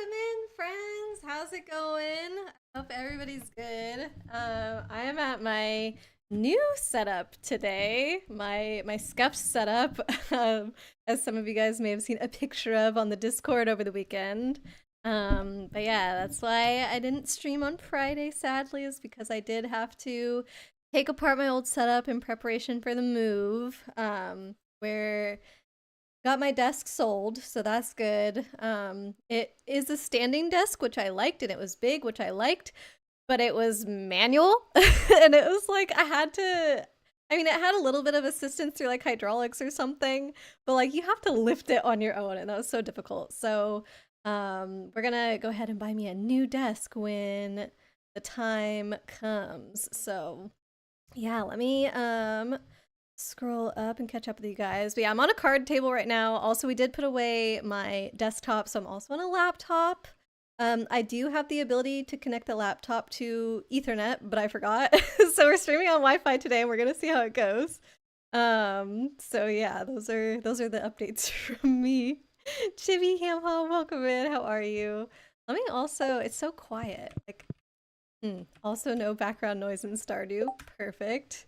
Welcome in, friends. How's it going? I hope everybody's good. I am at my new setup today, my scuffed setup, as some of you guys may have seen a picture of on the Discord over the weekend. But yeah, that's why I didn't stream on Friday, sadly, is because I did have to take apart my old setup in preparation for the move. Where got my desk sold, so that's good. It is a standing desk, which I liked, and it was big, which I liked, but it was manual, and it was like I had to. I mean, it had a little bit of assistance through like hydraulics or something, but like you have to lift it on your own, and that was so difficult. So, we're gonna go ahead and buy me a new desk when the time comes. So, yeah, let me scroll up and catch up with you guys. But yeah, I'm on a card table right now. Also, we did put away my desktop, so I'm also on a laptop. I do have the ability to connect the laptop to Ethernet, but I forgot. So we're streaming on Wi-Fi today, and we're gonna see how it goes. So yeah, those are the updates from me. Chibi Hamha, welcome in. How are you? Let me also. It's so quiet. Like, also no background noise in Stardew. Perfect.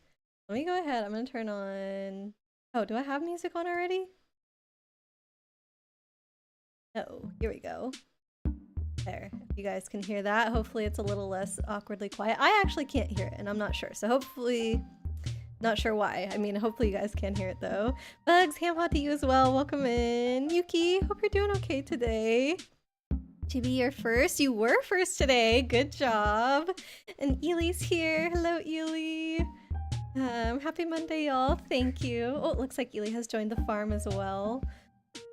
Let me go ahead. I'm gonna turn on. Oh, do I have music on already? Oh, here we go. There. If you guys can hear that, hopefully it's a little less awkwardly quiet. I actually can't hear it, and I'm not sure. So hopefully, not sure why. I mean, hopefully you guys can hear it though. Bugs, ham hot to you as well. Welcome in. Yuki, hope you're doing okay today. Chibi, you're first. You were first today. Good job. And Ely's here. Hello, Ely. Happy Monday, y'all. Thank you. Oh, it looks like Ely has joined the farm as well.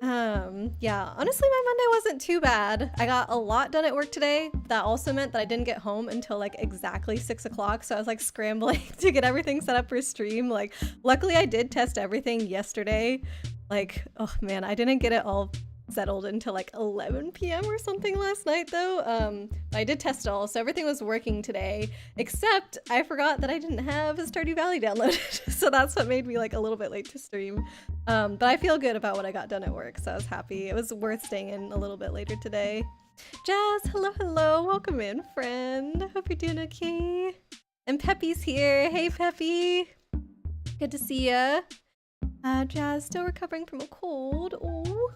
Yeah, honestly, my Monday wasn't too bad. I got a lot done at work today. That also meant that I didn't get home until like exactly 6 o'clock. So I was like scrambling to get everything set up for stream. Like, luckily I did test everything yesterday. Like, oh man, I didn't get it all settled until like 11 p.m. or something last night though. I did test it all, so everything was working today, except I forgot that I didn't have Stardew Valley downloaded. So that's what made me like a little bit late to stream. But I feel good about what I got done at work, so I was happy. It was worth staying in a little bit later today. Jazz, hello, hello. Welcome in, friend. Hope you're doing okay. And Peppy's here. Hey, Peppy. Good to see ya. Jazz, still recovering from a cold. Oh,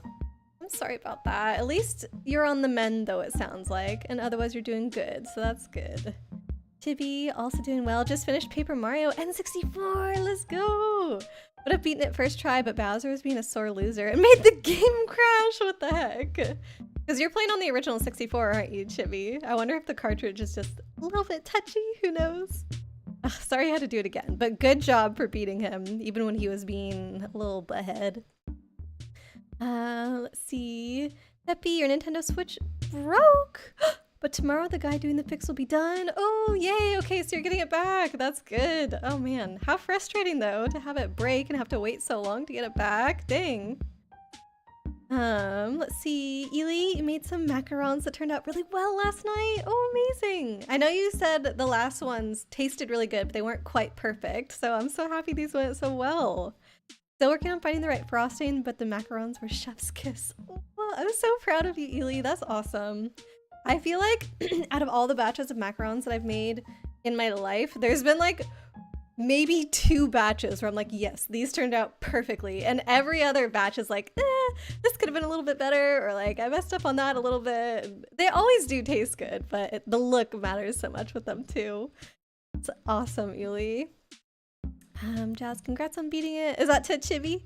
I'm sorry about that. At least you're on the mend though, it sounds like. And otherwise you're doing good, so that's good. Chibi, also doing well. Just finished Paper Mario N64. Let's go! Would have beaten it first try, but Bowser was being a sore loser and made the game crash. What the heck? Because you're playing on the original 64, aren't you, Chibi? I wonder if the cartridge is just a little bit touchy. Who knows? Ugh, sorry I had to do it again, but good job for beating him, even when he was being a little butthead. Let's see. Peppy, your Nintendo Switch broke! But tomorrow the guy doing the fix will be done. Oh, yay! Okay, so you're getting it back. That's good. Oh man, how frustrating though to have it break and have to wait so long to get it back. Dang. Let's see. Ely, you made some macarons that turned out really well last night. Oh, amazing. I know you said the last ones tasted really good, but they weren't quite perfect. So I'm so happy these went so well. Still working on finding the right frosting, but the macarons were chef's kiss. Oh, I'm so proud of you, Ely. That's awesome. I feel like out of all the batches of macarons that I've made in my life, there's been like maybe 2 batches where I'm like, yes, these turned out perfectly. And every other batch is like, this could have been a little bit better, or like I messed up on that a little bit. They always do taste good, but the look matters so much with them too. It's awesome, Ely. Jazz, congrats on beating it. Is that to Chibi?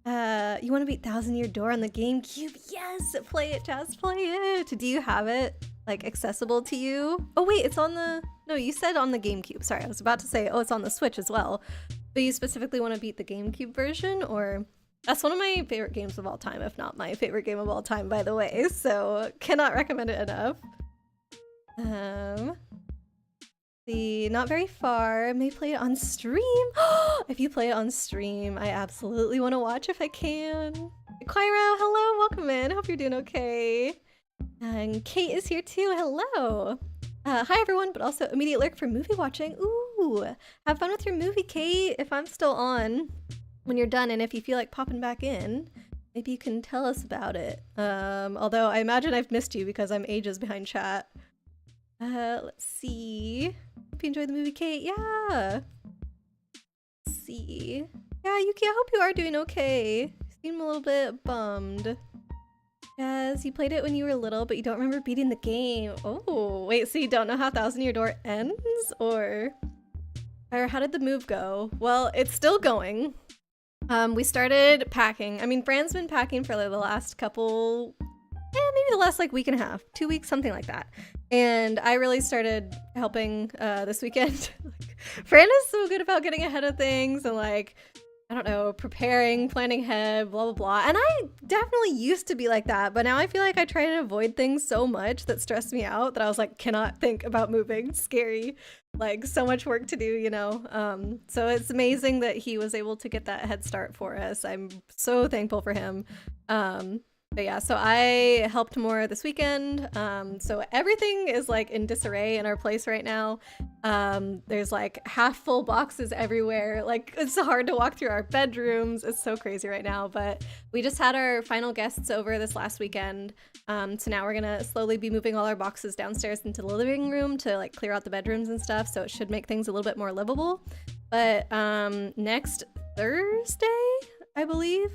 You want to beat Thousand Year Door on the GameCube? Yes! Play it, Jazz, play it! Do you have it, like, accessible to you? Oh wait, it's on the... No, you said on the GameCube. Sorry, I was about to say, oh, it's on the Switch as well. But you specifically want to beat the GameCube version, or... That's one of my favorite games of all time, if not my favorite game of all time, by the way. So, cannot recommend it enough. See, not very far. May play it on stream. If you play it on stream, I absolutely want to watch if I can. Quiro, hello, welcome in. Hope you're doing okay. And Kate is here too. Hello. Hi everyone, but also immediate lurk for movie watching. Ooh, have fun with your movie, Kate. If I'm still on when you're done, and if you feel like popping back in, maybe you can tell us about it. Although I imagine I've missed you because I'm ages behind chat. Let's see. Hope you enjoyed the movie, Kate. Yeah. Let's see. Yeah, Yuki, I hope you are doing okay. You seem a little bit bummed. Yes, you played it when you were little, but you don't remember beating the game. Oh, wait, so you don't know how Thousand Year Door ends? Or how did the move go? Well, it's still going. We started packing. I mean, Fran's been packing for like the last couple, maybe the last like week and a half, 2 weeks, something like that. And I really started helping this weekend. Fran is so good about getting ahead of things and like, I don't know, preparing, planning ahead, blah, blah, blah. And I definitely used to be like that, but now I feel like I try to avoid things so much that stress me out that I was like, cannot think about moving. Scary. Like so much work to do, you know? So it's amazing that he was able to get that head start for us. I'm so thankful for him. But yeah, so I helped more this weekend. So everything is like in disarray in our place right now. There's like half full boxes everywhere. Like it's hard to walk through our bedrooms. It's so crazy right now, but we just had our final guests over this last weekend. So now we're gonna slowly be moving all our boxes downstairs into the living room to like clear out the bedrooms and stuff. So it should make things a little bit more livable. But next Thursday, I believe,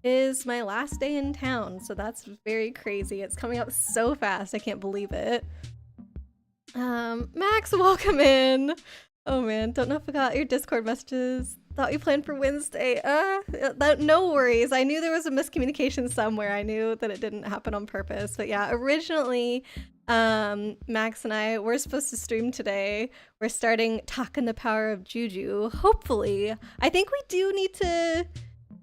is my last day in town, so that's very crazy. It's coming up so fast, I can't believe it. Max, welcome in. Oh man, don't know if I got your Discord messages. Thought you planned for Wednesday. No worries. I knew there was a miscommunication somewhere. I knew that it didn't happen on purpose. But yeah, originally, Max and I were supposed to stream today. We're starting Talking the Power of Juju. Hopefully. I think we do need to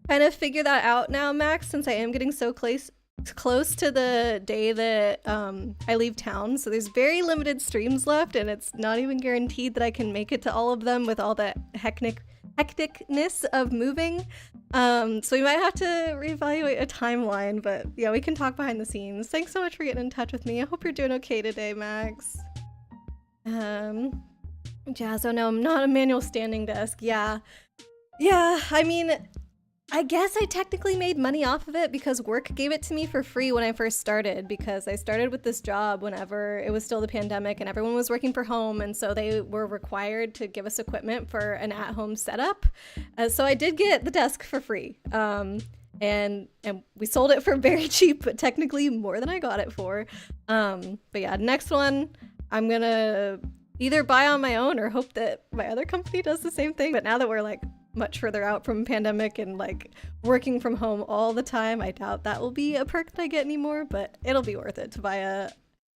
kind of figure that out now, Max, since I am getting so close to the day that I leave town. So there's very limited streams left, and it's not even guaranteed that I can make it to all of them with all the hecticness of moving. So we might have to reevaluate a timeline, but yeah, we can talk behind the scenes. Thanks so much for getting in touch with me. I hope you're doing okay today, Max. Jazz, oh no, I'm not a manual standing desk. Yeah, I mean, I guess I technically made money off of it because work gave it to me for free when I first started, because I started with this job whenever it was still the pandemic and everyone was working from home, and so they were required to give us equipment for an at-home setup. So I did get the desk for free, and we sold it for very cheap, but technically more than I got it for. But yeah, next one I'm gonna either buy on my own or hope that my other company does the same thing. But now that we're like much further out from pandemic and like working from home all the time, I doubt that will be a perk that I get anymore, but it'll be worth it to buy an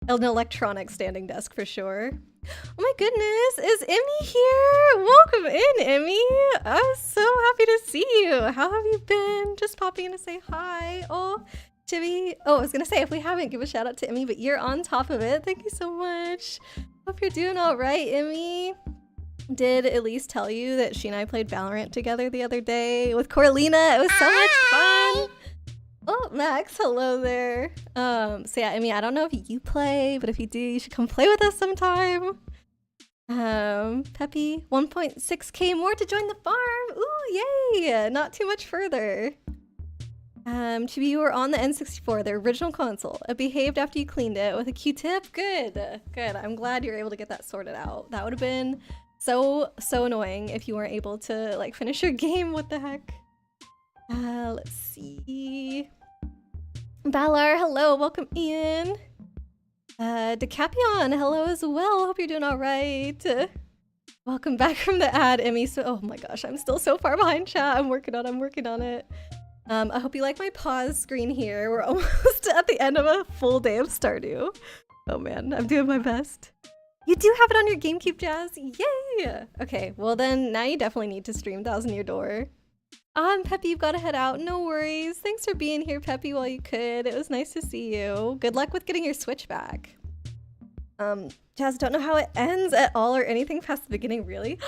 electronic standing desk for sure. Oh my goodness, is Emmy here? Welcome in, Emmy. I'm so happy to see you. How have you been? Just popping in to say hi. Oh, Chibi. Oh, I was gonna say, if we haven't, give a shout out to Emmy, but you're on top of it. Thank you so much. Hope you're doing all right, Emmy. Did Elise tell you that she and I played Valorant together the other day with Corlina? It was so much fun. Oh, Max, hello there. So yeah, I mean, I don't know if you play, but if you do, you should come play with us sometime. Peppy, 1.6k more to join the farm. Ooh, yay! Not too much further. Chibi, you were on the N64, the original console. It behaved after you cleaned it with a Q-tip. Good. I'm glad you were able to get that sorted out. That would have been so annoying if you weren't able to like finish your game. What the heck? Let's see. Valar, hello, welcome in. Decapion, hello as well. Hope you're doing all right. Welcome back from the ad, Emmy. So, oh my gosh, I'm still so far behind chat. I'm working on it. I hope you like my pause screen here. We're almost at the end of a full day of Stardew. Oh man, I'm doing my best. You do have it on your GameCube, Jazz. Yay! Okay, well then, now you definitely need to stream Thousand Year Door. Peppy, you've got to head out. No worries. Thanks for being here, Peppy, while you could. It was nice to see you. Good luck with getting your Switch back. Jazz, don't know how it ends at all or anything past the beginning, really?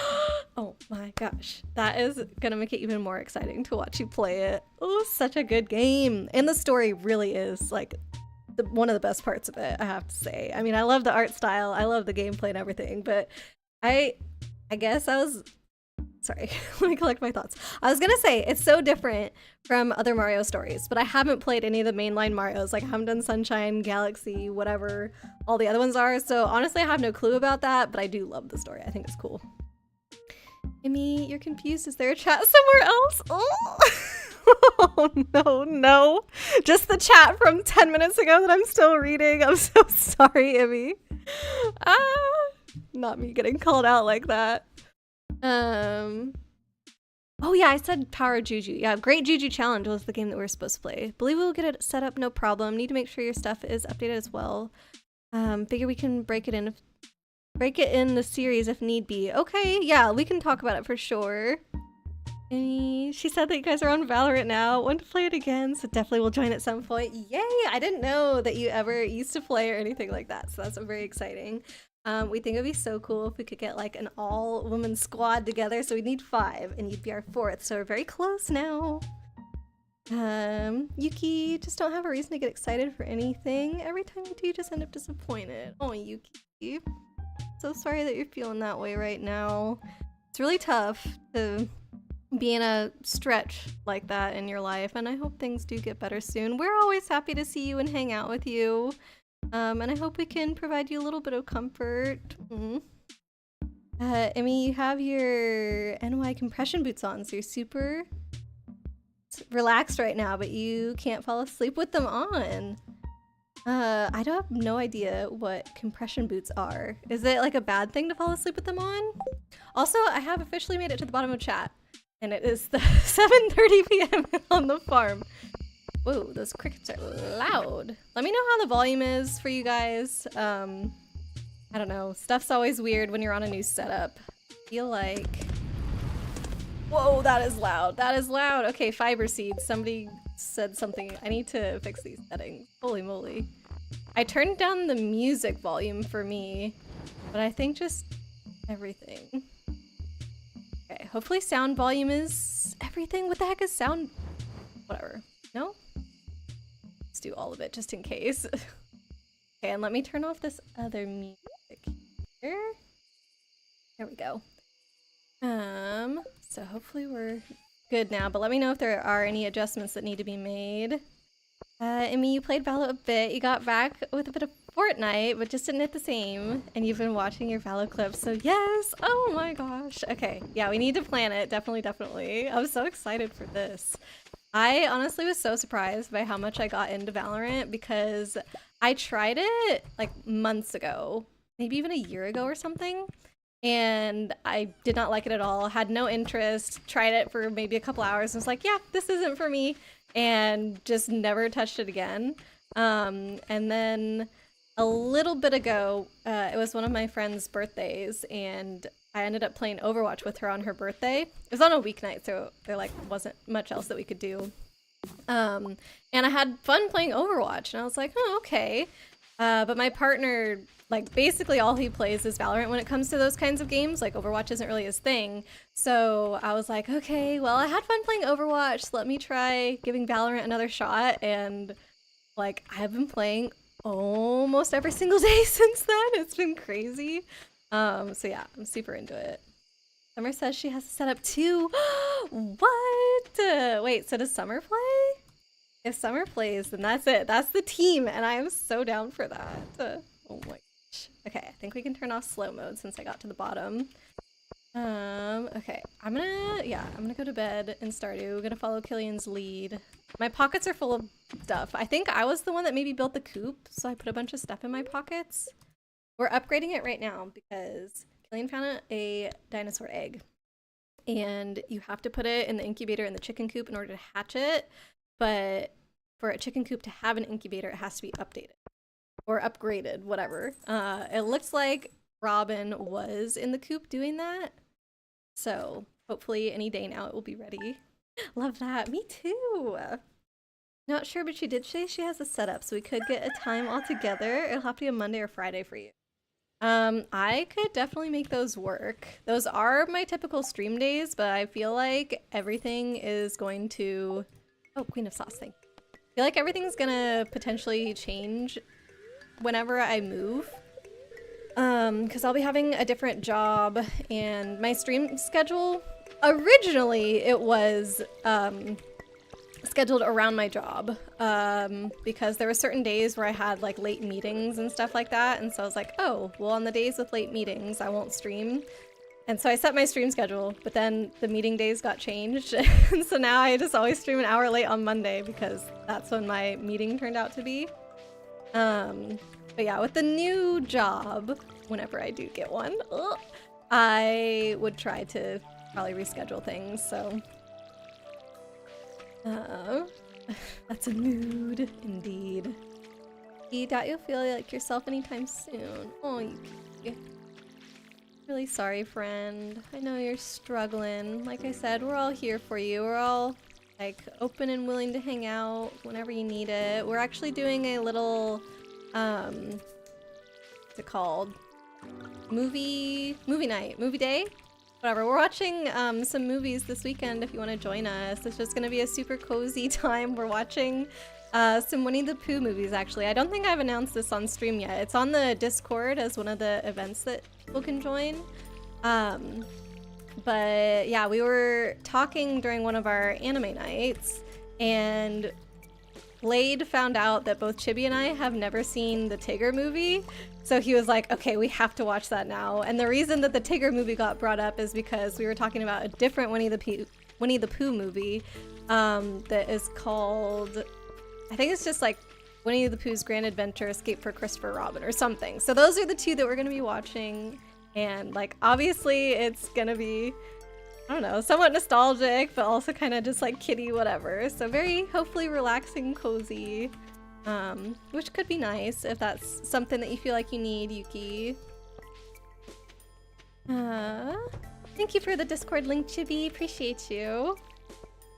Oh my gosh. That is gonna make it even more exciting to watch you play it. Oh, such a good game. And the story really is, like, one of the best parts of it, I have to say. I mean, I love the art style, I love the gameplay and everything, but I guess I was Sorry, let me collect my thoughts. I was gonna say, it's so different from other Mario stories, but I haven't played any of the mainline Marios. Like, I haven't done Sunshine, Galaxy, whatever all the other ones are. So honestly, I have no clue about that, but I do love the story. I think it's cool. Amy, you're confused. Is there a chat somewhere else? Oh, oh no, no. Just the chat from 10 minutes ago that I'm still reading. I'm so sorry, Amy. Not me getting called out like that. Oh yeah, I said Power Juju. Yeah, Great Juju Challenge was the game that we were supposed to play. Believe we'll get it set up, no problem. Need to make sure your stuff is updated as well. Figure we can break it in the series if need be. Okay, yeah, we can talk about it for sure. And she said that you guys are on Valorant now. Want to play it again, so definitely we'll join at some point. Yay! I didn't know that you ever used to play or anything like that, so that's very exciting. We think it'd be so cool if we could get like an all-woman squad together, so we need 5, and you'd be our 4th, so we're very close now. Yuki, just don't have a reason to get excited for anything. Every time you do, you just end up disappointed. Oh, Yuki. So sorry that you're feeling that way right now. It's really tough to be in a stretch like that in your life, and I hope things do get better soon. We're always happy to see you and hang out with you. And I hope we can provide you a little bit of comfort. Emmy, you have your NY compression boots on, so you're super relaxed right now, but you can't fall asleep with them on. I don't have no idea what compression boots are. Is it like a bad thing to fall asleep with them on? Also, I have officially made it to the bottom of chat, and it is the 7:30 p.m. on the farm. Whoa, those crickets are loud. Let me know how the volume is for you guys. I don't know. Stuff's always weird when you're on a new setup. I feel like... Whoa, that is loud. That is loud. Okay, fiber seeds. Somebody said something. I need to fix these settings. Holy moly. I turned down the music volume for me, but I think just everything. Okay, hopefully sound volume is everything. What the heck is sound? Whatever. No? Let's do all of it just in case. Okay, and let me turn off this other music here. There we go. So hopefully we're good now, but let me know if there are any adjustments that need to be made. Emmy, you played Valo a bit. You got back with a bit of Fortnite, but just didn't hit the same. And you've been watching your Valo clips, so yes! Oh my gosh. Okay, yeah, we need to plan it. Definitely, definitely. I'm so excited for this. I honestly was so surprised by how much I got into Valorant because I tried it like months ago, maybe even a year ago or something, and I did not like it at all, had no interest, tried it for maybe a couple hours and was like, yeah, this isn't for me, and just never touched it again. And then a little bit ago, it was one of my friend's birthdays, and I ended up playing Overwatch with her on her birthday. It was on a weeknight, so there like wasn't much else that we could do. And I had fun playing Overwatch, and I was like, oh, okay. But my partner, like, basically all he plays is Valorant when it comes to those kinds of games. Like, Overwatch isn't really his thing. So I was like, okay, well, I had fun playing Overwatch, so let me try giving Valorant another shot. And, like, I've been playing almost every single day since then. It's been crazy. So yeah, I'm super into it. Summer says she has to set up too. What? Wait, so does Summer play? If Summer plays, then that's it. That's the team, and I am so down for that. Oh my gosh. Okay, I think we can turn off slow mode since I got to the bottom. Okay, I'm gonna go to bed and Stardew. I'm gonna follow Killian's lead. My pockets are full of stuff. I think I was the one that maybe built the coop, so I put a bunch of stuff in my pockets. We're upgrading it right now because Killian found a dinosaur egg, and you have to put it in the incubator in the chicken coop in order to hatch it. But for a chicken coop to have an incubator, it has to be updated or upgraded, whatever. It looks like Robin was in the coop doing that, so hopefully any day now it will be ready. Love that. Me too. Not sure, but she did say she has a setup, so we could get a time all together. It'll have to be a Monday or Friday for you. I could definitely make those work. Those are my typical stream days, but I feel like everything is going to... Oh, Queen of Sauce thing. I feel like everything's gonna potentially change whenever I move. Because I'll be having a different job, and my stream schedule Originally, it was scheduled around my job because there were certain days where I had like late meetings and stuff like that, and so I was like, oh, well, on the days with late meetings, I won't stream. And so I set my stream schedule, but then the meeting days got changed, and so now I just always stream an hour late on Monday because that's when my meeting turned out to be. But yeah, with the new job, whenever I do get one, I would try to probably reschedule things, so. That's a mood, indeed. You doubt you'll feel like yourself anytime soon. Oh, you really sorry, friend. I know you're struggling. Like I said, we're all here for you. We're all like open and willing to hang out whenever you need it. We're actually doing a little, what's it called? Movie night, movie day? Whatever, we're watching some movies this weekend if you want to join us. It's just going to be a super cozy time. We're watching some Winnie the Pooh movies, actually. I don't think I've announced this on stream yet. It's on the Discord as one of the events that people can join. But yeah, we were talking during one of our anime nights, and Blade found out that both Chibi and I have never seen the Tigger movie. So he was like, okay, we have to watch that now. And the reason that the Tigger movie got brought up is because we were talking about a different Winnie the Pooh movie that is called, I think it's just like Winnie the Pooh's Grand Adventure Escape for Christopher Robin or something. So those are the two that we're going to be watching. And like, obviously it's going to be, I don't know, somewhat nostalgic, but also kind of just like kiddie whatever. So very hopefully relaxing, cozy. Which could be nice if that's something that you feel like you need, Yuki. Thank you for the Discord link, Chibi. Appreciate you.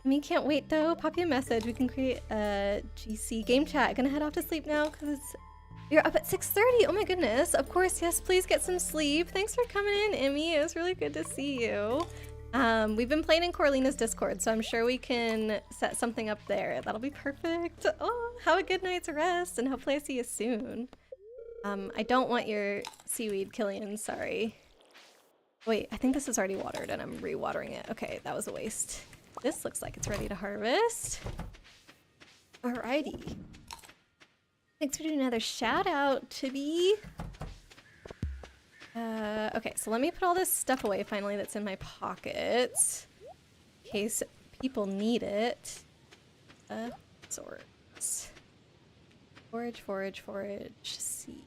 I mean, can't wait though. Pop you a message. We can create a GC game chat. Gonna head off to sleep now because you're up at 6:30. Oh my goodness. Of course, yes. Please get some sleep. Thanks for coming in, Emmy. It was really good to see you. We've been playing in Corlina's Discord, so I'm sure we can set something up there. That'll be perfect. Oh, have a good night's rest, and hopefully I see you soon. I don't want your seaweed, Killian, sorry. Wait, I think this is already watered, and I'm re-watering it. Okay, that was a waste. This looks like it's ready to harvest. Alrighty. Thanks for doing another shout out, Chibi. Okay, so let me put all this stuff away finally that's in my pockets. In case people need it. Swords. Forage, seed.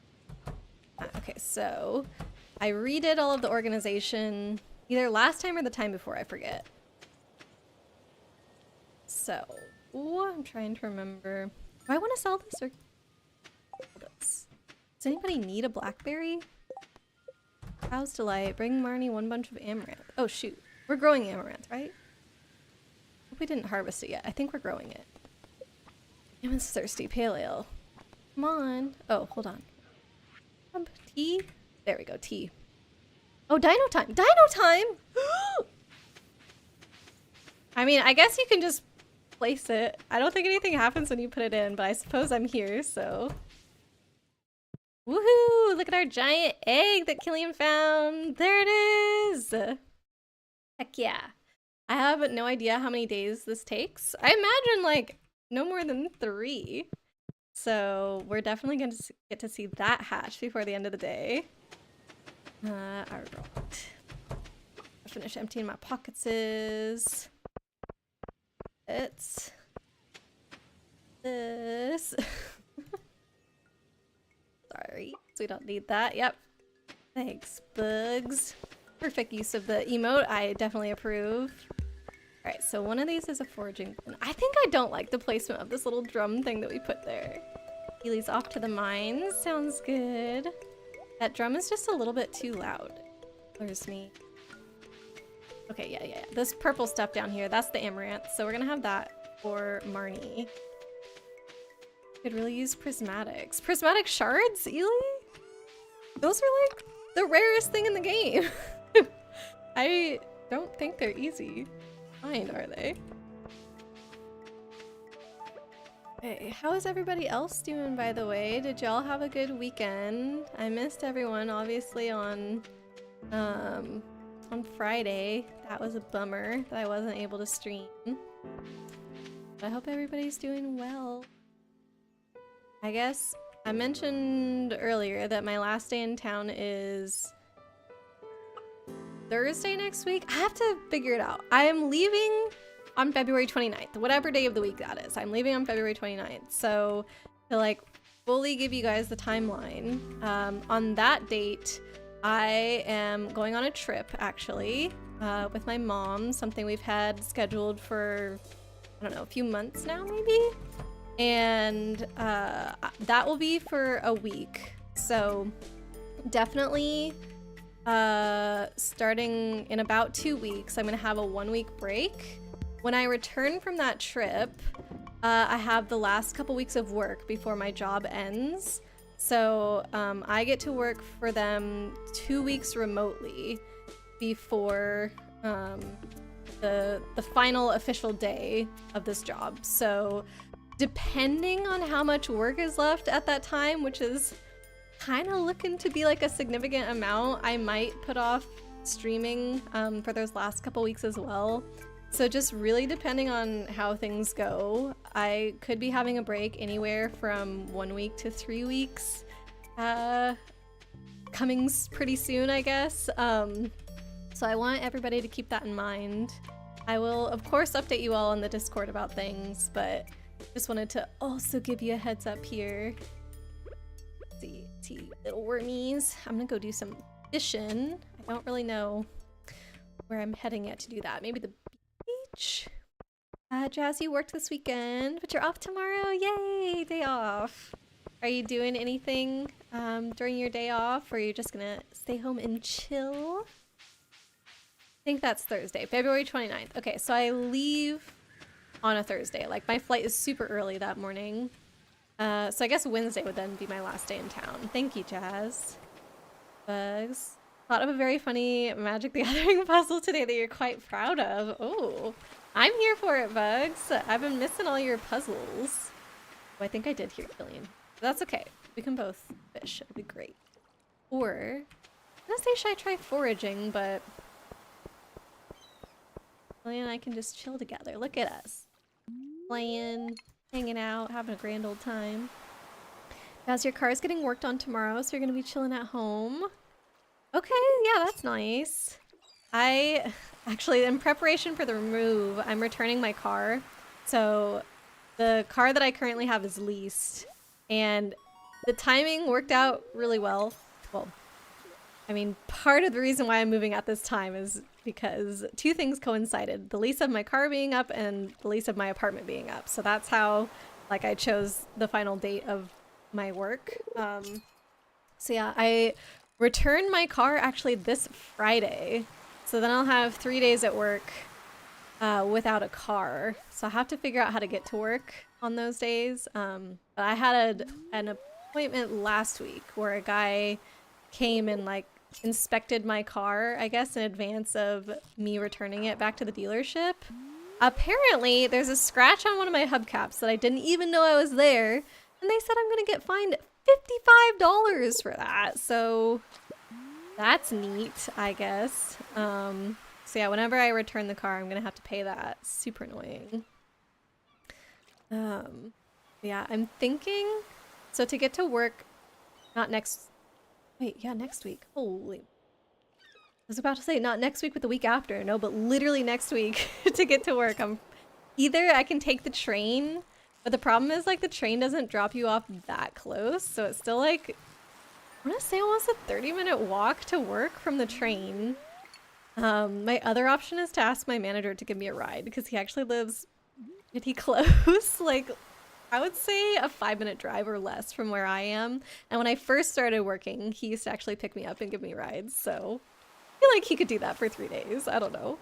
Okay, so I redid all of the organization either last time or the time before, I forget. So, I'm trying to remember. Do I want to sell this or this? Does anybody need a blackberry? How's Delight? Bring Marnie one bunch of amaranth. Oh shoot, we're growing amaranth, right? Hope we didn't harvest it yet. I think we're growing it. Emma's thirsty. Pale ale. Come on. Oh, hold on. Tea? There we go, tea. Oh, dino time! Dino time! I mean, I guess you can just place it. I don't think anything happens when you put it in, but I suppose I'm here, so. Woohoo! Look at our giant egg that Killian found! There it is! Heck yeah. I have no idea how many days this takes. I imagine like no more than 3. So we're definitely going to get to see that hatch before the end of the day. Alright. I'll finish emptying my pockets. It's this. Sorry, so we don't need that. Yep. Thanks, bugs. Perfect use of the emote. I definitely approve. Alright, so one of these is a foraging bin. I think I don't like the placement of this little drum thing that we put there. Keely's off to the mines. Sounds good. That drum is just a little bit too loud. Where's me? Okay, yeah. This purple stuff down here, that's the amaranth. So we're gonna have that for Marnie. Could really use prismatics. Prismatic shards, Ely? Those are like the rarest thing in the game. I don't think they're easy. Fine, are they? Hey, how is everybody else doing, by the way? Did y'all have a good weekend? I missed everyone, obviously, on on Friday. That was a bummer that I wasn't able to stream. But I hope everybody's doing well. I guess I mentioned earlier that my last day in town is Thursday next week. I have to figure it out. I am leaving on February 29th, whatever day of the week that is. I'm leaving on February 29th. So to like fully give you guys the timeline, on that date, I am going on a trip actually with my mom, something we've had scheduled for, I don't know, a few months now maybe. And that will be for a week. So definitely starting in about 2 weeks, I'm gonna have a 1 week break. When I return from that trip, I have the last couple weeks of work before my job ends. So I get to work for them 2 weeks remotely before the final official day of this job. So depending on how much work is left at that time, which is kind of looking to be like a significant amount, I might put off streaming for those last couple weeks as well. So just really depending on how things go, I could be having a break anywhere from 1 week to 3 weeks, coming pretty soon, I guess. So I want everybody to keep that in mind. I will, of course, update you all on the Discord about things, but just wanted to also give you a heads up here. See, little wormies. I'm gonna go do some fishing. I don't really know where I'm heading yet to do that. Maybe the beach? Jazz, you worked this weekend, but you're off tomorrow. Yay, day off. Are you doing anything during your day off, or are you just gonna stay home and chill? I think that's Thursday, February 29th. Okay, so I leave on a Thursday. Like, my flight is super early that morning. So I guess Wednesday would then be my last day in town. Thank you, Jazz. Bugs. Thought of a very funny Magic the Gathering puzzle today that you're quite proud of. Oh, I'm here for it, Bugs. I've been missing all your puzzles. Oh, I think I did hear Killian. That's okay. We can both fish. It'll be great. Or, I'm gonna say, should I try foraging, but Killian and I can just chill together. Look at us. Playing, hanging out, having a grand old time. As your car's getting worked on tomorrow, so you're gonna be chilling at home. Okay, yeah, that's nice. I actually, in preparation for the move, I'm returning my car. So the car that I currently have is leased, and the timing worked out really well. Well, I mean, part of the reason why I'm moving at this time is because two things coincided. The lease of my car being up and the lease of my apartment being up. So that's how, like, I chose the final date of my work. So yeah, I returned my car actually this Friday. So then I'll have 3 days at work without a car. So I have to figure out how to get to work on those days. But I had an appointment last week where a guy came and like inspected my car, I guess, in advance of me returning it back to the dealership. Apparently, there's a scratch on one of my hubcaps that I didn't even know I was there, and they said I'm gonna get fined $55 for that, so that's neat, I guess. So yeah, whenever I return the car, I'm gonna have to pay that. Super annoying. Yeah, I'm thinking, so to get to work, not next, wait, yeah, next week. Holy. I was about to say not next week, but the week after. No, but literally next week to get to work. Either I can take the train, but the problem is like the train doesn't drop you off that close. So it's still like, I want to say almost a 30-minute walk to work from the train. My other option is to ask my manager to give me a ride because he actually lives pretty close. Like, I would say a 5-minute drive or less from where I am. And when I first started working, he used to actually pick me up and give me rides. So I feel like he could do that for 3 days. I don't know.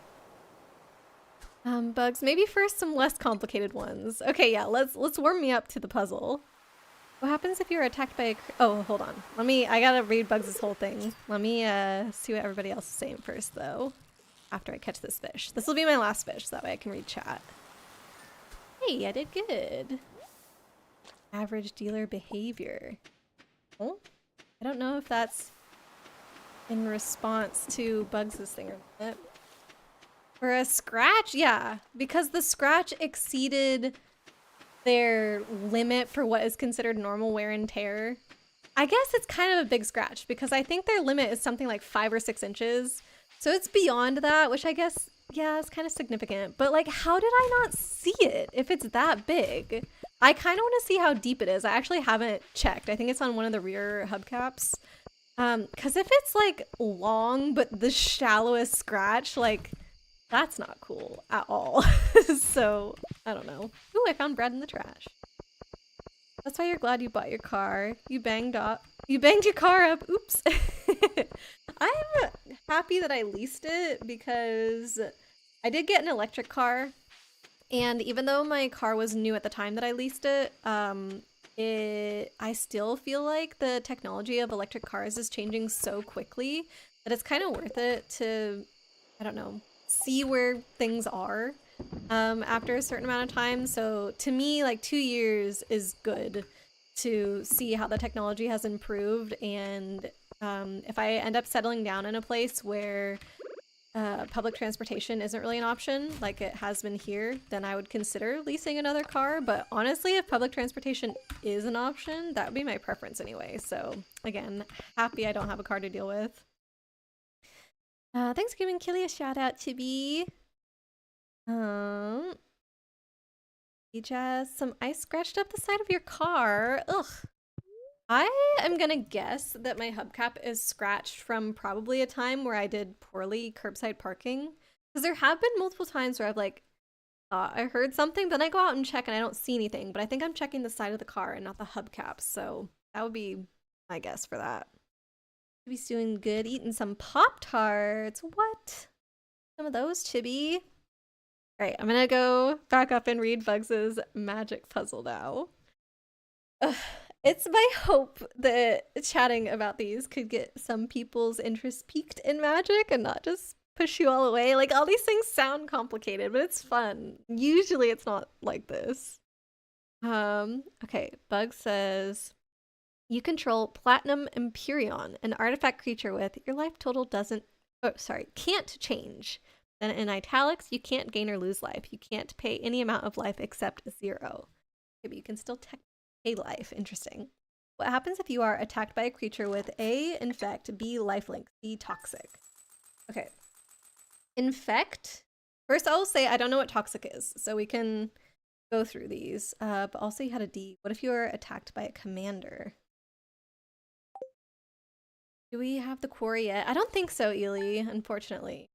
Bugs, maybe first some less complicated ones. Okay, yeah, let's warm me up to the puzzle. What happens if you're attacked by a oh, hold on. I gotta read Bugs' whole thing. Let me see what everybody else is saying first though. After I catch this fish. This will be my last fish, so that way I can read chat. Hey, I did good. Average dealer behavior. Oh, I don't know if that's in response to Bugs' thing. For a scratch? Yeah, because the scratch exceeded their limit for what is considered normal wear and tear. I guess it's kind of a big scratch because I think their limit is something like 5 or 6 inches. So it's beyond that, which I guess, yeah, is kind of significant. But like, how did I not see it if it's that big? I kind of want to see how deep it is. I actually haven't checked. I think it's on one of the rear hubcaps. Because if it's like long, but the shallowest scratch, like that's not cool at all. So I don't know. Ooh, I found bread in the trash. That's why you're glad you bought your car. You banged your car up. Oops. I'm happy that I leased it because I did get an electric car. And even though my car was new at the time that I leased it, I still feel like the technology of electric cars is changing so quickly that it's kind of worth it to, I don't know, see where things are after a certain amount of time. So to me, like 2 years is good to see how the technology has improved. And if I end up settling down in a place where public transportation isn't really an option like it has been here, then I would consider leasing another car. But honestly, if public transportation is an option, that would be my preference anyway. So again, happy I don't have a car to deal with. Thanks for giving Killy a shout out, Chibi. You just some ice scratched up the side of your car. Ugh. I am gonna guess that my hubcap is scratched from probably a time where I did poorly curbside parking. Because there have been multiple times where I've like, I heard something, then I go out and check and I don't see anything. But I think I'm checking the side of the car and not the hubcap. So that would be my guess for that. Chibi's doing good, eating some Pop-Tarts. What? Some of those, Chibi. All right, I'm gonna go back up and read Bugs's magic puzzle now. Ugh. It's my hope that chatting about these could get some people's interest piqued in magic and not just push you all away. Like, all these things sound complicated, but it's fun. Usually it's not like this. Okay, Bug says, you control Platinum Empyreon, an artifact creature with your life total can't change. Then in italics, you can't gain or lose life. You can't pay any amount of life except 0. Maybe you can still a life. Interesting. What happens if you are attacked by a creature with A, infect, B, lifelink, C, toxic? Okay. Infect. First, I'll say I don't know what toxic is, so we can go through these. But also you had a D. What if you are attacked by a commander? Do we have the quarry yet? I don't think so, Ely, unfortunately.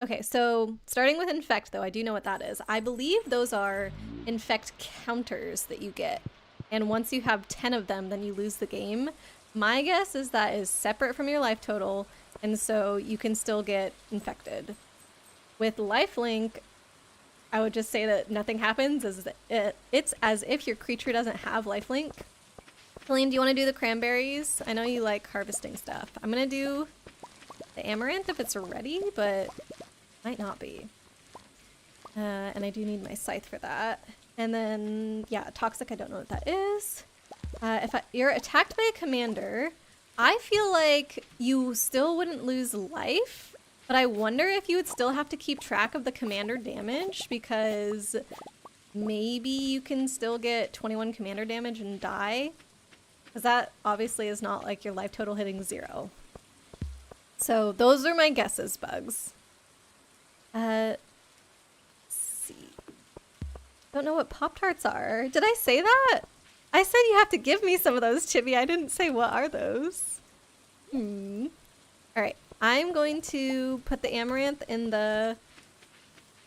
Okay, so starting with infect, though, I do know what that is. I believe those are infect counters that you get. And once you have 10 of them, then you lose the game. My guess is that is separate from your life total, and so you can still get infected. With lifelink, I would just say that nothing happens. It's as if your creature doesn't have lifelink. Helene, do you want to do the cranberries? I know you like harvesting stuff. I'm going to do the amaranth if it's ready, but might not be. And I do need my scythe for that. And then, yeah, toxic, I don't know what that is. You're attacked by a commander, I feel like you still wouldn't lose life, but I wonder if you would still have to keep track of the commander damage, because maybe you can still get 21 commander damage and die. Because that obviously is not like your life total hitting 0. So those are my guesses, Bugs. Let's see. Don't know what Pop-Tarts are. Did I say that? I said you have to give me some of those, Chibi. I didn't say what are those. Alright, I'm going to put the amaranth in the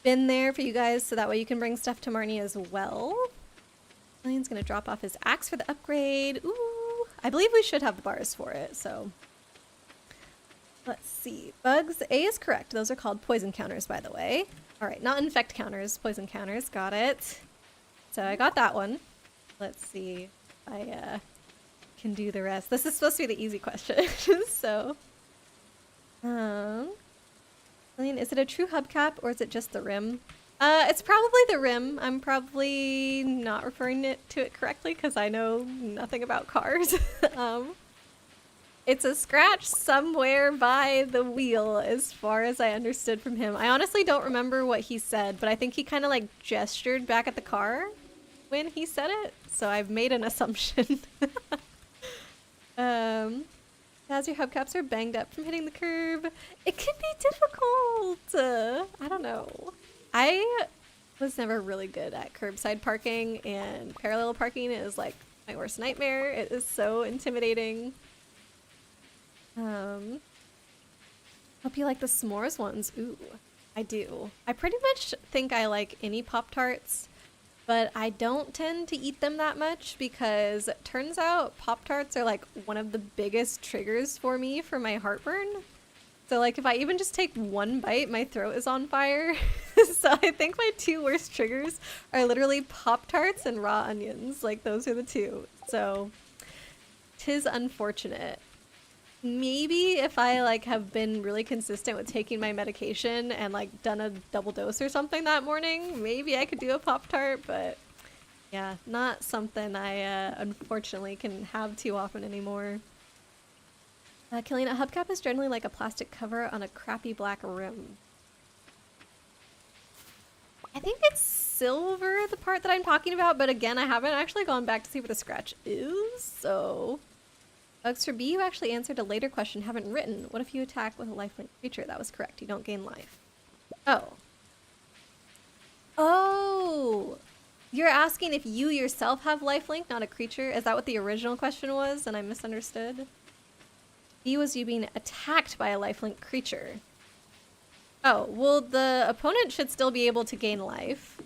bin there for you guys so that way you can bring stuff to Marnie as well. Lion's gonna drop off his axe for the upgrade. Ooh, I believe we should have the bars for it, so. Let's see. Bugs, A is correct. Those are called poison counters, by the way. Alright, not infect counters, poison counters. Got it. So I got that one. Let's see if I can do the rest. This is supposed to be the easy question. So, Lillian, is it a true hubcap or is it just the rim? It's probably the rim. I'm probably not referring to it correctly because I know nothing about cars. It's a scratch somewhere by the wheel, as far as I understood from him. I honestly don't remember what he said, but I think he kind of like gestured back at the car when he said it, so I've made an assumption. As your hubcaps are banged up from hitting the curb, it can be difficult. I don't know. I was never really good at curbside parking, and parallel parking is like my worst nightmare. It is so intimidating. Hope you like the s'mores ones. Ooh, I do. I pretty much think I like any Pop-Tarts, but I don't tend to eat them that much because it turns out Pop-Tarts are like one of the biggest triggers for me for my heartburn. So like if I even just take one bite, my throat is on fire. So I think my two worst triggers are literally Pop-Tarts and raw onions. Like those are the two. So 'tis unfortunate. Maybe if I like have been really consistent with taking my medication and like done a double dose or something that morning, maybe I could do a Pop-Tart, but yeah, not something I unfortunately can have too often anymore. Killing a hubcap is generally like a plastic cover on a crappy black rim. I think it's silver, the part that I'm talking about, but again, I haven't actually gone back to see what the scratch is, so... Bugs for B, you actually answered a later question haven't written. What if you attack with a lifelink creature? That was correct. You don't gain life. Oh. Oh! You're asking if you yourself have lifelink, not a creature? Is that what the original question was and I misunderstood? B was you being attacked by a lifelink creature. Oh, well the opponent should still be able to gain life.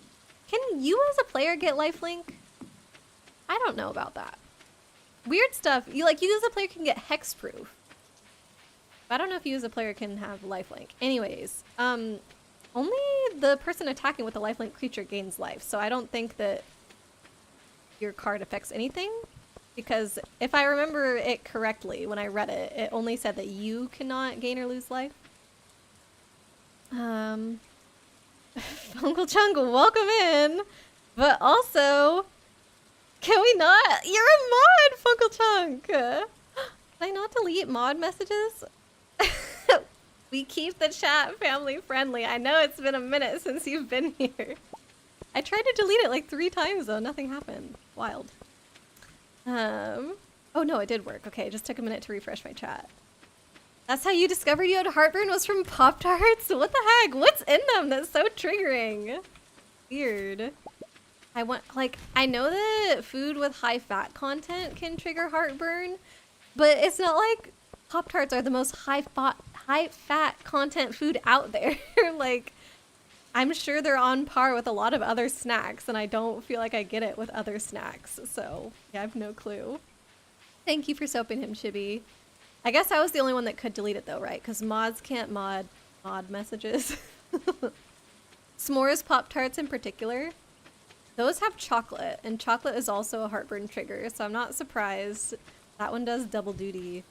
Can you as a player get lifelink? I don't know about that. Weird stuff. You as a player can get hexproof. I don't know if you as a player can have lifelink. Anyways, only the person attacking with a lifelink creature gains life, so I don't think that your card affects anything. Because if I remember it correctly, when I read it, it only said that you cannot gain or lose life. Uncle Chungle, welcome in! But also... Can we not? You're a mod, Funkle Chunk! Can I not delete mod messages? We keep the chat family friendly. I know it's been a minute since you've been here. I tried to delete it like 3 times though, nothing happened. Wild. Oh no, it did work. Okay, it just took a minute to refresh my chat. That's how you discovered you had heartburn was from Pop-Tarts? What the heck? What's in them that's so triggering? Weird. I know that food with high fat content can trigger heartburn, but it's not like Pop-Tarts are the most high fat content food out there. Like, I'm sure they're on par with a lot of other snacks, and I don't feel like I get it with other snacks. So, yeah, I have no clue. Thank you for soaping him, Chibi. I guess I was the only one that could delete it though, right? Because mods can't mod messages. S'mores Pop-Tarts in particular. Those have chocolate, and chocolate is also a heartburn trigger, so I'm not surprised. That one does double duty.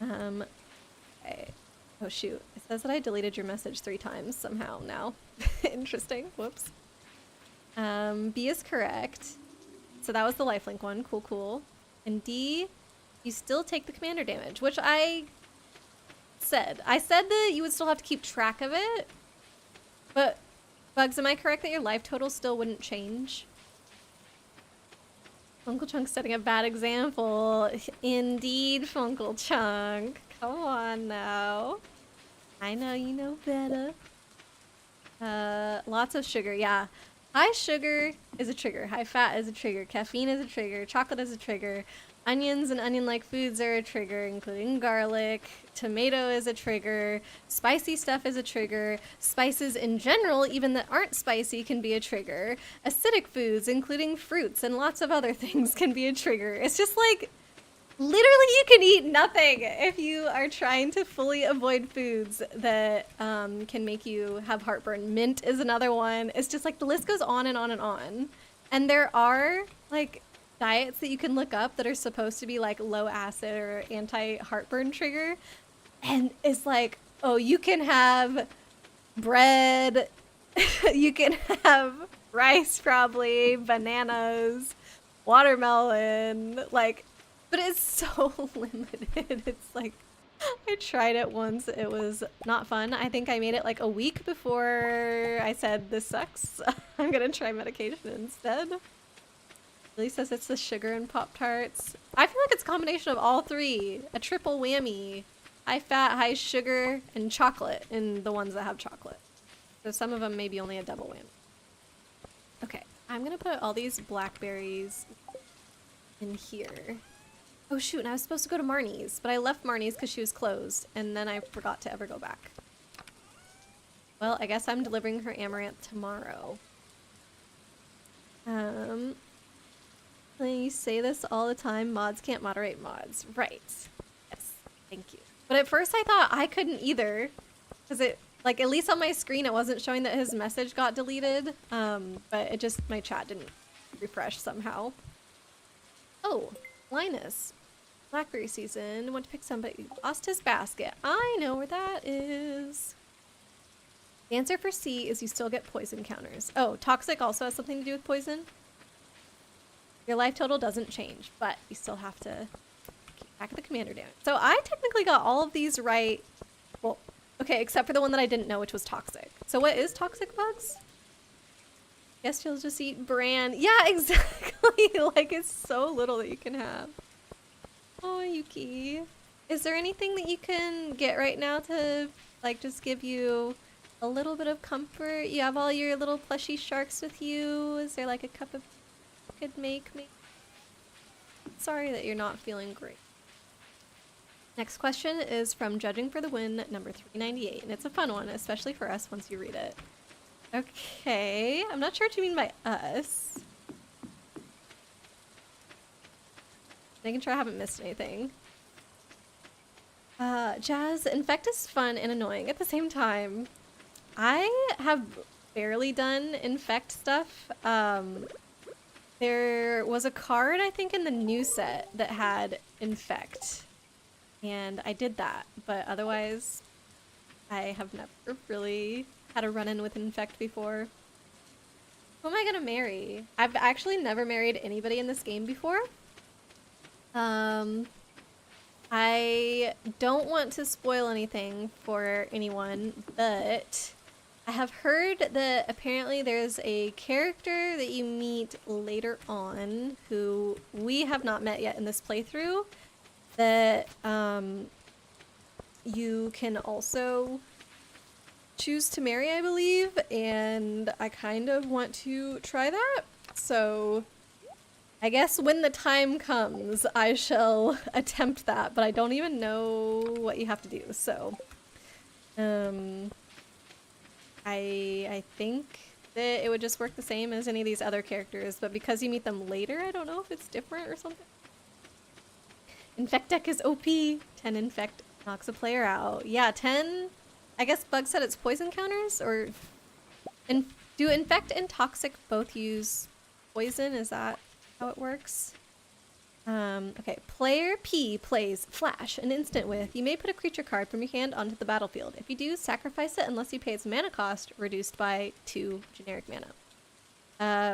Okay. Oh shoot, it says that I deleted your message 3 times somehow now. Interesting, whoops. B is correct. So that was the lifelink one, cool. And D, you still take the commander damage, which I said. I said that you would still have to keep track of it, but Bugs, am I correct that your life total still wouldn't change? Funkle Chunk's setting a bad example. Indeed, Funkle Chunk. Come on now. I know you know better. Lots of sugar, yeah. High sugar is a trigger. High fat is a trigger. Caffeine is a trigger. Chocolate is a trigger. Onions and onion-like foods are a trigger, including garlic. Tomato is a trigger. Spicy stuff is a trigger. Spices in general, even that aren't spicy, can be a trigger. Acidic foods, including fruits and lots of other things, can be a trigger. It's just like, literally you can eat nothing if you are trying to fully avoid foods that can make you have heartburn. Mint is another one. It's just like the list goes on and on and on. And there are like diets that you can look up that are supposed to be like low acid or anti-heartburn trigger, and it's like, oh, you can have bread, you can have rice, probably bananas, watermelon, like But it's so limited. It's like, I tried it once. It was not fun. I think I made it like a week before I said this sucks. I'm gonna try medication instead. Lily says it's the sugar and Pop-Tarts. I feel like it's a combination of all three. A triple whammy. High fat, high sugar, and chocolate in the ones that have chocolate. So some of them maybe only a double whammy. Okay, I'm gonna put all these blackberries in here. Oh shoot, and I was supposed to go to Marnie's, but I left Marnie's because she was closed, and then I forgot to ever go back. Well, I guess I'm delivering her amaranth tomorrow. You say this all the time, mods can't moderate mods. Right. Yes, thank you. But at first I thought I couldn't either, because it, like, at least on my screen it wasn't showing that his message got deleted, but it just, my chat didn't refresh somehow. Oh, Linus. Blackberry season. Went to pick some, but he lost his basket. I know where that is. The answer for C is you still get poison counters. Oh, toxic also has something to do with poison? Your life total doesn't change, but you still have to keep track of the commander damage. So I technically got all of these right. Well, okay, except for the one that I didn't know, which was toxic. So what is toxic, Bugs? Guess you'll just eat bran. Yeah, exactly. Like, it's so little that you can have. Oh, Yuki. Is there anything that you can get right now to, like, just give you a little bit of comfort? You have all your little plushy sharks with you. Is there, like, a cup of you could make me? Sorry that you're not feeling great. Next question is from Judging for the Win, number 398. And it's a fun one, especially for us once you read it. Okay, I'm not sure what you mean by us. Making sure I haven't missed anything. Jazz, Infect is fun and annoying at the same time. I have barely done Infect stuff. There was a card, I think, in the new set that had Infect. And I did that, but otherwise, I have never really had a run-in with Infect before. Who am I gonna marry? I've actually never married anybody in this game before. I don't want to spoil anything for anyone, but I have heard that apparently there's a character that you meet later on who we have not met yet in this playthrough that you can also choose to marry, I believe, and I kind of want to try that. So I guess when the time comes, I shall attempt that, but I don't even know what you have to do. So I think that it would just work the same as any of these other characters, but because you meet them later, I don't know if it's different or something. Infect deck is OP. 10 Infect knocks a player out. Yeah, 10, I guess Bug said it's poison counters, or do Infect and Toxic both use poison? Is that how it works? Okay, player P plays Flash, an instant with. You may put a creature card from your hand onto the battlefield. If you do, sacrifice it unless you pay its mana cost, reduced by 2 generic mana.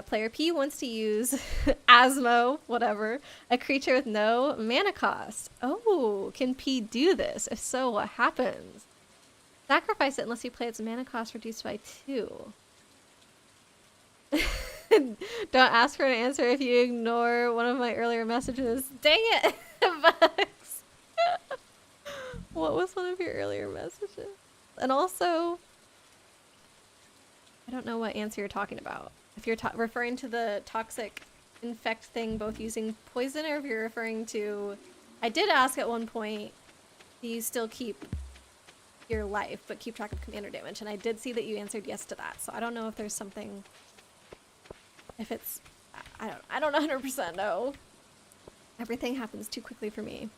Player P wants to use Asmo, whatever, a creature with no mana cost. Oh, can P do this? If so, what happens? Sacrifice it unless you play its mana cost reduced by 2. Don't ask for an answer if you ignore one of my earlier messages. Dang it, Bugs. What was one of your earlier messages? And also, I don't know what answer you're talking about. If you're referring to the Toxic Infect thing, both using poison, or if you're referring to... I did ask at one point, do you still keep your life, but keep track of commander damage? And I did see that you answered yes to that. So I don't know if there's something... If it's... I don't 100% know. Everything happens too quickly for me.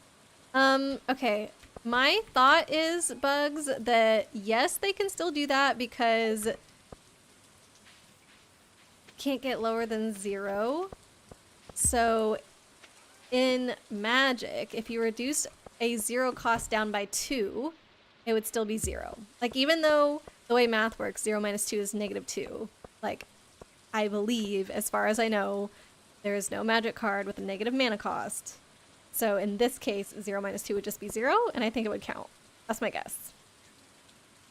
Okay. My thought is, Bugs, that yes, they can still do that because... can't get lower than 0. So in Magic, if you reduce a 0 cost down by 2, it would still be 0. Like, even though the way math works, 0 minus 2 is -2. Like, I believe, as far as I know, there is no Magic card with a negative mana cost So in this case, 0 minus 2 would just be 0, and I think it would count. That's my guess.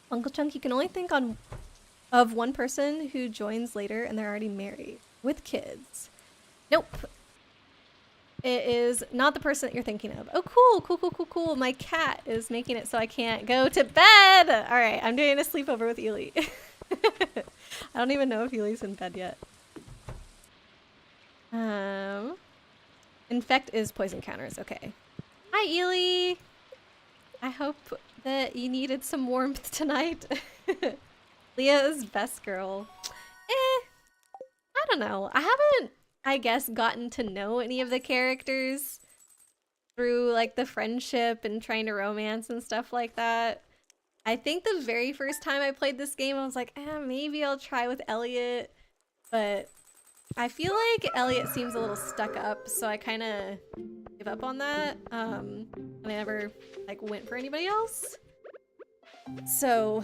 Uncle Chunk, you can only think of one person who joins later and they're already married with kids. Nope. It is not the person that you're thinking of. Oh, cool. My cat is making it so I can't go to bed. All right, I'm doing a sleepover with Ely. I don't even know if Ely's in bed yet. Infect is poison counters. Okay. Hi, Ely. I hope that you needed some warmth tonight. Leah's best girl. I don't know. I haven't, I guess, gotten to know any of the characters through like the friendship and trying to romance and stuff like that. I think the very first time I played this game, I was like, maybe I'll try with Elliot, but I feel like Elliot seems a little stuck up, so I kind of gave up on that. And I never like went for anybody else. So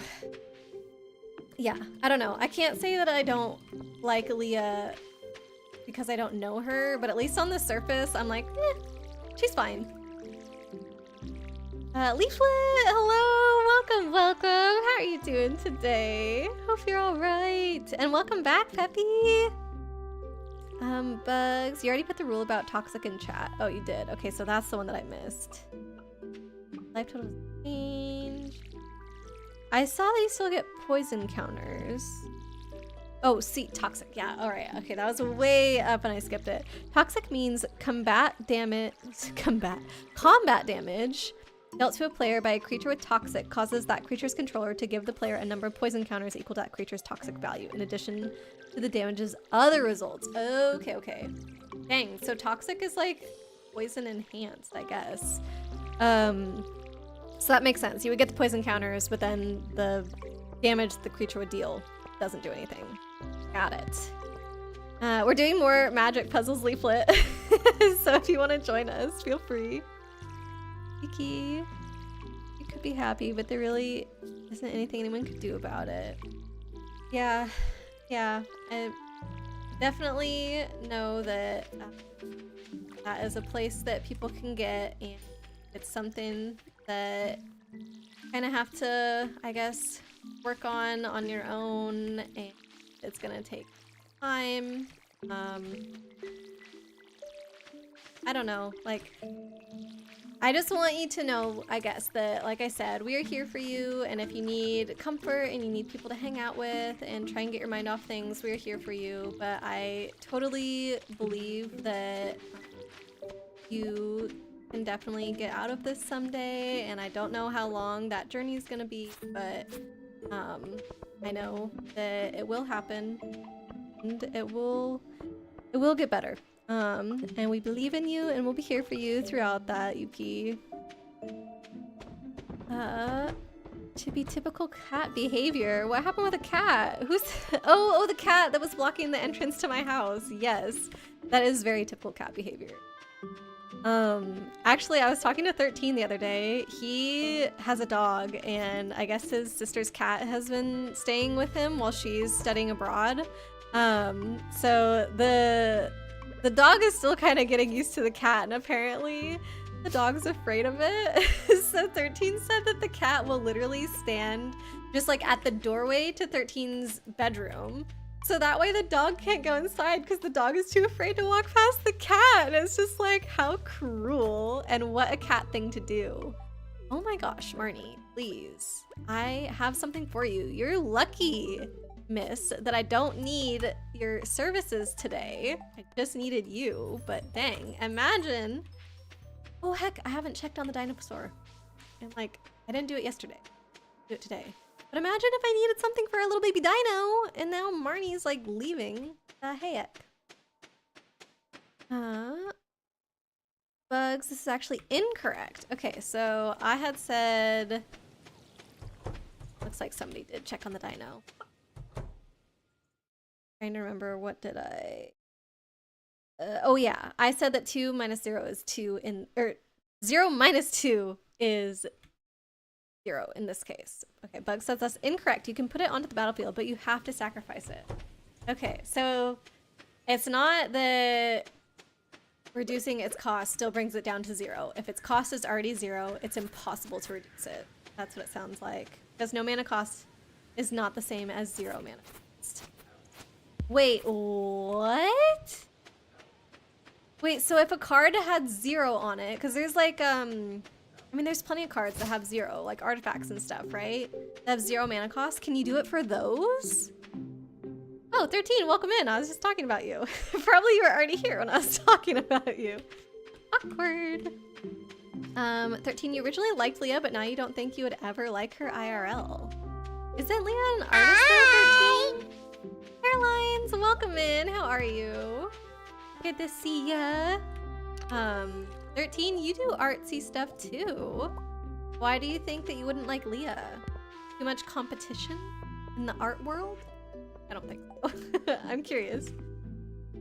yeah, I don't know. I can't say that I don't like Leah because I don't know her, but at least on the surface, I'm like, she's fine. Leaflet, hello, welcome. How are you doing today? Hope you're all right. And welcome back, Peppy. Bugs, you already put the rule about toxic in chat. Oh, you did. Okay, so that's the one that I missed. Life total change. I saw that you still get poison counters. Oh, see, toxic. Yeah, all right. Okay, that was way up and I skipped it. Toxic means combat damage dealt to a player by a creature with toxic causes that creature's controller to give the player a number of poison counters equal to that creature's toxic value, in addition to the damage's other results. Okay. Dang, so toxic is like poison enhanced, I guess. So that makes sense. You would get the poison counters, but then the damage the creature would deal doesn't do anything. Got it. We're doing more magic puzzles, Leaflet. So if you want to join us, feel free. Kiki, you could be happy, but there really isn't anything anyone could do about it. Yeah, I definitely know that that is a place that people can get, and it's something that you kind of have to, I guess, work on your own, and it's gonna take time. I don't know, like, I just want you to know, I guess, that, like I said, we are here for you, and if you need comfort and you need people to hang out with and try and get your mind off things, we are here for you. But I totally believe that you can definitely get out of this someday, and I don't know how long that journey is gonna be, but I know that it will happen, and it will get better. And we believe in you, and we'll be here for you throughout that, UP. To be typical cat behavior. What happened with the cat? Who's oh, the cat that was blocking the entrance to my house. Yes, that is very typical cat behavior. Actually, I was talking to 13 the other day. He has a dog, and I guess his sister's cat has been staying with him while she's studying abroad. So the dog is still kind of getting used to the cat, and apparently the dog's afraid of it. So 13 said that the cat will literally stand just like at the doorway to 13's bedroom. So that way the dog can't go inside because the dog is too afraid to walk past the cat. And it's just like, how cruel, and what a cat thing to do. Oh my gosh, Marnie, please. I have something for you. You're lucky, miss, that I don't need your services today. I just needed you, but dang, imagine. Oh heck, I haven't checked on the dinosaur. And like, I didn't do it yesterday. Do it today. But imagine if I needed something for a little baby dino, and now Marnie's like leaving. Heck. Bugs, this is actually incorrect. Okay, so I had said, looks like somebody did check on the dino. Trying to remember, what did I? Oh yeah, I said that 2 minus 0 is 2 in, or 0 minus 2 is 0 in this case. Okay, Bug says that's incorrect. You can put it onto the battlefield, but you have to sacrifice it. Okay, so it's not that Reducing its cost still brings it down to 0. If its cost is already 0, it's impossible to reduce it. That's what it sounds like. Because no mana cost is not the same as 0 mana cost. Wait, what? Wait, so if a card had 0 on it, because there's like, I mean, there's plenty of cards that have 0, like artifacts and stuff, right? That have 0 mana cost. Can you do it for those? Oh, 13, welcome in. I was just talking about you. Probably you were already here when I was talking about you. Awkward. 13, you originally liked Leah, but now you don't think you would ever like her IRL. Isn't Leah an artist though, 13? Carolines, welcome in. How are you? Good to see ya. 13, you do artsy stuff too. Why do you think that you wouldn't like Leah? Too much competition in the art world? I don't think so. I'm curious.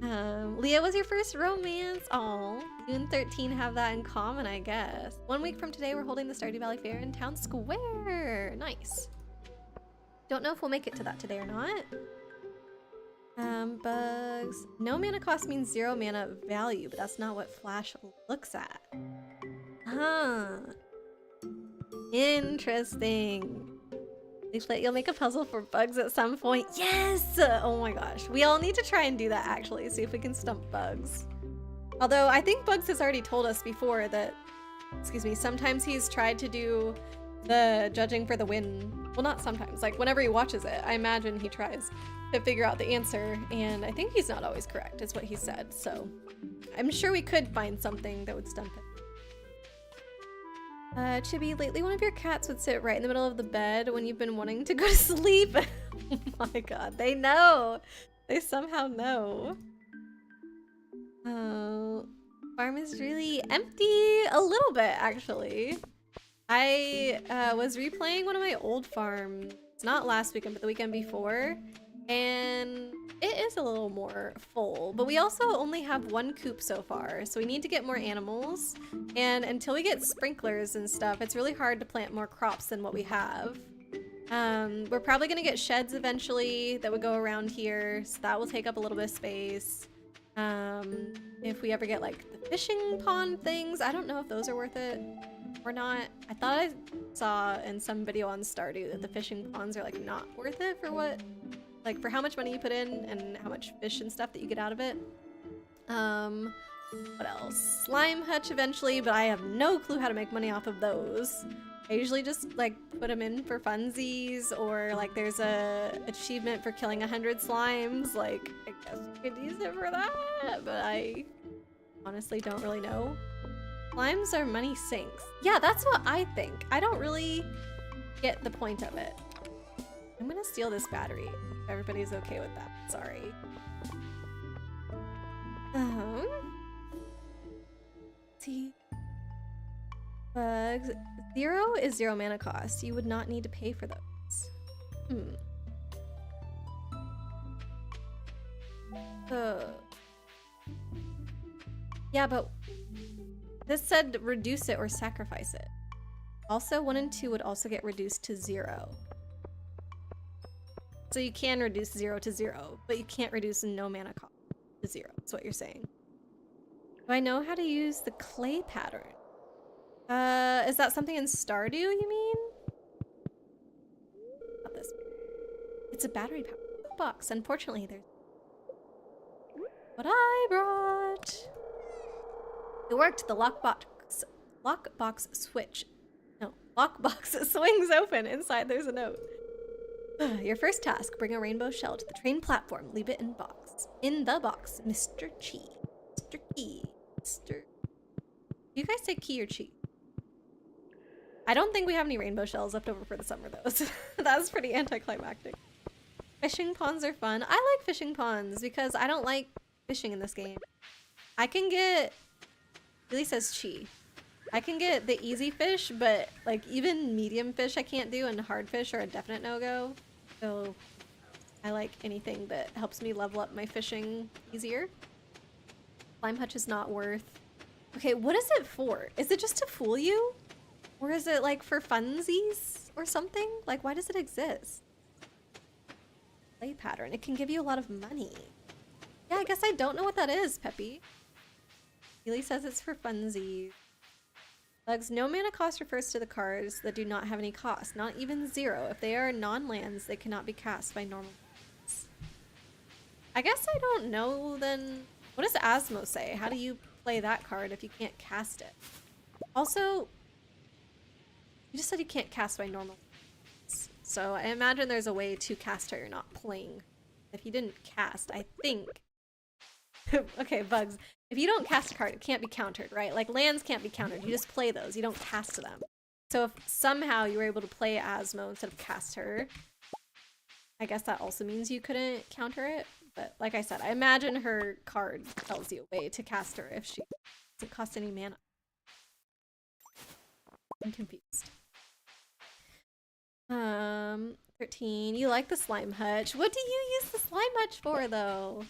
Leah was your first romance. Aw, you and 13 have that in common, I guess. 1 week from today, we're holding the Stardew Valley Fair in Town Square. Nice. Don't know if we'll make it to that today or not. Bugs. No mana cost means 0 mana value, but that's not what Flash looks at. Huh. Interesting. You'll make a puzzle for bugs at some point. Yes! Oh my gosh. We all need to try and do that actually, see if we can stump bugs. Although I think Bugs has already told us before that, excuse me, sometimes he's tried to do the judging for the win. Well, not sometimes, like whenever he watches it, I imagine he tries to figure out the answer, and I think he's not always correct, is what he said. So I'm sure we could find something that would stump it. Chibi, lately one of your cats would sit right in the middle of the bed when you've been wanting to go to sleep. Oh my god, they know! They somehow know. Oh, farm is really empty. A little bit, actually. I was replaying one of my old farms, not last weekend, but the weekend before, and it is a little more full, but we also only have 1 coop so far, so we need to get more animals, and until we get sprinklers and stuff, it's really hard to plant more crops than what we have. We're probably gonna get sheds eventually that would go around here, so that will take up a little bit of space. If we ever get like the fishing pond things, I don't know if those are worth it or not. I thought I saw in some video on Stardew that the fishing ponds are like not worth it for what, like for how much money you put in and how much fish and stuff that you get out of it. What else? Slime hutch eventually, but I have no clue how to make money off of those. I usually just like put them in for funsies, or like there's a achievement for killing 100 slimes. Like I guess you could use it for that, but I honestly don't really know. Slimes are money sinks. Yeah, that's what I think. I don't really get the point of it. I'm gonna steal this battery if everybody's okay with that. Sorry. See. Bugs. 0 is 0 mana cost. You would not need to pay for those. Yeah, but this said reduce it or sacrifice it. Also, 1 and 2 would also get reduced to 0. So you can reduce 0 to 0, but you can't reduce no mana cost to 0. That's what you're saying. Do I know how to use the clay pattern? Is that something in Stardew, you mean? Not this. It's a battery powered box. Unfortunately, there's what I brought. It worked. The lockbox switch. No, lockbox swings open. Inside there's a note. Your first task, bring a rainbow shell to the train platform. Leave it in box. In the box, Mr. Chi. Mr. Key. Mr. Do you guys say key or chi? I don't think we have any rainbow shells left over for the summer though, so that was pretty anticlimactic. Fishing ponds are fun. I like fishing ponds because I don't like fishing in this game. I can get, Lily says chi. I can get the easy fish, but like even medium fish I can't do, and hard fish are a definite no-go. So I like anything that helps me level up my fishing easier. Slime hutch is not worth. Okay, what is it for? Is it just to fool you? Or is it like for funsies or something? Like, why does it exist? Play pattern. It can give you a lot of money. Yeah, I guess I don't know what that is, Peppy. Keely says it's for funsies. Bugs, no mana cost refers to the cards that do not have any cost, not even 0. If they are non-lands, they cannot be cast by normal lands. I guess I don't know then. What does Asmo say? How do you play that card if you can't cast it? Also, you just said you can't cast by normal lands. So I imagine there's a way to cast her you're not playing. If you didn't cast, I think... Okay, Bugs. If you don't cast a card, it can't be countered, right? Like, lands can't be countered. You just play those. You don't cast them. So if somehow you were able to play Asmo instead of cast her, I guess that also means you couldn't counter it. But like I said, I imagine her card tells you a way to cast her if she doesn't cost any mana. I'm confused. 13. You like the slime hutch. What do you use the slime hutch for, though?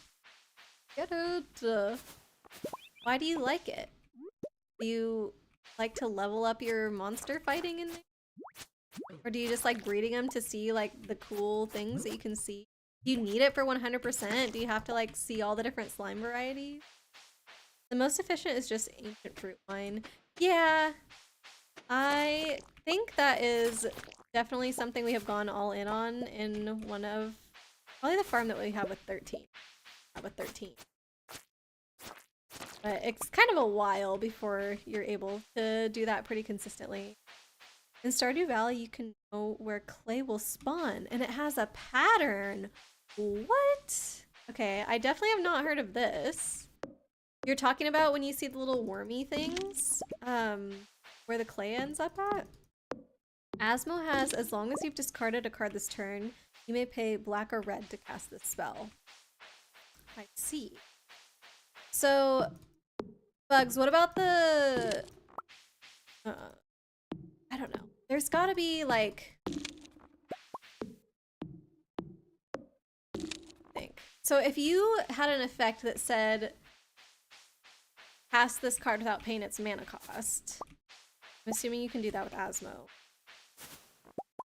Get it. Why do you like it? Do you like to level up your monster fighting in there? Or do you just like breeding them to see like the cool things that you can see? Do you need it for 100%? Do you have to like see all the different slime varieties? The most efficient is just ancient fruit wine. Yeah, I think that is definitely something we have gone all in on in one of probably the farm that we have with 13. With 13. But it's kind of a while before you're able to do that pretty consistently. In Stardew Valley, you can know where clay will spawn, and it has a pattern. What? Okay, I definitely have not heard of this. You're talking about when you see the little wormy things, where the clay ends up at? Asmo has, as long as you've discarded a card this turn, you may pay black or red to cast this spell. I see. So, Bugs, what about the... I don't know. There's gotta be, like... So if you had an effect that said, cast this card without paying its mana cost, I'm assuming you can do that with Asmo.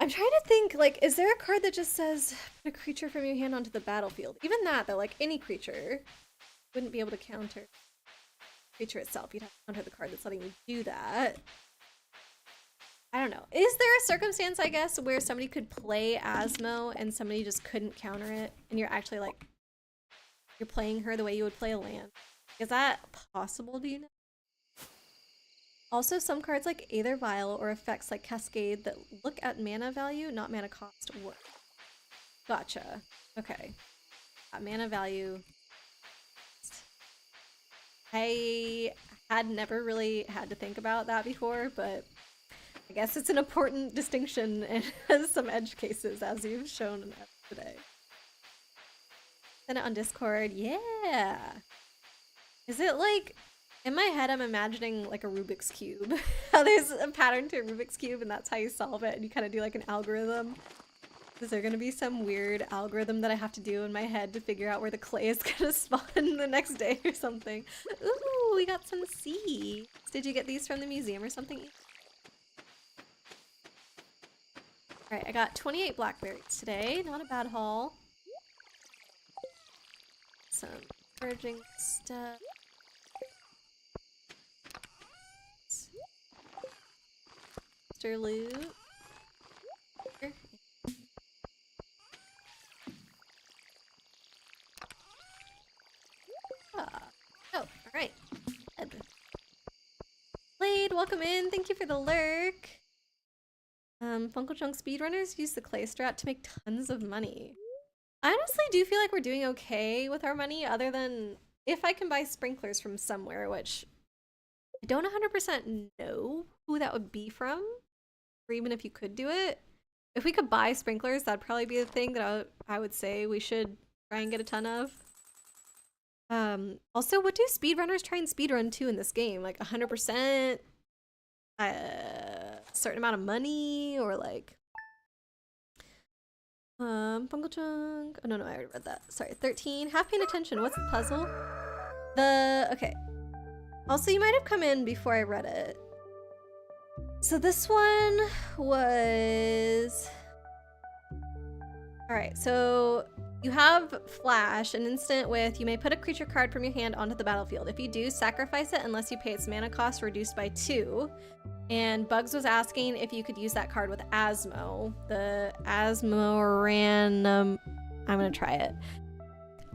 I'm trying to think, like, is there a card that just says, put a creature from your hand onto the battlefield? Even that, though, like, any creature wouldn't be able to counter the creature itself. You'd have to counter the card that's letting you do that. I don't know. Is there a circumstance, I guess, where somebody could play Asmo and somebody just couldn't counter it, and you're actually, like, you're playing her the way you would play a land? Is that possible, do you know? Also, some cards like Aether Vial or effects like Cascade that look at mana value, not mana cost, work. Gotcha. Okay. Mana value. I had never really had to think about that before, but I guess it's an important distinction and has some edge cases, as you've shown today. Send it on Discord. Yeah! Is it like... In my head, I'm imagining like a Rubik's Cube. How there's a pattern to a Rubik's Cube and that's how you solve it and you kind of do like an algorithm. Is there going to be some weird algorithm that I have to do in my head to figure out where the clay is going to spawn the next day or something? Ooh, we got some seeds. Did you get these from the museum or something? Alright, I got 28 blackberries today. Not a bad haul. Some foraging stuff. Loot. Oh, alright. Blade, welcome in. Thank you for the lurk. Funkle Chunk speedrunners use the clay strat to make tons of money. I honestly do feel like we're doing okay with our money, other than if I can buy sprinklers from somewhere, which I don't 100% know who that would be from. Or even if you could do it. If we could buy sprinklers, that'd probably be the thing that I would say we should try and get a ton of. Also, what do speedrunners try and speedrun to in this game? Like 100%? Certain amount of money? Or like... Fungal Chunk... Oh, no, I already read that. Sorry, 13. Half paying attention. What's the puzzle? Okay. Also, you might have come in before I read it. So this one was... Alright, so You have Flash, an instant with you may put a creature card from your hand onto the battlefield. If you do, sacrifice it unless you pay its mana cost reduced by 2. And Bugs was asking if you could use that card with Asmo. The Asmoranum... I'm going to try it.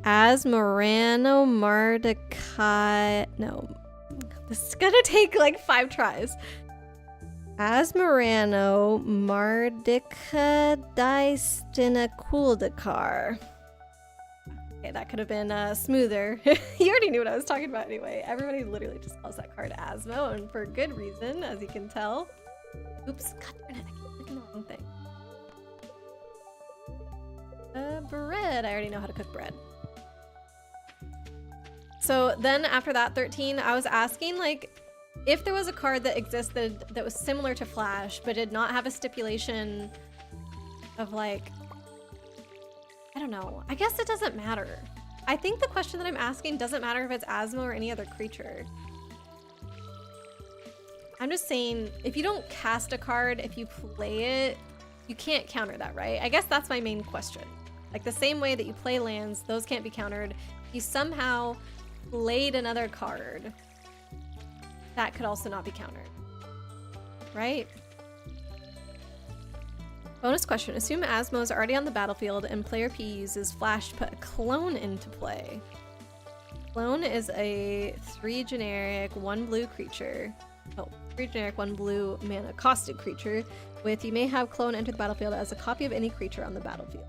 Asmorano Mardica... No. This is going to take like 5 tries. Asmorano Mardica Distinakuldakar. Okay, that could have been smoother. You already knew what I was talking about anyway. Everybody literally just calls that card Asmo, and for good reason, as you can tell. Oops, god darn it, I keep clicking the wrong thing. Bread. I already know how to cook bread. So then after that, 13, I was asking, like, if there was a card that existed that was similar to Flash, but did not have a stipulation of, like, I don't know. I guess it doesn't matter. I think the question that I'm asking doesn't matter if it's Asmo or any other creature. I'm just saying, if you don't cast a card, if you play it, you can't counter that, right? I guess that's my main question. Like, the same way that you play lands, those can't be countered. If you somehow played another card, that could also not be countered, right? Bonus question. Assume Asmo is already on the battlefield and player P uses Flash to put a clone into play. Clone is a 3 generic, 1 blue creature. Oh, 3 generic, 1 blue mana costed creature with you may have clone enter the battlefield as a copy of any creature on the battlefield.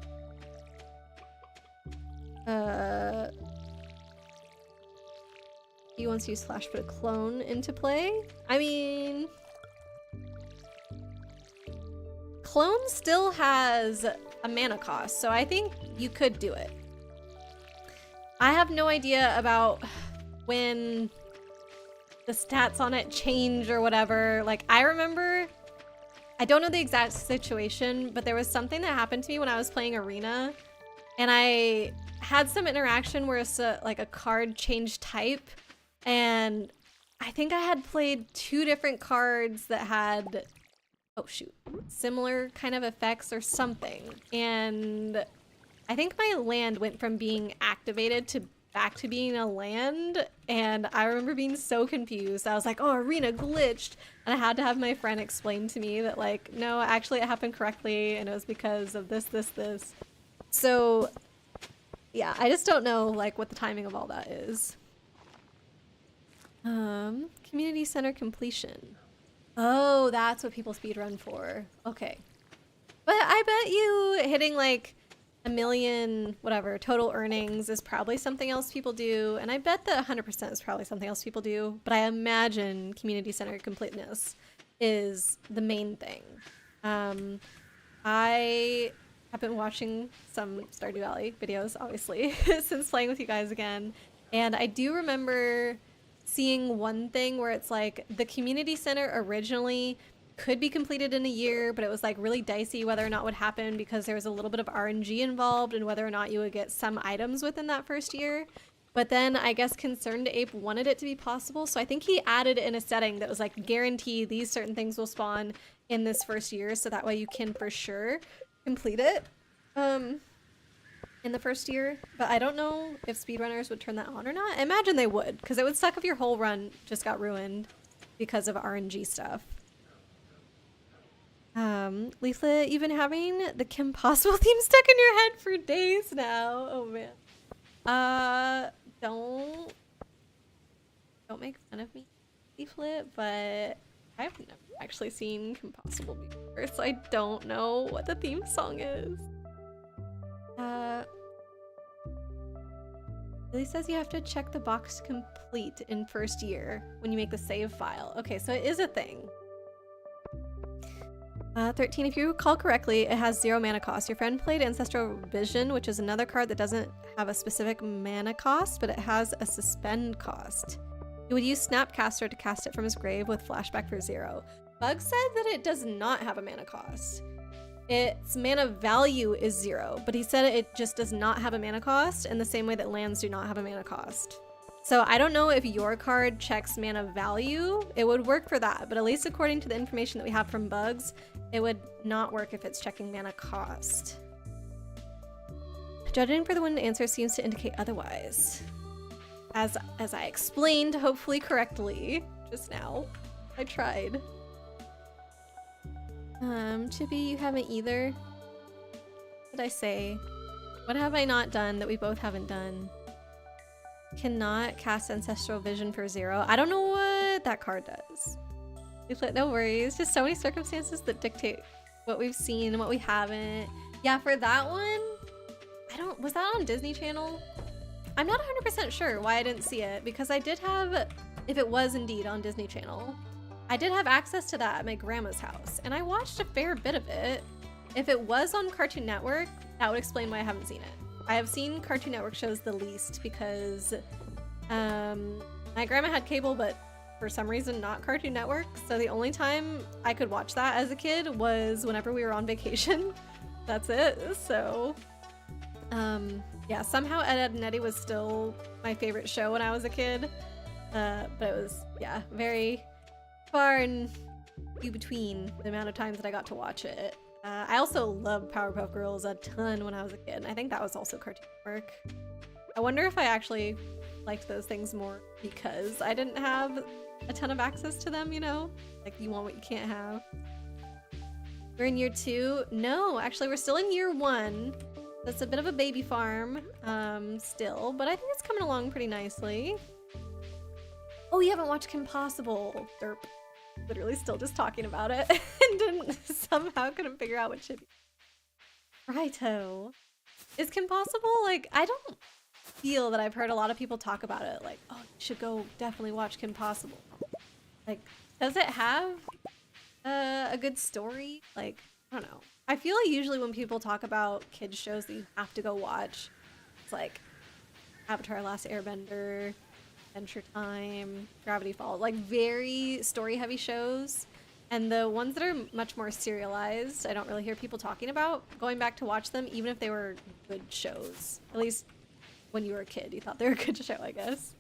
He wants to use Flash to put a clone into play. I mean... Clone still has a mana cost, so I think you could do it. I have no idea about when the stats on it change or whatever. Like, I remember, I don't know the exact situation, but there was something that happened to me when I was playing Arena, and I had some interaction where like a card changed type, and I think I had played 2 different cards that had... oh shoot, similar kind of effects or something. And I think my land went from being activated to back to being a land. And I remember being so confused. I was like, oh, Arena glitched. And I had to have my friend explain to me that, like, no, actually it happened correctly. And it was because of this, this, this. So yeah, I just don't know like what the timing of all that is. Community center completion. Oh, that's what people speedrun for. Okay. But I bet you hitting like 1 million, whatever, total earnings is probably something else people do. And I bet that 100% is probably something else people do. But I imagine community center completeness is the main thing. I have been watching some Stardew Valley videos, obviously, since playing with you guys again. And I do remember seeing one thing where it's like the community center originally could be completed in a year, but it was like really dicey whether or not would happen because there was a little bit of RNG involved and whether or not you would get some items within that first year. But then I guess Concerned Ape wanted it to be possible, so I think he added in a setting that was like guarantee these certain things will spawn in this first year, so that way you can for sure complete it in the first year. But I don't know if speedrunners would turn that on or not. I imagine they would, because it would suck if your whole run just got ruined because of RNG stuff. Leaflet, you've been having the Kim Possible theme stuck in your head for days now. Oh man. Don't make fun of me, Leaflet, but I've never actually seen Kim Possible before, so I don't know what the theme song is. Billy says you have to check the box complete in first year when you make the save file. Okay, so it is a thing. 13, if you recall correctly, it has 0 mana cost. Your friend played Ancestral Vision, which is another card that doesn't have a specific mana cost, but it has a suspend cost. He would use Snapcaster to cast it from his grave with flashback for 0. Bug said that it does not have a mana cost. Its mana value is 0, but he said it just does not have a mana cost in the same way that lands do not have a mana cost. So I don't know if your card checks mana value. It would work for that, but at least according to the information that we have from Bugs, it would not work if it's checking mana cost. Judging for the one answer seems to indicate otherwise. As I explained, hopefully correctly, just now. I tried. Chippy, you haven't either. What did I say? What have I not done that we both haven't done? Cannot cast Ancestral Vision for 0. I don't know what that card does. No worries. Just so many circumstances that dictate what we've seen and what we haven't. Yeah, for that one, was that on Disney Channel? I'm not 100% sure why I didn't see it, because I did have, if it was indeed on Disney Channel, I did have access to that at my grandma's house, and I watched a fair bit of it. If it was on Cartoon Network, that would explain why I haven't seen it. I have seen Cartoon Network shows the least because my grandma had cable, but for some reason not Cartoon Network. So the only time I could watch that as a kid was whenever we were on vacation. That's it. So yeah, somehow Ed, Edd n Eddy was still my favorite show when I was a kid. But it was, yeah, very far and few between the amount of times that I got to watch it. I also loved Powerpuff Girls a ton when I was a kid, and I think that was also Cartoon Network. I wonder if I actually liked those things more because I didn't have a ton of access to them, you know? Like, you want what you can't have. We're in year 2? No, actually we're still in year 1. That's a bit of a baby farm still, but I think it's coming along pretty nicely. Oh, you haven't watched Kim Possible. Derp. Literally still just talking about it and somehow couldn't figure out what should be. Righto. Is Kim Possible? Like, I don't feel that I've heard a lot of people talk about it. Like, oh, you should go definitely watch Kim Possible. Like, does it have a good story? Like, I don't know. I feel like usually when people talk about kids shows that you have to go watch, it's like Avatar: Last Airbender, Adventure Time, Gravity Falls, like very story heavy shows. And the ones that are much more serialized, I don't really hear people talking about going back to watch them, even if they were good shows. At least when you were a kid, you thought they were a good show, I guess.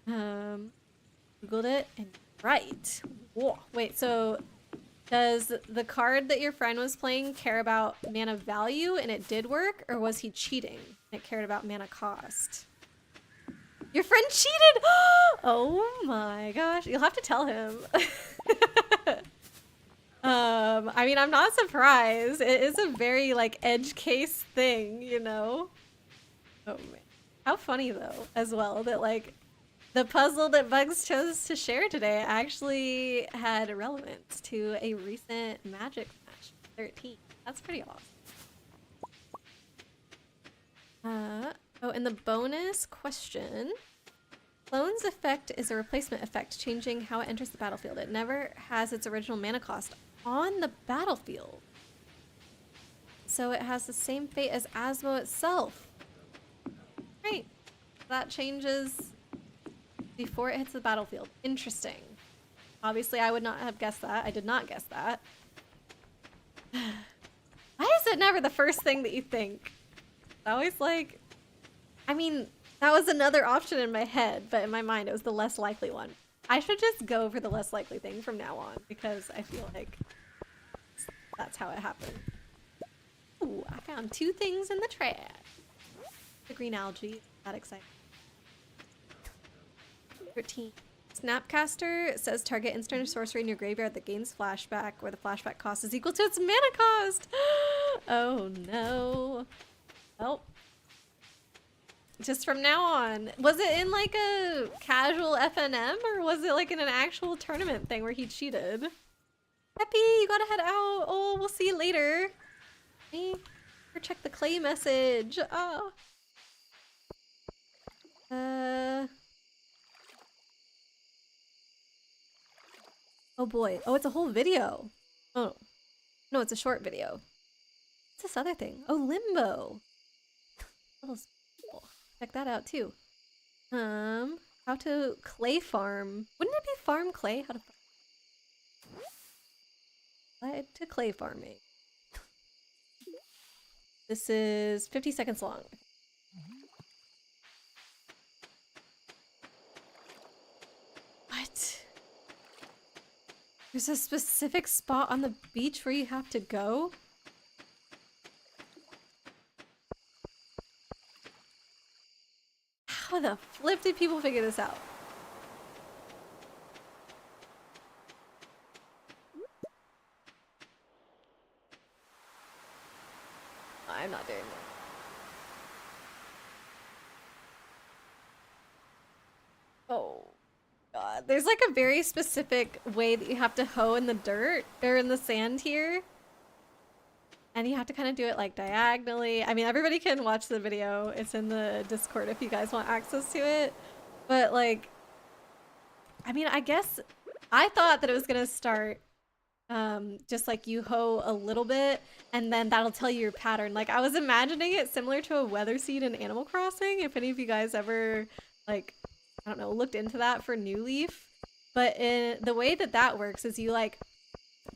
Googled it and right. Whoa. Wait, so does the card that your friend was playing care about mana value and it did work, or was he cheating and it cared about mana cost? Your friend cheated! Oh my gosh. You'll have to tell him. I mean, I'm not surprised. It is a very, like, edge case thing, you know? Oh man. How funny, though, as well, that, like, the puzzle that Bugs chose to share today actually had relevance to a recent Magic match, 13. That's pretty awesome. Oh, and the bonus question. Clone's effect is a replacement effect, changing how it enters the battlefield. It never has its original mana cost on the battlefield. So it has the same fate as Asmo itself. Right. That changes before it hits the battlefield. Interesting. Obviously, I would not have guessed that. I did not guess that. Why is it never the first thing that you think? It's always like... I mean, that was another option in my head, but in my mind it was the less likely one. I should just go for the less likely thing from now on, because I feel like that's how it happened. Ooh, I found 2 things in the trash. The green algae, that exciting. 13. Snapcaster says target instant or sorcery in your graveyard that gains flashback, where the flashback cost is equal to its mana cost. Oh no. Well. Just from now on. Was it in like a casual FNM or was it like in an actual tournament thing where he cheated? Peppy, you gotta head out. Oh, we'll see you later. Hey, or check the clay message. Oh. Oh boy. Oh, it's a whole video. Oh. No, it's a short video. What's this other thing? Oh, Limbo. Check that out too. How to clay farm. Wouldn't it be farm clay? How to guide to clay farming. This is 50 seconds long. What? There's a specific spot on the beach where you have to go? How the flip did people figure this out? I'm not doing that. Oh god. There's like a very specific way that you have to hoe in the dirt or in the sand here. And you have to kind of do it like diagonally. I mean, everybody can watch the video. It's in the Discord if you guys want access to it. But like, I mean, I guess I thought that it was gonna start just like you hoe a little bit and then that'll tell you your pattern. Like I was imagining it similar to a weather seed in Animal Crossing. If any of you guys ever like, I don't know, looked into that for New Leaf. But the way that that works is you like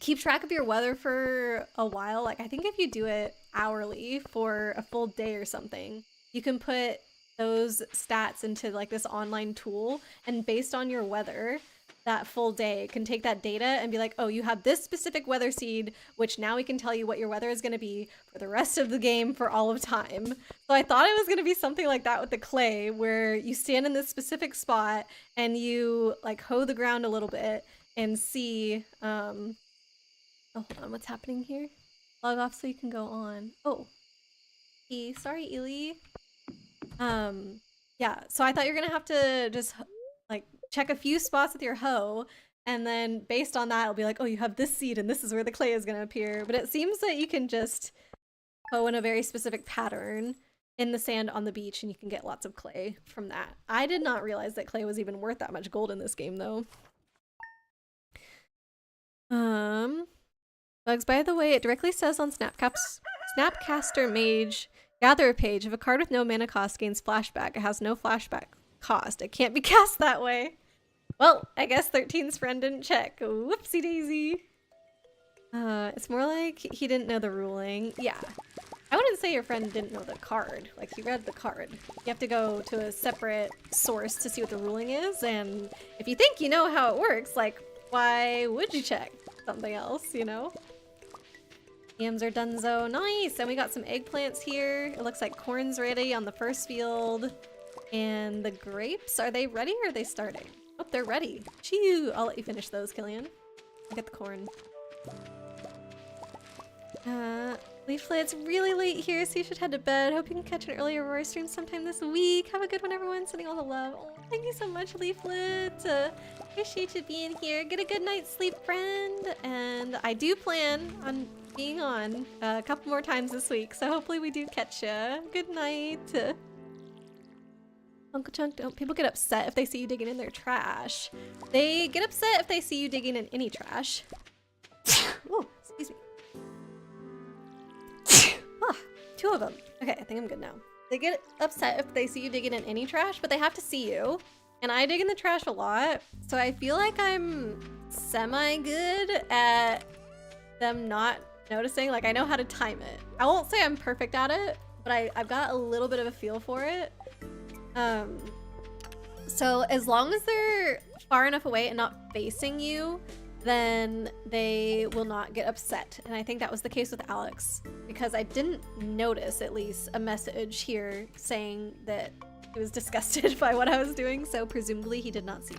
keep track of your weather for a while. Like I think if you do it hourly for a full day or something, you can put those stats into like this online tool, and based on your weather that full day can take that data and be like, oh, you have this specific weather seed, which now we can tell you what your weather is going to be for the rest of the game for all of time. So I thought it was going to be something like that with the clay, where you stand in this specific spot and you like hoe the ground a little bit and see oh, hold on, what's happening here? Log off so you can go on. Oh, sorry, Ely. Yeah, so I thought you're gonna have to just like check a few spots with your hoe, and then based on that, it'll be like, oh, you have this seed and this is where the clay is gonna appear. But it seems that you can just hoe in a very specific pattern in the sand on the beach and you can get lots of clay from that. I did not realize that clay was even worth that much gold in this game though. Bugs, by the way, it directly says on Snapcaster Mage Gatherer page, if a card with no mana cost gains flashback, it has no flashback cost. It can't be cast that way. Well, I guess 13's friend didn't check. Whoopsie daisy. It's more like he didn't know the ruling. Yeah. I wouldn't say your friend didn't know the card. Like, he read the card. You have to go to a separate source to see what the ruling is, and if you think you know how it works, like, why would you check something else, you know? Yams are donezo. Nice! And we got some eggplants here. It looks like corn's ready on the first field. And the grapes, are they ready or are they starting? Oh, they're ready. Chew! I'll let you finish those, Killian. I'll get the corn. Leaflet, it's really late here, so you should head to bed. Hope you can catch an early Aurora stream sometime this week. Have a good one, everyone. Sending all the love. Oh, thank you so much, Leaflet. Appreciate you being here. Get a good night's sleep, friend. And I do plan on being on a couple more times this week, so hopefully we do catch ya. Good night. Uncle Chunk, don't people get upset if they see you digging in their trash? They get upset if they see you digging in any trash. Oh, excuse me. Ah, two of them. Okay, I think I'm good now. They get upset if they see you digging in any trash, but they have to see you. And I dig in the trash a lot, so I feel like I'm semi-good at them not noticing. Like, I know how to time it. I won't say I'm perfect at it, but I've got a little bit of a feel for it. So as long as they're far enough away and not facing you, then they will not get upset. And I think that was the case with Alex, because I didn't notice, at least, a message here saying that he was disgusted by what I was doing, so presumably he did not see.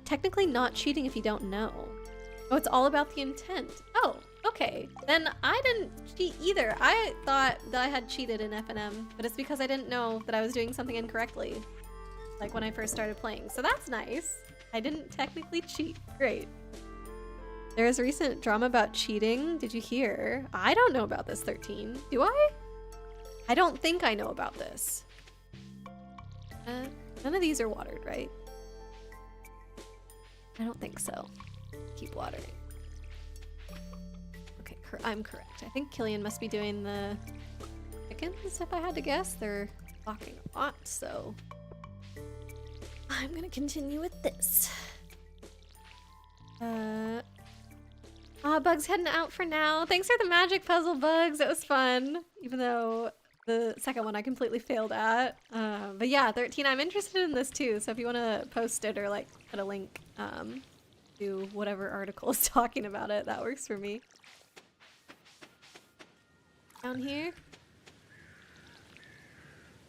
Technically not cheating if you don't know. Oh, it's all about the intent. Oh, okay. Then I didn't cheat either. I thought that I had cheated in FNM, but it's because I didn't know that I was doing something incorrectly, like when I first started playing. So that's nice. I didn't technically cheat. Great. There is recent drama about cheating. Did you hear? I don't know about this, 13. Do I? I don't think I know about this. None of these are watered, right? I don't think so. Keep watering. Okay, I'm correct. I think Killian must be doing the chickens, if I had to guess. They're walking a lot, so I'm gonna continue with this. Bugs heading out for now. Thanks for the magic puzzle, Bugs. It was fun, even though the second one I completely failed at. But yeah, 13, I'm interested in this too, so if you want to post it or like put a link to whatever article is talking about it, that works for me. Down here.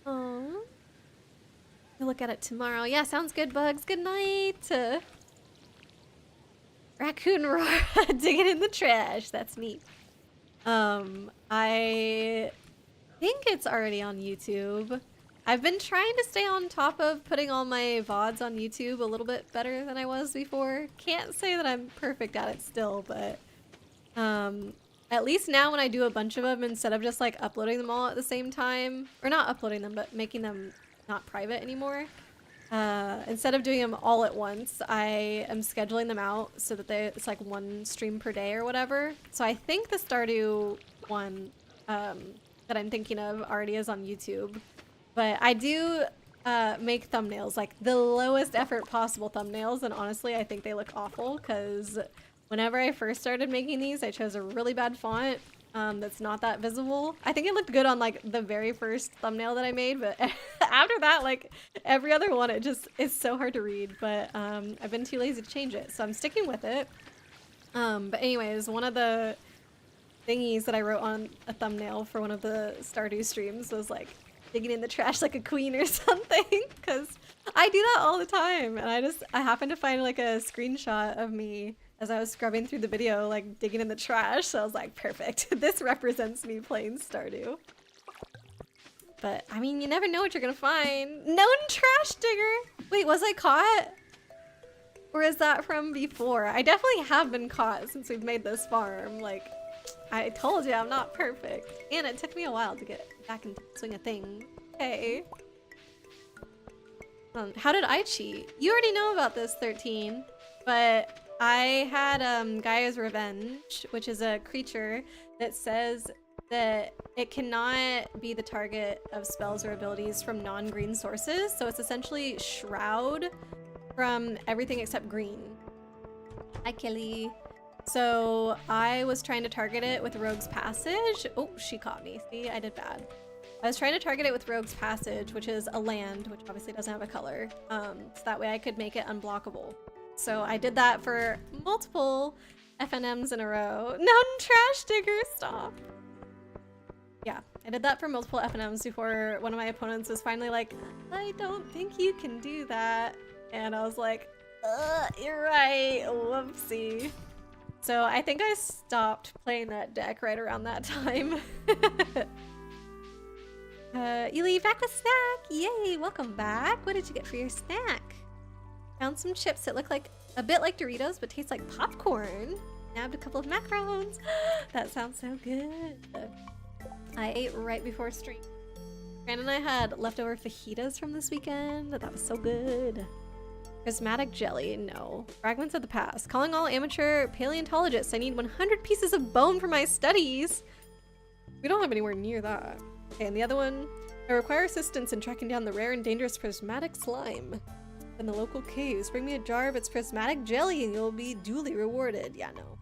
Oh, We'll look at it tomorrow. Yeah, sounds good, Bugs. Good night. Raccoon roar, digging in the trash. That's me. I think it's already on YouTube. I've been trying to stay on top of putting all my VODs on YouTube a little bit better than I was before. Can't say that I'm perfect at it still, but at least now when I do a bunch of them, instead of just like uploading them all at the same time, or not uploading them, but making them not private anymore, instead of doing them all at once, I am scheduling them out so that it's like one stream per day or whatever. So I think the Stardew one that I'm thinking of already is on YouTube. But I do make thumbnails, like the lowest effort possible thumbnails, and honestly I think they look awful because whenever I first started making these, I chose a really bad font that's not that visible. I think it looked good on like the very first thumbnail that I made, but after that, like every other one, it's so hard to read. But I've been too lazy to change it, so I'm sticking with it. But anyways, one of the thingies that I wrote on a thumbnail for one of the Stardew streams was like digging in the trash like a queen or something, because I do that all the time, and I happened to find like a screenshot of me as I was scrubbing through the video, like digging in the trash. So I was like, perfect. This represents me playing Stardew. But I mean, you never know what you're gonna find. Known trash digger. Wait, was I caught? Or is that from before? I definitely have been caught since we've made this farm. Like, I told you I'm not perfect. And it took me a while to get back and swing a thing. Hey. How did I cheat? You already know about this, 13. But I had Gaia's Revenge, which is a creature that says that it cannot be the target of spells or abilities from non-green sources. So it's essentially Shroud from everything except green. Hi, Kelly. So I was trying to target it with Rogue's Passage. Oh, she caught me. See, I did bad. I was trying to target it with Rogue's Passage, which is a land, which obviously doesn't have a color. So that way I could make it unblockable. So I did that for multiple FNMs in a row. Non-trash digger, stop. Yeah, I did that for multiple FNMs before one of my opponents was finally like, I don't think you can do that. And I was like, you're right, whoopsie. So I think I stopped playing that deck right around that time. Ely, back with snack! Yay, welcome back. What did you get for your snack? Found some chips that look like a bit like Doritos, but taste like popcorn. Nabbed a couple of macarons. That sounds so good. I ate right before stream. Brandon and I had leftover fajitas from this weekend. That was so good. Prismatic jelly, no. Fragments of the past. Calling all amateur paleontologists. I need 100 pieces of bone for my studies. We don't have anywhere near that. Okay, and the other one. I require assistance in tracking down the rare and dangerous prismatic slime in the local caves. Bring me a jar of its prismatic jelly and you'll be duly rewarded. Yeah, no.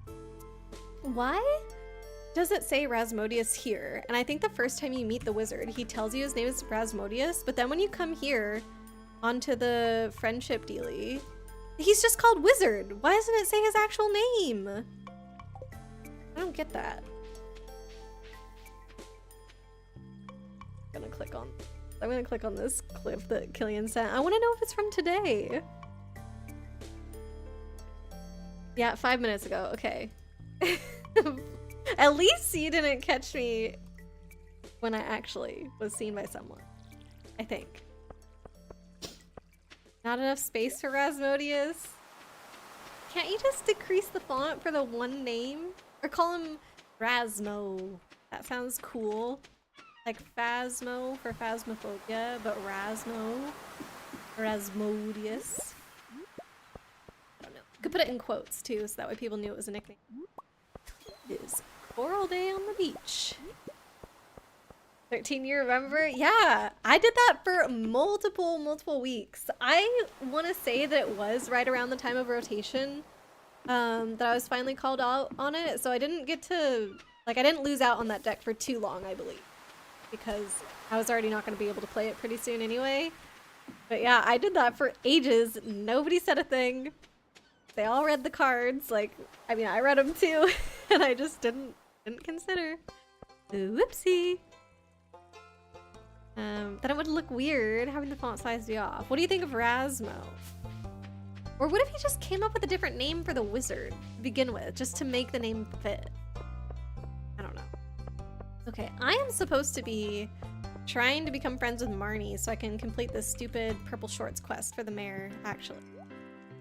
Why does it say Rasmodius here? And I think the first time you meet the wizard, he tells you his name is Rasmodius, but then when you come here onto the friendship dealie, he's just called Wizard. Why doesn't it say his actual name? I don't get that. I'm gonna click on this clip that Killian sent. I want to know if it's from today. Yeah, 5 minutes ago. Okay. At least you didn't catch me when I actually was seen by someone. I think. Not enough space for Rasmodius. Can't you just decrease the font for the one name? Or call him Rasmo. That sounds cool. Like Phasmo for Phasmophobia, but Rasmo. Rasmodius. I don't know. Could put it in quotes too, so that way people knew it was a nickname. It is Coral Day on the beach. 13, you remember? Yeah, I did that for multiple weeks. I want to say that it was right around the time of rotation that I was finally called out on it. So I didn't get to, like, I didn't lose out on that deck for too long, I believe. Because I was already not going to be able to play it pretty soon anyway. But yeah, I did that for ages. Nobody said a thing. They all read the cards. Like, I mean, I read them too. And I just didn't consider. Whoopsie. Then it would look weird having the font size be off. What do you think of Rasmo? Or what if he just came up with a different name for the wizard to begin with, just to make the name fit? I don't know. Okay, I am supposed to be trying to become friends with Marnie so I can complete this stupid purple shorts quest for the mayor, actually.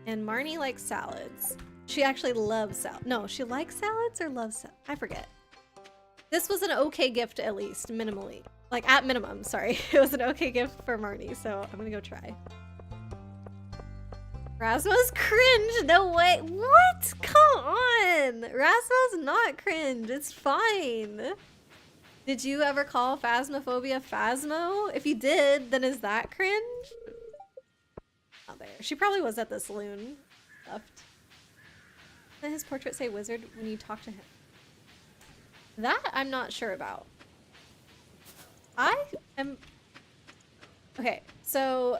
And Marnie likes salads. She actually loves salad. No, she likes salads or loves salads? I forget. This was an okay gift, at least, minimally. Like, at minimum, sorry. It was an okay gift for Marnie, so I'm gonna go try. Rasmo's cringe, no way. What? Come on. Rasmo's not cringe, it's fine. Did you ever call Phasmophobia Phasmo? If you did, then is that cringe? Not there. She probably was at the saloon. Left. Did his portrait say wizard when you talk to him? That I'm not sure about. I am... Okay, so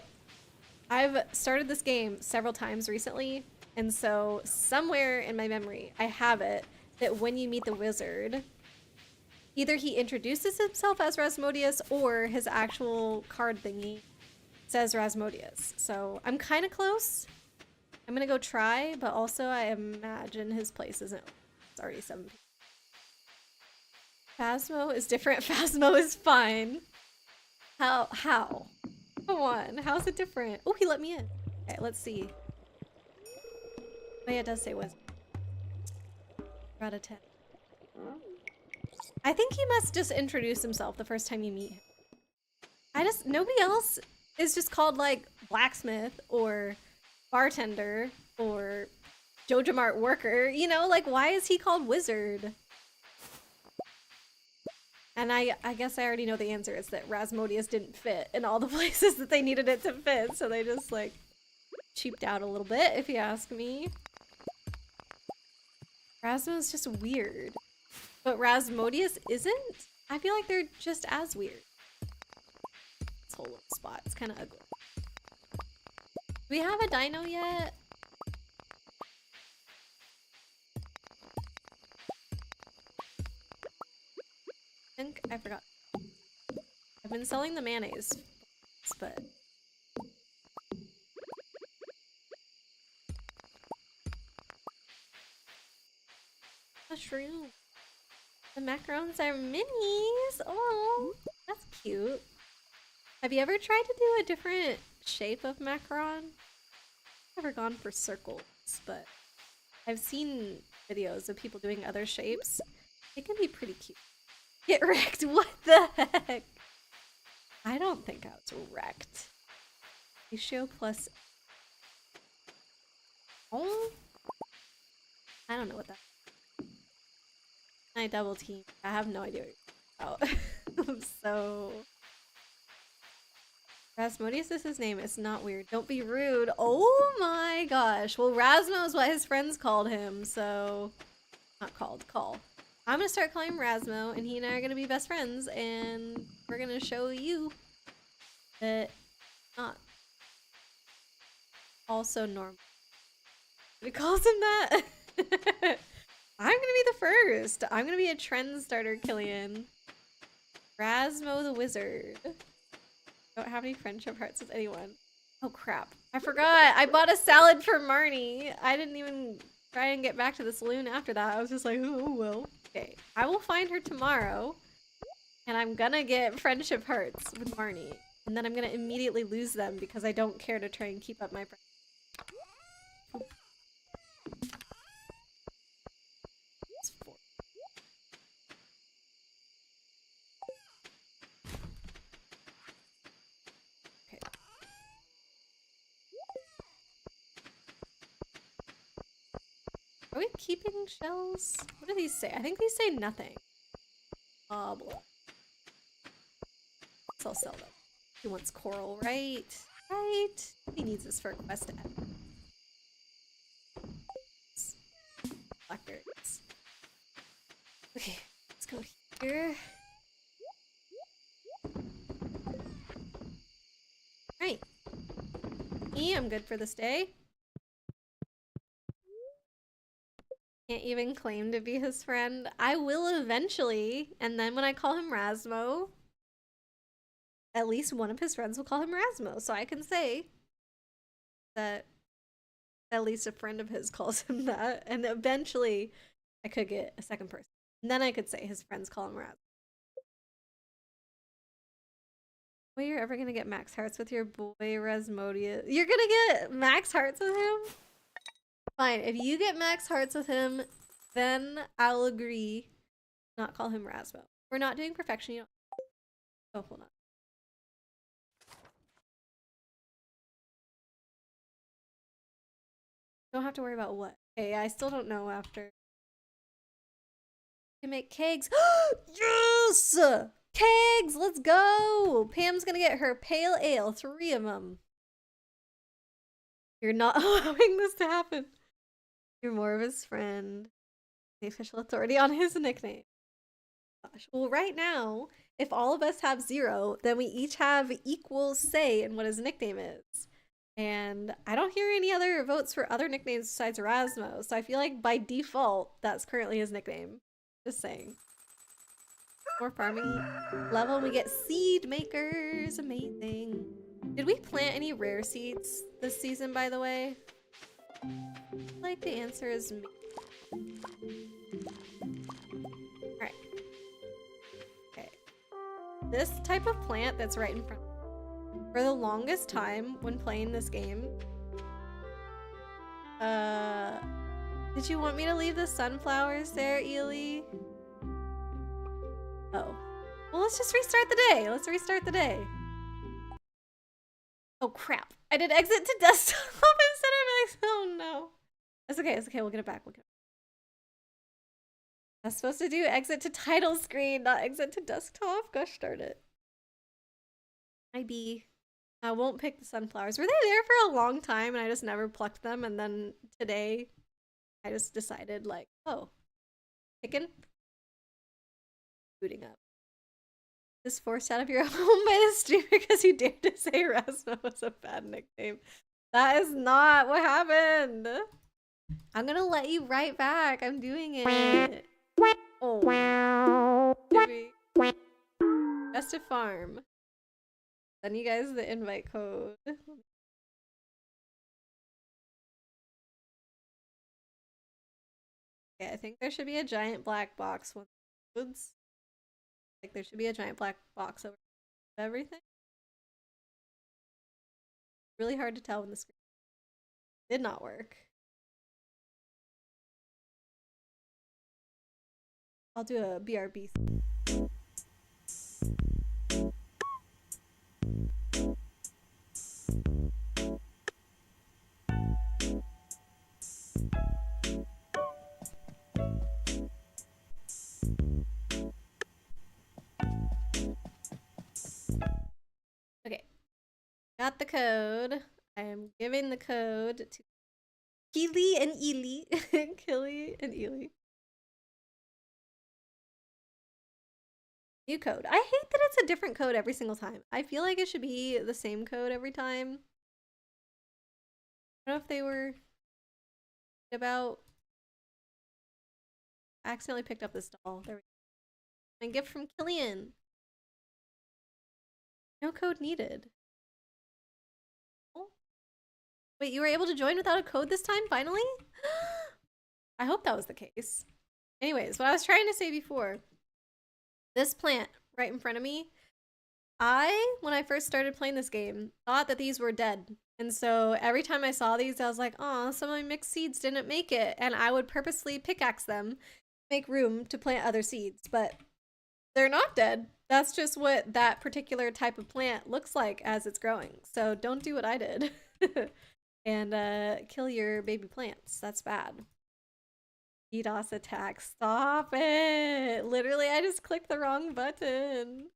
I've started this game several times recently, and so somewhere in my memory I have it that when you meet the wizard, either he introduces himself as Rasmodius or his actual card thingy says Rasmodius. So I'm kind of close. I'm gonna go try, but also I imagine his place isn't. It's already 7 p.m. Phasmo is different. Phasmo is fine. How? Come on. How's it different? Oh, he let me in. Okay, let's see. Oh yeah, it does say wizard. Out of 10. I think he must just introduce himself the first time you meet him. Nobody else is just called like blacksmith or bartender or Joja Mart worker, you know, like why is he called wizard? And I guess I already know the answer is that Rasmodius didn't fit in all the places that they needed it to fit, so they just like cheaped out a little bit, if you ask me. Rasmo's just weird. But Rasmodius isn't? I feel like they're just as weird. This whole little spot is kind of ugly. Do we have a dino yet? I think I forgot. I've been selling the mayonnaise, but... Mushroom. The macarons are minis. Oh, that's cute. Have you ever tried to do a different shape of macaron? I've never gone for circles, but I've seen videos of people doing other shapes. It can be pretty cute. Get wrecked. What the heck? I don't think I was wrecked. Ratio plus... Oh? I don't know what that is. I double team. I have no idea what you're about. I'm so... Rasmodius is his name. It's not weird. Don't be rude. Oh my gosh. Well, Rasmo is what his friends called him, so... Not called. Call. I'm gonna start calling him Rasmo, and he and I are gonna be best friends, and we're gonna show you that not also normal. He calls him that. I'm gonna be the first. I'm gonna be a trend starter, Killian. Rasmo the wizard. Don't have any friendship hearts with anyone. Oh crap. I forgot. I bought a salad for Marnie. I didn't even try and get back to the saloon after that. I was just like, oh well. Okay. I will find her tomorrow. And I'm gonna get friendship hearts with Marnie. And then I'm gonna immediately lose them because I don't care to try and keep up my friendship. Are we keeping shells? What do these say? I think these say nothing. Blah. I'll sell them. He wants coral, right? Right? He needs this for a quest to end. Blackberries. Okay, let's go here. Right. I'm good for this day. Can't even claim to be his friend. I will eventually, and then when I call him Rasmo, at least one of his friends will call him Rasmo. So I can say that at least a friend of his calls him that. And eventually I could get a second person. And then I could say his friends call him Rasmo. Well, you're ever gonna get max hearts with your boy Rasmodius? You're gonna get max hearts with him? Fine, if you get max hearts with him, then I'll agree not call him Rasmo. We're not doing perfection, you don't. Oh, hold on. Don't have to worry about what. Okay, I still don't know after. You can make kegs. Yes! Kegs! Let's go! Pam's gonna get her pale ale, 3 of them. You're not allowing this to happen. You're more of his friend. The official authority on his nickname. Gosh. Well, right now, if all of us have 0, then we each have equal say in what his nickname is. And I don't hear any other votes for other nicknames besides Rasmo, so I feel like by default, that's currently his nickname. Just saying. More farming level, we get seed makers. Amazing. Did we plant any rare seeds this season, by the way? I feel like the answer is me. Alright. Okay. This type of plant that's right in front of me, for the longest time when playing this game, did you want me to leave the sunflowers there, Ely? Oh. Well, let's just restart the day. Let's restart the day. Oh, crap. I did exit to desktop instead of like, oh no. That's okay, it's okay, we'll get it back. I was supposed to do exit to title screen, not exit to desktop. Gosh darn it. I won't pick the sunflowers. Were they there for a long time and I just never plucked them, and then today I just decided like, oh, Pelican? Booting up. Just forced out of your home by the streamer because you dared to say Rasmo was a bad nickname. That is not what happened. I'm gonna let you right back. I'm doing it. Oh. Festive Farm. Send you guys the invite code. Okay, I think there should be a giant black box once it loads. Like there should be a giant black box over everything. Really hard to tell when the screen did not work. I'll do a BRB. Okay. Got the code. I am giving the code to Keely and Ely. Kelly and Ely. New code. I hate that it's a different code every single time. I feel like it should be the same code every time. I don't know if they were about. I accidentally picked up this doll. There we go. And gift from Killian. No code needed. Oh. Wait, you were able to join without a code this time, finally? I hope that was the case. Anyways, what I was trying to say before. This plant right in front of me, when I first started playing this game, thought that these were dead. And so every time I saw these, I was like, oh, some of my mixed seeds didn't make it. And I would purposely pickaxe them, make room to plant other seeds. But they're not dead. That's just what that particular type of plant looks like as it's growing. So don't do what I did and kill your baby plants. That's bad. DDoS attack. Stop it. Literally, I just clicked the wrong button.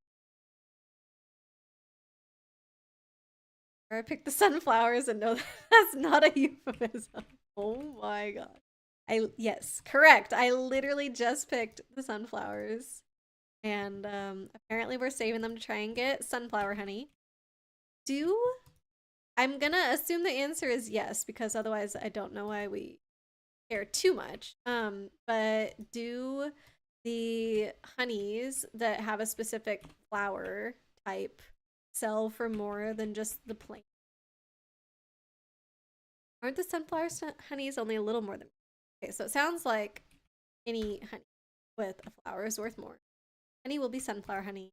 Or I picked the sunflowers, and no, that's not a euphemism. Oh my god. Yes, correct. I literally just picked the sunflowers. And apparently we're saving them to try and get sunflower honey. I'm gonna assume the answer is yes, because otherwise I don't know why we care too much. But do the honeys that have a specific flower type sell for more than just the plain. Aren't the sunflower honeys only a little more than? Okay, so it sounds like any honey with a flower is worth more. Honey will be sunflower honey,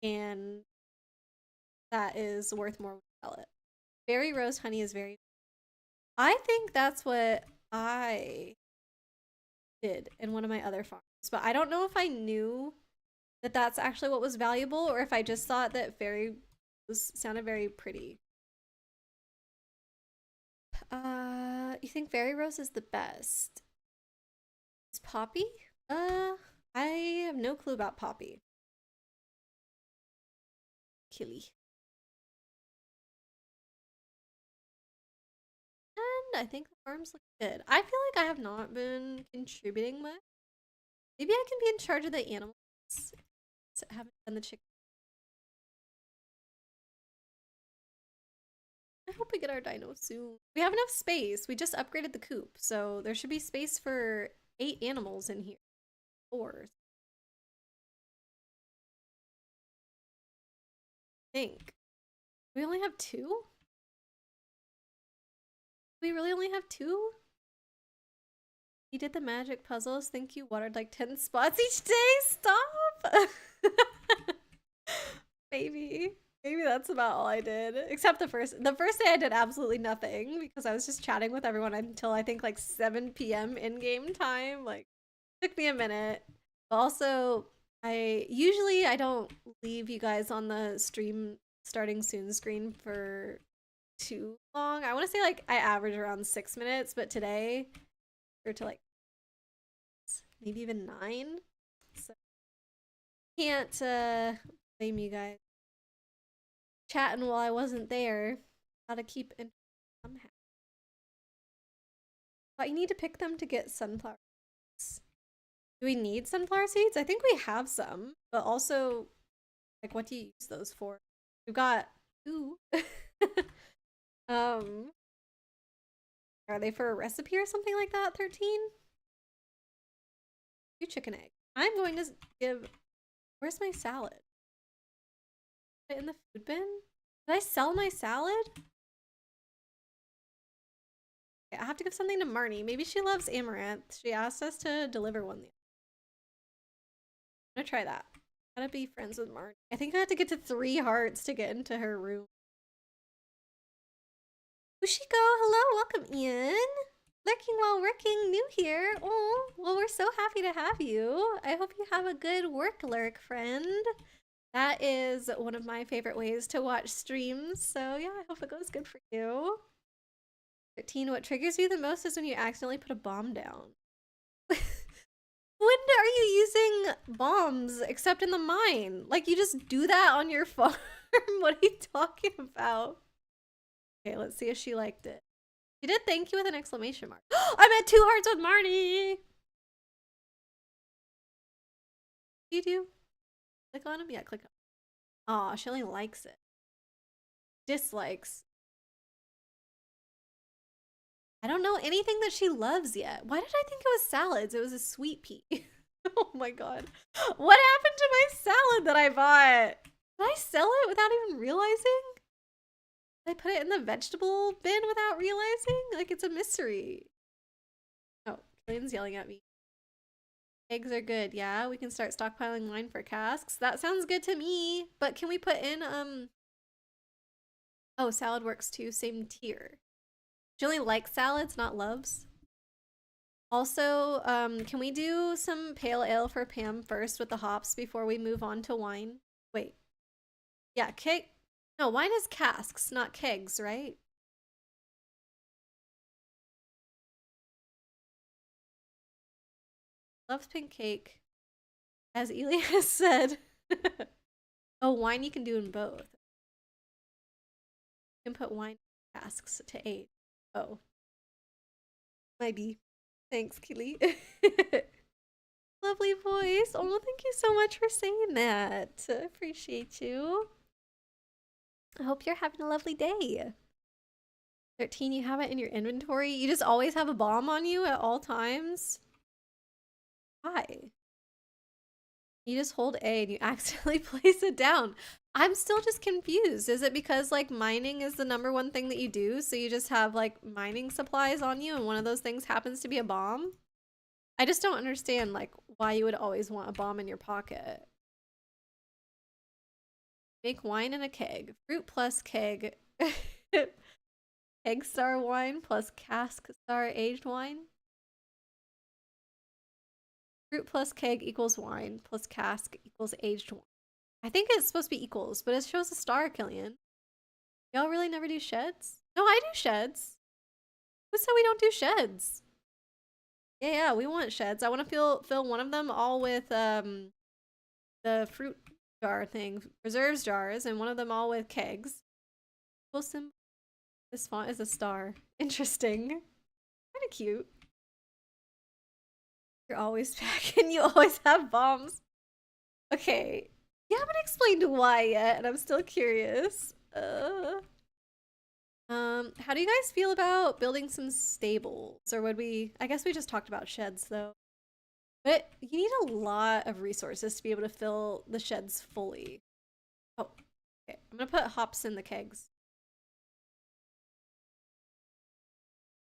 and that is worth more when you sell it. Berry rose honey is very. I think that's what I did in one of my other farms, but I don't know if I knew that that's actually what was valuable, or if I just thought that fairy sounded very pretty. You think fairy rose is the best? Is poppy? I have no clue about poppy. Killy. And I think the farms look good. I feel like I have not been contributing much. Maybe I can be in charge of the animals. I haven't done the chicken. I hope we get our dino soon. We have enough space. We just upgraded the coop, so there should be space for 8 animals in here. 4. I think. We only have 2? We really only have 2? You did the magic puzzles. Thank you. Watered like 10 spots each day. Stop! Maybe that's about all I did. Except the first day I did absolutely nothing because I was just chatting with everyone until I think like 7 p.m. in-game time. Like, took me a minute. Also, I don't leave you guys on the stream starting soon screen for too long. I want to say like I average around 6 minutes, but today or to like maybe even 9. So can't blame you guys. Chatting while I wasn't there. Gotta keep in somehow. But you need to pick them to get sunflower seeds. Do we need sunflower seeds? I think we have some, but also, like, what do you use those for? We've got 2. Are they for a recipe or something like that? 13? 2 chicken egg. I'm going to give. Where's my salad? Put it in the food bin? Did I sell my salad? Okay, I have to give something to Marnie. Maybe she loves amaranth. She asked us to deliver one. I'm gonna try that. Gotta be friends with Marnie. I think I have to get to 3 hearts to get into her room. Ushiko, hello, welcome in. Lurking while working, new here. Oh, well, we're so happy to have you. I hope you have a good work lurk, friend. That is one of my favorite ways to watch streams. So yeah, I hope it goes good for you. 13, what triggers you the most is when you accidentally put a bomb down. When are you using bombs except in the mine? Like, you just do that on your farm? What are you talking about? Okay, let's see if she liked it. She did thank you with an exclamation mark. I'm at 2 hearts with Marnie! You do? Click on him? Yeah, click on him. Aw, she only likes it. Dislikes. I don't know anything that she loves yet. Why did I think it was salads? It was a sweet pea. Oh my god. What happened to my salad that I bought? Did I sell it without even realizing? Did I put it in the vegetable bin without realizing? Like, it's a mystery. Oh, Killian's yelling at me. Eggs are good, yeah? We can start stockpiling wine for casks. That sounds good to me. But can we put in, oh, salad works too. Same tier. She only likes salads, not loves. Also, can we do some pale ale for Pam first with the hops before we move on to wine? Wait. Yeah, keg. No, wine is casks, not kegs, right? Loves pink cake. As Elias said. Oh, wine you can do in both. You can put wine in casks to 8. Oh. Might be. Thanks, Keely. Lovely voice. Oh, thank you so much for saying that. I appreciate you. I hope you're having a lovely day. 13, you have it in your inventory? You just always have a bomb on you at all times? Why? You just hold A and you accidentally place it down. I'm still just confused. Is it because like mining is the #1 thing that you do, so you just have like mining supplies on you and one of those things happens to be a bomb? I just don't understand like why you would always want a bomb in your pocket. Make wine in a keg. Fruit plus keg. Egg star wine plus cask star aged wine. Fruit plus keg equals wine plus cask equals aged wine. I think it's supposed to be equals, but it shows a star, Killian. Y'all really never do sheds? No, I do sheds. Who said we don't do sheds? Yeah, we want sheds. I want to fill one of them all with the fruit jar thing, preserves jars, and one of them all with kegs. Wilson, this font is a star. Interesting. Kind of cute. You're always packing. You always have bombs. Okay, you haven't explained why yet, and I'm still curious. How do you guys feel about building some stables? Or would we, I guess we just talked about sheds though. But you need a lot of resources to be able to fill the sheds fully. Oh, okay. I'm gonna put hops in the kegs.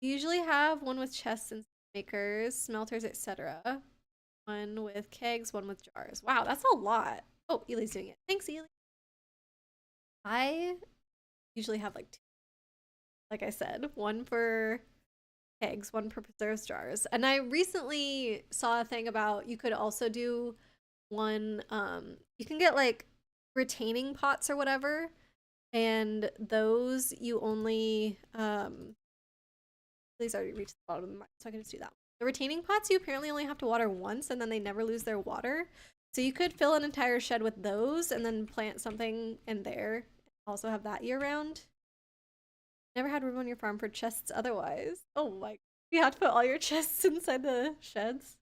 You usually have one with chests and makers, smelters, etc. One with kegs, one with jars. Wow, that's a lot. Oh, Ely's doing it. Thanks, Ely. I usually have like two. Like I said, one for kegs, one for preserves jars. And I recently saw a thing about you could also do one, you can get like retaining pots or whatever, and those you only, these already reached the bottom of the mine, so I can just do that one. The retaining pots you apparently only have to water once and then they never lose their water. So you could fill an entire shed with those and then plant something in there. Also have that year round. Never had room on your farm for chests otherwise. Oh my, you have to put all your chests inside the sheds.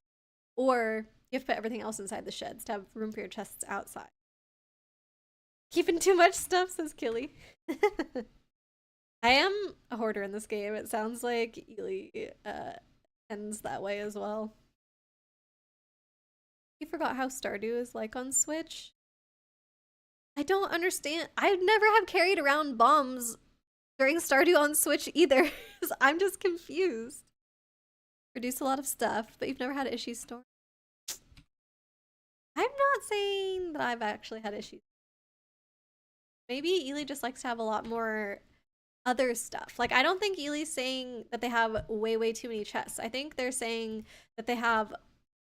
Or you have to put everything else inside the sheds to have room for your chests outside. Keeping too much stuff, says Killy. I am a hoarder in this game. It sounds like Ely ends that way as well. You forgot how Stardew is like on Switch? I don't understand. I never have carried around bombs during Stardew on Switch either. I'm just confused. Produce a lot of stuff, but you've never had issues storing. I'm not saying that I've actually had issues. Maybe Ely just likes to have a lot more other stuff. Like, I don't think Ely's saying that they have way too many chests. I think they're saying that they have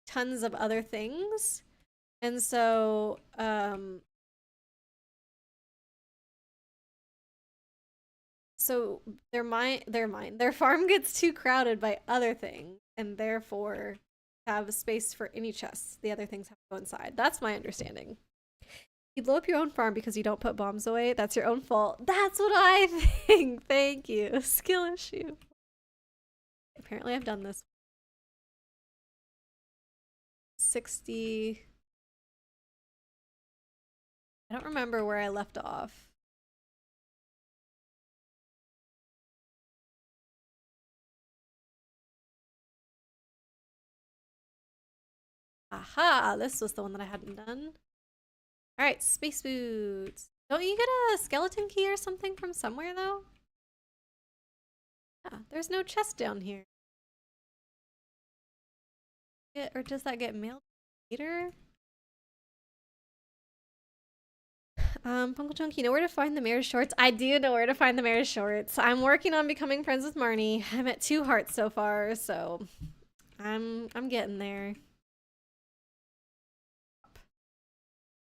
tons of other things. And so, their farm gets too crowded by other things, and therefore have space for any chests. The other things have to go inside. That's my understanding. You blow up your own farm because you don't put bombs away. That's your own fault. That's what I think. Thank you. Skill issue. Apparently I've done this. 60. I don't remember where I left off. Aha, this was the one that I hadn't done. All right, space boots. Don't you get a skeleton key or something from somewhere though? Yeah, there's no chest down here. Or does that get mailed later? Punkle Chunk, you know where to find the mayor's shorts? I do know where to find the mayor's shorts. I'm working on becoming friends with Marnie. I'm at 2 hearts so far, so I'm getting there.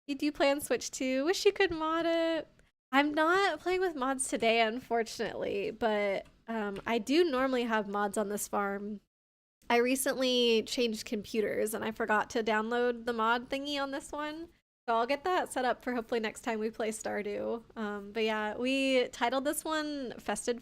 You do play on Switch too? Wish you could mod it. I'm not playing with mods today, unfortunately, but I do normally have mods on this farm. I recently changed computers and I forgot to download the mod thingy on this one. So I'll get that set up for hopefully next time we play Stardew. But yeah, we titled this one Festive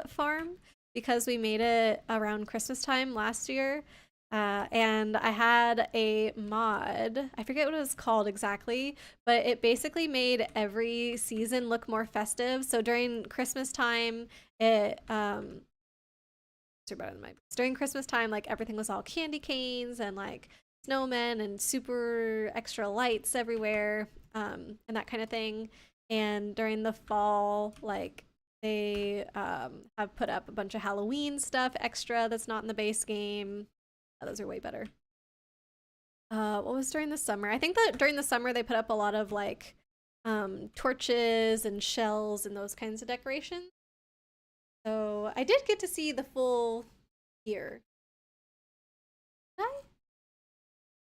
Farm because we made it around Christmas time last year. And I had a mod, I forget what it was called exactly, but it basically made every season look more festive. So during Christmas time, during Christmas time, like everything was all candy canes and like snowmen and super extra lights everywhere. and that kind of thing. And during the fall, like they have put up a bunch of Halloween stuff extra that's not in the base game. Oh, those are way better. What was during the summer? I think that during the summer they put up a lot of like torches and shells and those kinds of decorations. So I did get to see the full year. Did I?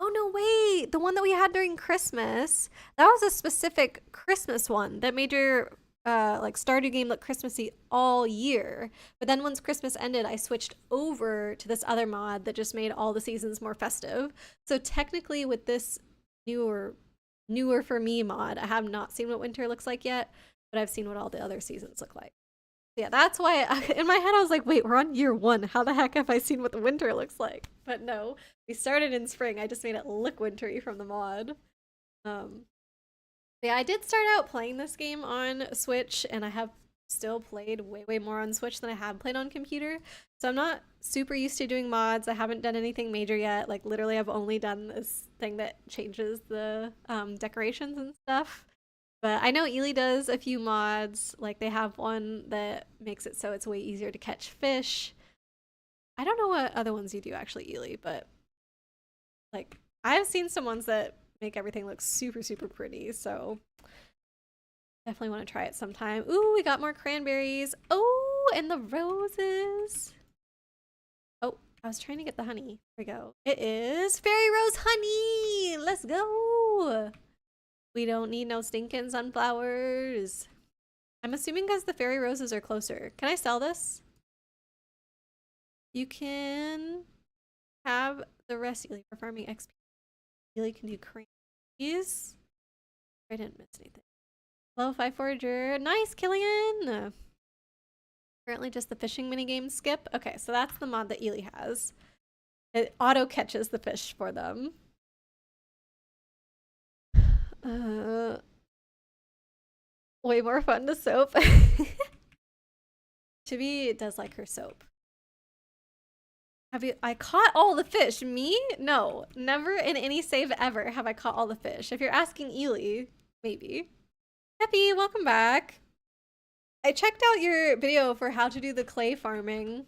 Oh no, wait. The one that we had during Christmas, that was a specific Christmas one that made your like Stardew game look Christmassy all year. But then once Christmas ended, I switched over to this other mod that just made all the seasons more festive. So technically with this newer for me mod, I have not seen what winter looks like yet, but I've seen what all the other seasons look like. Yeah, that's why in my head I was like, wait, we're on year 1. How the heck have I seen what the winter looks like? But no, we started in spring. I just made it look wintry from the mod. Yeah, I did start out playing this game on Switch, and I have still played way more on Switch than I have played on computer. So I'm not super used to doing mods. I haven't done anything major yet. Like literally I've only done this thing that changes the decorations and stuff. But I know Ely does a few mods. Like they have one that makes it so it's way easier to catch fish. I don't know what other ones you do actually, Ely, but like I've seen some ones that make everything look super pretty, so definitely want to try it sometime. Ooh, we got more cranberries. Oh, and the roses. Oh, I was trying to get the honey. Here we go. It is fairy rose honey. Let's go. We don't need no stinking sunflowers. I'm assuming because the fairy roses are closer. Can I sell this? You can have the rest, Ely, for farming XP. Ely can do cranberries. I didn't miss anything. Level 5 forager. Nice, Killian! Currently just the fishing minigame skip. Okay, so that's the mod that Ely has. It auto catches the fish for them. Way more fun to soap. Chibi does like her soap. I caught all the fish. Me? No. Never in any save ever have I caught all the fish. If you're asking Ely, maybe. Happy, welcome back. I checked out your video for how to do the clay farming.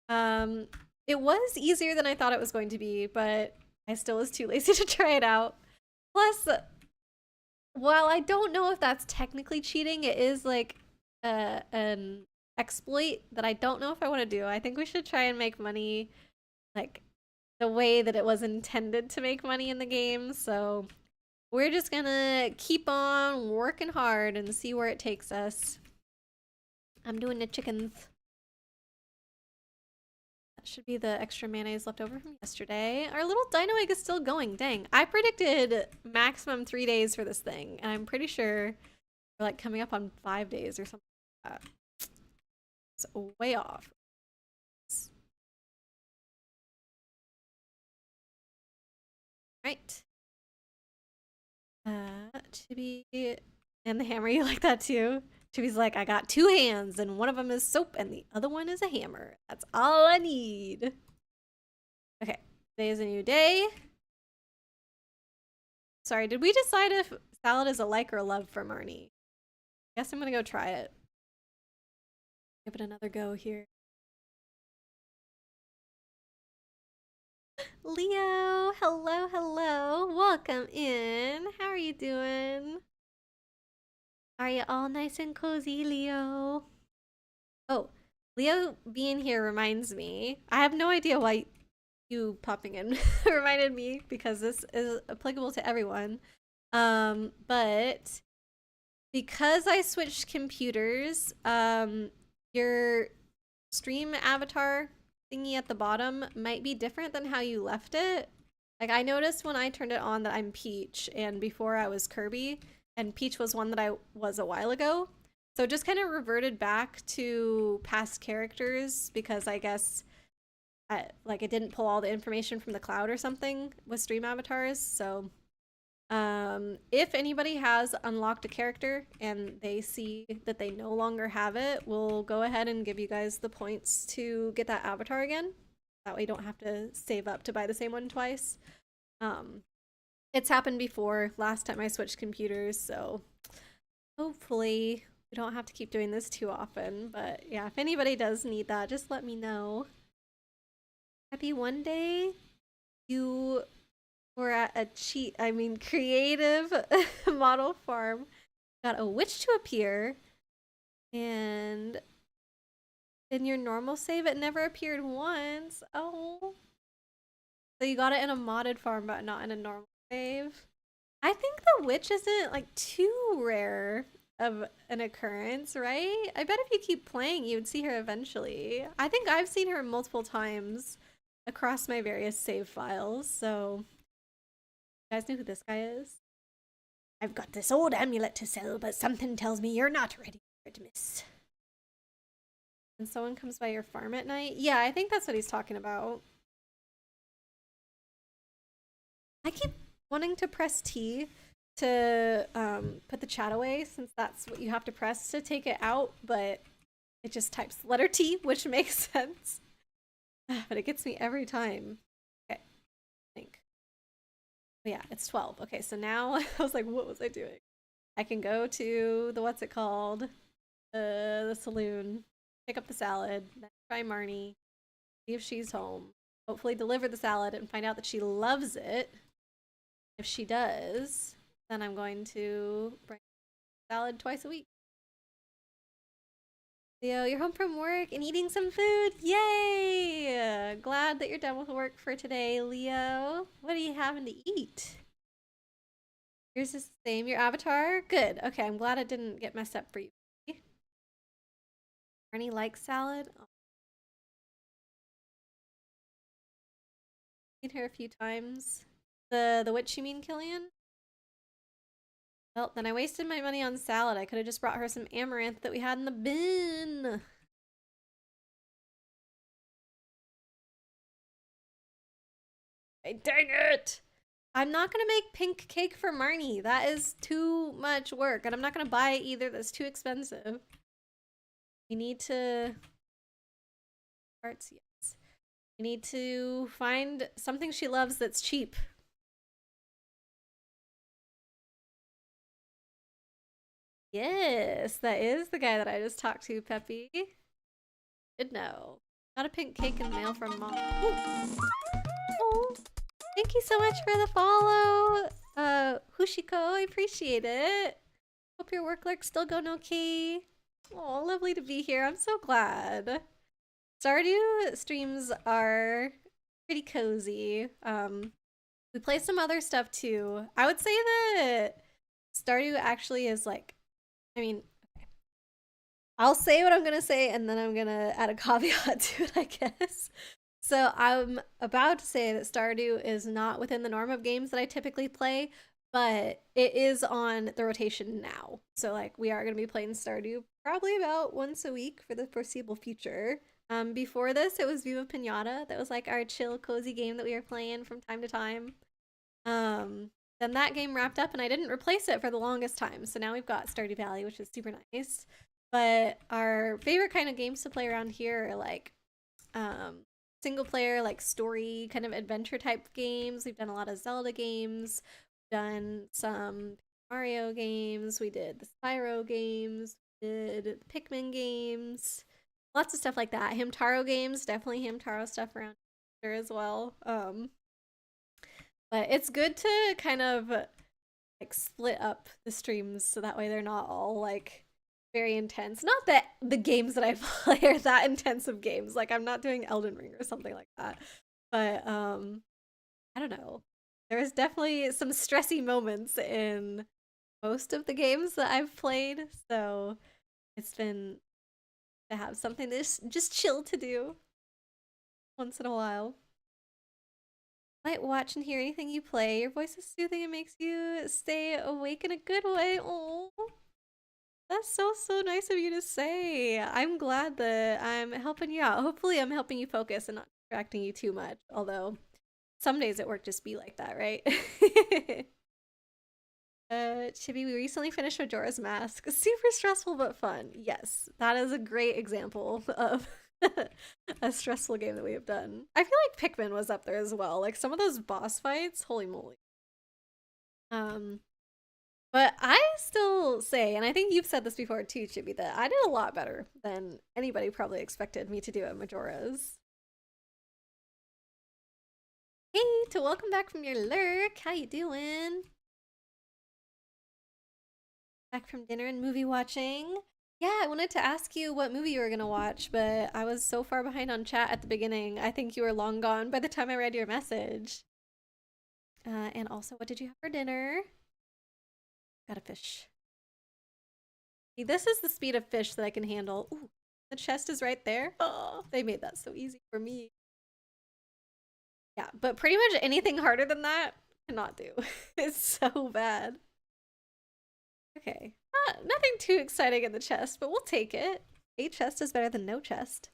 It was easier than I thought it was going to be, but I still was too lazy to try it out. Plus, while I don't know if that's technically cheating, it is like an exploit that I don't know if I want to do. I think we should try and make money like the way that it was intended to make money in the game. So we're just gonna keep on working hard and see where it takes us. I'm doing the chickens. That should be the extra mayonnaise left over from yesterday. Our little dino egg is still going. Dang. I predicted maximum 3 days for this thing, and I'm pretty sure we're like coming up on 5 days or something like that. It's way off. Right. Chibi and the hammer, you like that too? Chibi's like, I got 2 hands and one of them is soap and the other one is a hammer. That's all I need. Okay, today is a new day. Sorry, did we decide if salad is a like or a love for Marnie? I guess I'm gonna go try it. Give it another go here. Leo, hello. Welcome in. How are you doing? Are you all nice and cozy, Leo? Oh, Leo being here reminds me. I have no idea why you popping in reminded me because this is applicable to everyone. But because I switched computers, your stream avatar thingy at the bottom might be different than how you left it. Like I noticed when I turned it on that I'm Peach and before I was Kirby, and Peach was one that I was a while ago. So it just kind of reverted back to past characters because I guess like it didn't pull all the information from the cloud or something with stream avatars. So if anybody has unlocked a character and they see that they no longer have it, we'll go ahead and give you guys the points to get that avatar again. That way you don't have to save up to buy the same one twice. It's happened before last time I switched computers, so hopefully we don't have to keep doing this too often. But yeah, if anybody does need that, just let me know. Happy one day you were at a creative model farm, got a witch to appear, and in your normal save it never appeared once. Oh. So you got it in a modded farm, but not in a normal save. I think the witch isn't like too rare of an occurrence, right? I bet if you keep playing, you would see her eventually. I think I've seen her multiple times across my various save files, so you guys know who this guy is? I've got this old amulet to sell, but something tells me you're not ready for it, miss. And someone comes by your farm at night? Yeah, I think that's what he's talking about. I keep wanting to press T to put the chat away, since that's what you have to press to take it out, but it just types letter T, which makes sense. But it gets me every time. Okay, I think. But yeah, it's 12. Okay, so now I was like, what was I doing? I can go to the what's it called? The saloon, pick up the salad, then try Marnie, see if she's home. Hopefully deliver the salad and find out that she loves it. If she does, then I'm going to bring salad twice a week. Leo, you're home from work and eating some food. Yay! Glad that you're done with work for today, Leo. What are you having to eat? Yours is the same. Your avatar? Good. Okay, I'm glad it didn't get messed up for you. Arnie likes salad. Oh. Seen her a few times. The witch, you mean, Killian? Well, then I wasted my money on salad. I could have just brought her some amaranth that we had in the bin. Hey, dang it! I'm not gonna make pink cake for Marnie. That is too much work. And I'm not gonna buy it either. That's too expensive. We need to... Parts, yes. We need to find something she loves that's cheap. Yes, that is the guy that I just talked to, Peppy. Did know. Got a pink cake in the mail from Mom. Ooh. Oh, thank you so much for the follow, Hushiko. I appreciate it. Hope your work lurk's still going okay. Oh, lovely to be here. I'm so glad. Stardew streams are pretty cozy. We play some other stuff too. I would say that Stardew actually is like, I mean, okay. I'll say what I'm gonna say and then I'm gonna add a caveat to it, I guess. So I'm about to say that Stardew is not within the norm of games that I typically play, but it is on the rotation now. So like we are going to be playing Stardew probably about once a week for the foreseeable future. Before this, it was Viva Pinata. That was like our chill, cozy game that we were playing from time to time. Then that game wrapped up and I didn't replace it for the longest time. So now we've got Stardew Valley, which is super nice. But our favorite kind of games to play around here are like single player, like story kind of adventure type games. We've done a lot of Zelda games, we've done some Mario games, we did the Spyro games, we did the Pikmin games, lots of stuff like that. Hamtaro games, definitely Hamtaro stuff around here as well. But it's good to kind of like split up the streams so that way they're not all like very intense. Not that the games that I play are that intensive games. Like I'm not doing Elden Ring or something like that. But I don't know. There's definitely some stressy moments in most of the games that I've played. So it's been to have something that's just chill to do once in a while. Might watch and hear anything you play. Your voice is soothing and makes you stay awake in a good way. Oh. That's so nice of you to say. I'm glad that I'm helping you out. Hopefully I'm helping you focus and not distracting you too much. Although some days at work just be like that, right? Chibi, we recently finished Majora's Mask. Super stressful but fun. Yes, that is a great example of a stressful game that we have done. I feel like Pikmin was up there as well. Like some of those boss fights, holy moly. But I still say, and I think you've said this before too, Chibi, that I did a lot better than anybody probably expected me to do at Majora's. Hey, to welcome back from your lurk. How you doing? Back from dinner and movie watching. Yeah, I wanted to ask you what movie you were gonna watch, but I was so far behind on chat at the beginning. I think you were long gone by the time I read your message. And also, what did you have for dinner? Got a fish. See, this is the speed of fish that I can handle. Ooh, the chest is right there. Oh, they made that so easy for me. Yeah, but pretty much anything harder than that, cannot do. It's so bad. Okay, nothing too exciting in the chest, but we'll take it. A chest is better than no chest.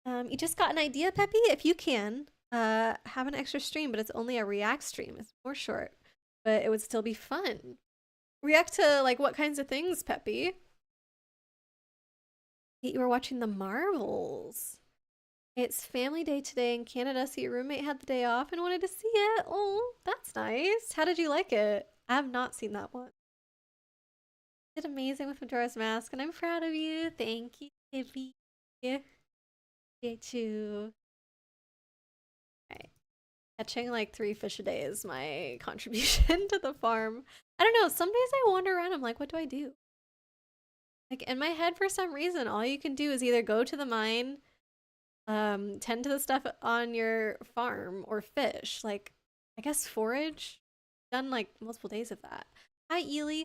You just got an idea, Peppy? If you can, have an extra stream, but it's only a react stream. It's more short, but it would still be fun. React to, like, what kinds of things, Peppy? You were watching the Marvels. It's family day today in Canada, so your roommate had the day off and wanted to see it. Oh, that's nice. How did you like it? I have not seen that one. You did amazing with Majora's Mask, and I'm proud of you. Thank you, Ivy. You too. Okay. Catching like 3 fish a day is my contribution to the farm. I don't know. Some days I wander around. I'm like, what do I do? Like in my head, for some reason, all you can do is either go to the mine, tend to the stuff on your farm, or fish. Like, I guess forage. Done like multiple days of that. Hi, Ely.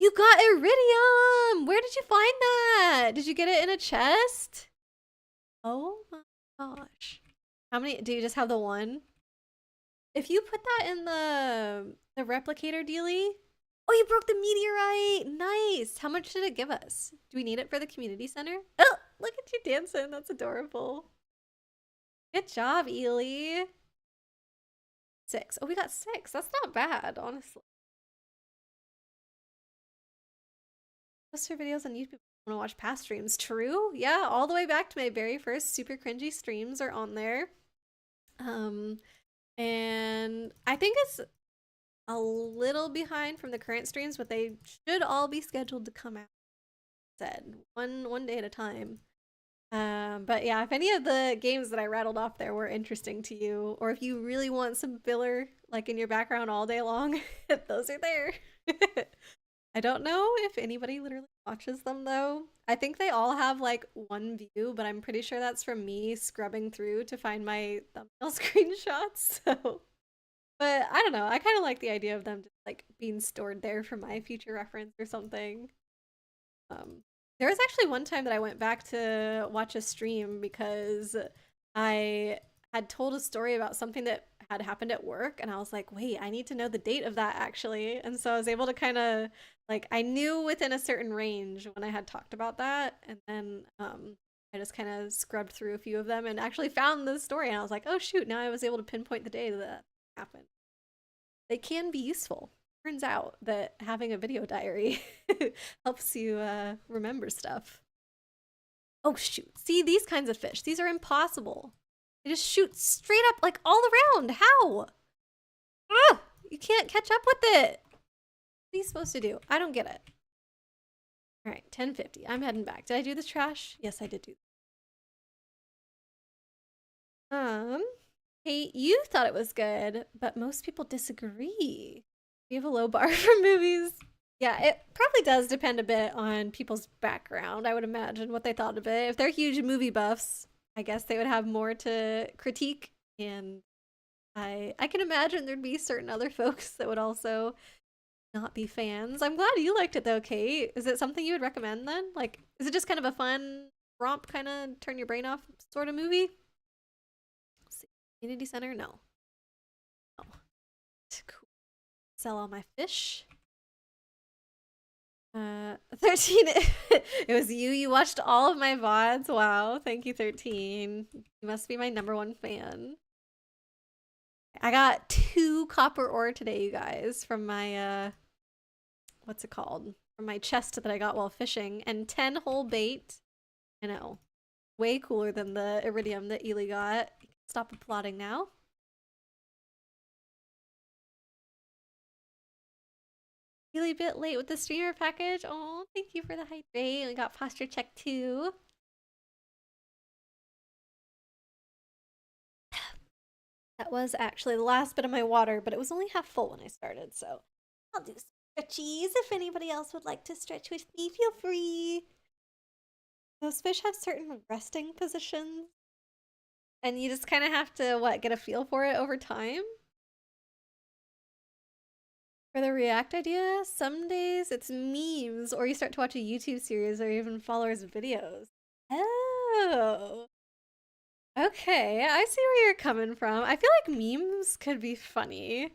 You got iridium! Where did you find that? Did you get it in a chest? Oh my gosh. How many? Do you just have the one? If you put that in the replicator dealie. Oh, you broke the meteorite! Nice! How much did it give us? Do we need it for the community center? Oh, look at you dancing. That's adorable. Good job, Ely. 6. Oh, we got 6. That's not bad, honestly. Post your videos on YouTube. Want to watch past streams? True. Yeah, all the way back to my very first super cringy streams are on there. And I think it's a little behind from the current streams, but they should all be scheduled to come out. Said one day at a time. But yeah, if any of the games that I rattled off there were interesting to you, or if you really want some filler like in your background all day long, those are there. I don't know if anybody literally watches them though. I think they all have like one view, but I'm pretty sure that's from me scrubbing through to find my thumbnail screenshots. So, but I don't know. I kind of like the idea of them just like being stored there for my future reference or something. There was actually one time that I went back to watch a stream because I had told a story about something that had happened at work, and I was like, wait, I need to know the date of that actually. And so I was able to kind of like, I knew within a certain range when I had talked about that, and then I just kind of scrubbed through a few of them and actually found the story, and I was like, oh shoot, now I was able to pinpoint the day that happened. They can be useful. Turns out that having a video diary helps you remember stuff. Oh shoot, see these kinds of fish, these are impossible. They just shoot straight up like all around. How? Ah, you can't catch up with it. What are you supposed to do? I don't get it. All right, 10:50. I'm heading back. Did I do the trash? Yes, I did do. Hey, you thought it was good, but most people disagree. We have a low bar for movies. Yeah, it probably does depend a bit on people's background, I would imagine, what they thought of it. If they're huge movie buffs, I guess they would have more to critique, and I can imagine there'd be certain other folks that would also not be fans. I'm glad you liked it though, Kate. Is it something you would recommend then? Like, is it just kind of a fun romp, kind of turn your brain off sort of movie? Let's see. Community center? No. Oh. Cool. Sell all my fish. 13. It was you. You watched all of my VODs. Wow. Thank you, 13. You must be my #1 fan. I got 2 copper ore today, you guys, from my, what's it called? From my chest that I got while fishing, and 10 whole bait. I know. Way cooler than the iridium that Ely got. Stop applauding now. really bit late with the streamer package. Oh, thank you for the hydrate. We got posture check too. That was actually the last bit of my water, but it was only half full when I started, so I'll do some stretchies. If anybody else would like to stretch with me, feel free. Those fish have certain resting positions, and you just kind of have to, get a feel for it over time? For the React idea, some days it's memes, or you start to watch a YouTube series, or even followers' videos. Oh. Okay, I see where you're coming from. I feel like memes could be funny.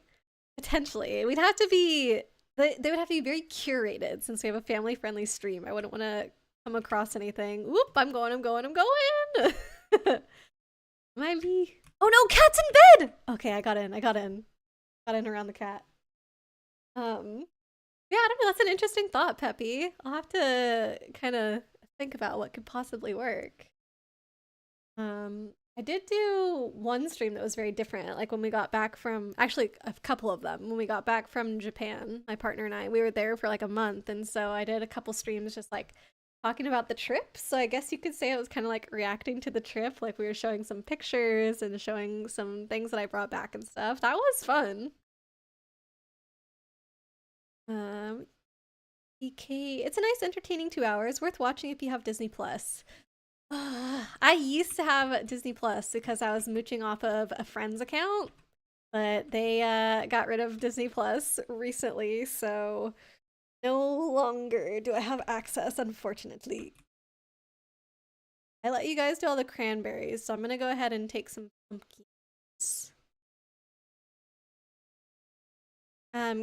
Potentially. We'd have to be... They would have to be very curated, since we have a family-friendly stream. I wouldn't want to come across anything. Whoop, I'm going! Might be... Oh no, cat's in bed! Okay, I got in. Got in around the cat. Yeah, I don't know. That's an interesting thought, Peppy. I'll have to kind of think about what could possibly work. I did do one stream that was very different. Like when we got back from, actually a couple of them, when we got back from Japan, my partner and I, we were there for like a month. And so I did a couple streams just like talking about the trip. So I guess you could say it was kind of like reacting to the trip. Like we were showing some pictures and showing some things that I brought back and stuff. That was fun. EK, it's a nice entertaining 2 hours, worth watching if you have Disney Plus. I used to have Disney Plus because I was mooching off of a friend's account, but they got rid of Disney Plus recently, so no longer do I have access, unfortunately. I let you guys do all the cranberries, so I'm gonna go ahead and take some pumpkins.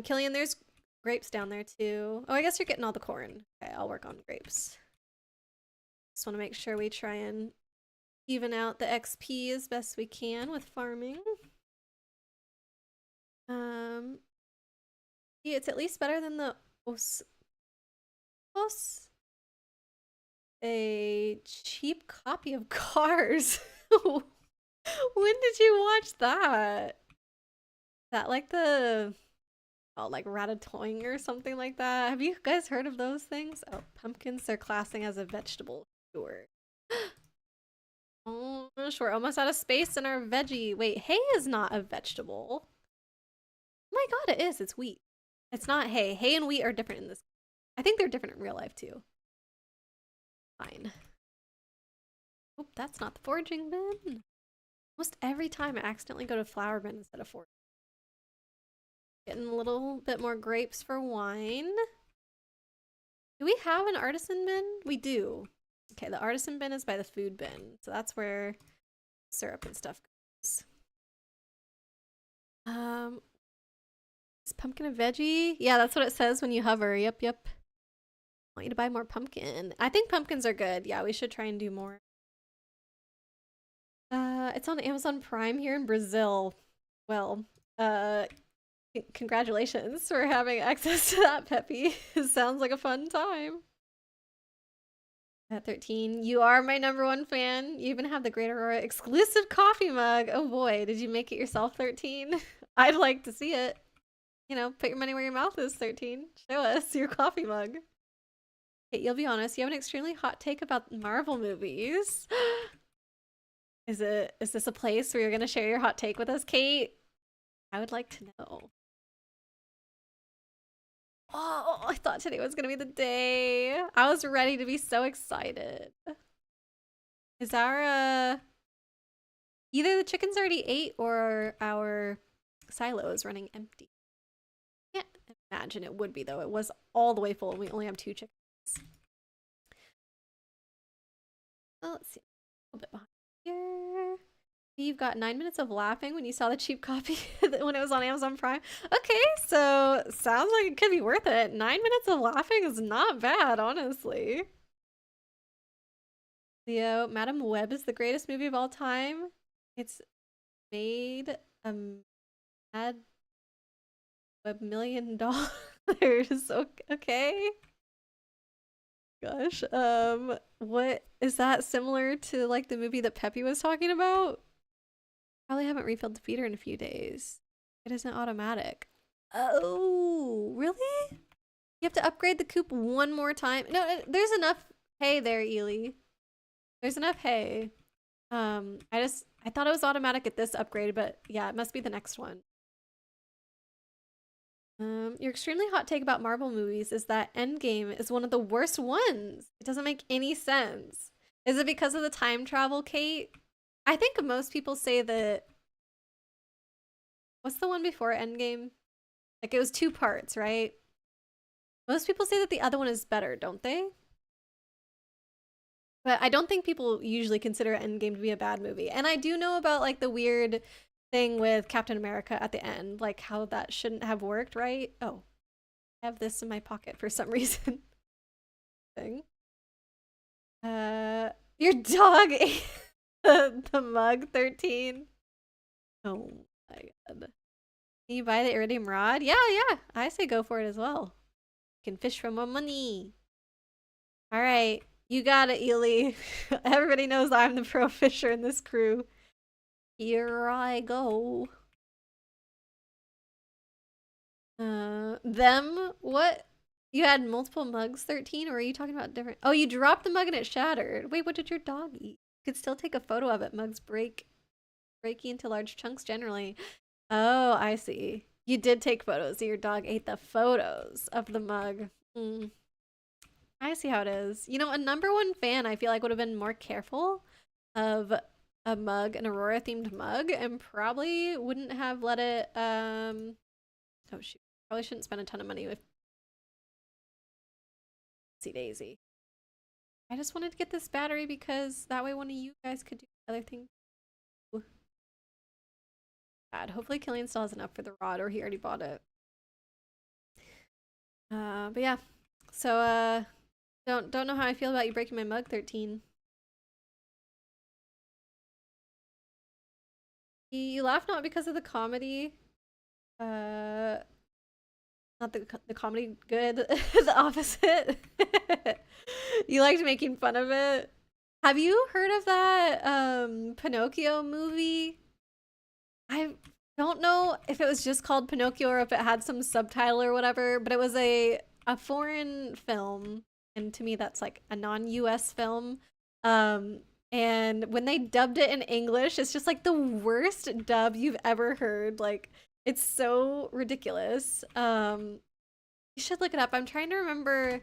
Killian, there's grapes down there too. Oh, I guess you're getting all the corn. Okay, I'll work on grapes. Just want to make sure we try and even out the XP as best we can with farming. Yeah, it's at least better than the a cheap copy of Cars. When did you watch that? Is that like the like Ratatouille or something like that? Have you guys heard of those things? Oh, pumpkins they're classing as a vegetable. Sure. Oh, we're almost out of space in our veggie. Wait, hay is not a vegetable. Oh my god, it is. It's wheat. It's not hay. Hay and wheat are different in this. I think they're different in real life too. Fine. Oh, that's not the foraging bin. Almost every time I accidentally go to flower bin instead of foraging. Getting a little bit more grapes for wine. Do we have an artisan bin? We do. Okay, the artisan bin is by the food bin. So that's where syrup and stuff goes. Is pumpkin a veggie? Yeah, that's what it says when you hover. Yep. I want you to buy more pumpkin. I think pumpkins are good. Yeah, we should try and do more. It's on Amazon Prime here in Brazil. Well, congratulations for having access to that, Peppy. It sounds like a fun time. At 13, you are my #1 fan. You even have the Great Aurora exclusive coffee mug. Oh boy, did you make it yourself, 13? I'd like to see it. You know, put your money where your mouth is, 13. Show us your coffee mug. Okay, you'll be honest, you have an extremely hot take about Marvel movies. Is this a place where you're gonna share your hot take with us, Kate? I would like to know. Oh, I thought today was gonna be the day. I was ready to be so excited. Is our either the chickens already ate or our silo is running empty? Can't imagine it would be though. It was all the way full and we only have 2 chickens. Well, let's see. A little bit behind here. You've got 9 minutes of laughing when you saw the cheap copy when it was on Amazon Prime. Okay, so sounds like it could be worth it. 9 minutes of laughing is not bad, honestly. Leo, Madam Web is the greatest movie of all time. It's made a mad $1 million. Okay. Gosh, what is that similar to like the movie that Peppy was talking about? Probably haven't refilled the feeder in a few days. It isn't automatic. Oh, really? You have to upgrade the coop one more time. No, there's enough hay there, Ely. There's enough hay. I thought it was automatic at this upgrade, but yeah, it must be the next one. Your extremely hot take about Marvel movies is that Endgame is one of the worst ones. It doesn't make any sense. Is it because of the time travel, Kate? I think most people say that. What's the one before Endgame? Like it was 2 parts, right? Most people say that the other one is better, don't they? But I don't think people usually consider Endgame to be a bad movie. And I do know about like the weird thing with Captain America at the end, like how that shouldn't have worked, right? Oh, I have this in my pocket for some reason. Thing. Your dog ate the mug 13. Oh my god. Can you buy the iridium rod? Yeah, I say go for it as well. You can fish for more money. All right. You got it, Ely. Everybody knows I'm the pro fisher in this crew. Here I go. Them? What? You had multiple mugs, 13? Or are you talking about different? Oh, you dropped the mug and it shattered. Wait, what did your dog eat? You could still take a photo of it. Mugs breaking into large chunks generally. Oh, I see. You did take photos. So your dog ate the photos of the mug. I see how it is. You know, a #1 fan I feel like would have been more careful of a mug, an Aurora themed mug, and probably wouldn't have let it oh shoot. Probably shouldn't spend a ton of money with Daisy. I just wanted to get this battery because that way one of you guys could do other things. Bad. Hopefully Killian still has enough for the rod or he already bought it. But yeah. So don't know how I feel about you breaking my mug, 13. You laugh not because of the comedy. Not the comedy good. The opposite. You liked making fun of it. Have you heard of that Pinocchio movie? I don't know if it was just called Pinocchio or if it had some subtitle or whatever, but it was a foreign film, and to me that's like a non-US film. And when they dubbed it in English, it's just like the worst dub you've ever heard. Like it's so ridiculous. You should look it up. I'm trying to remember.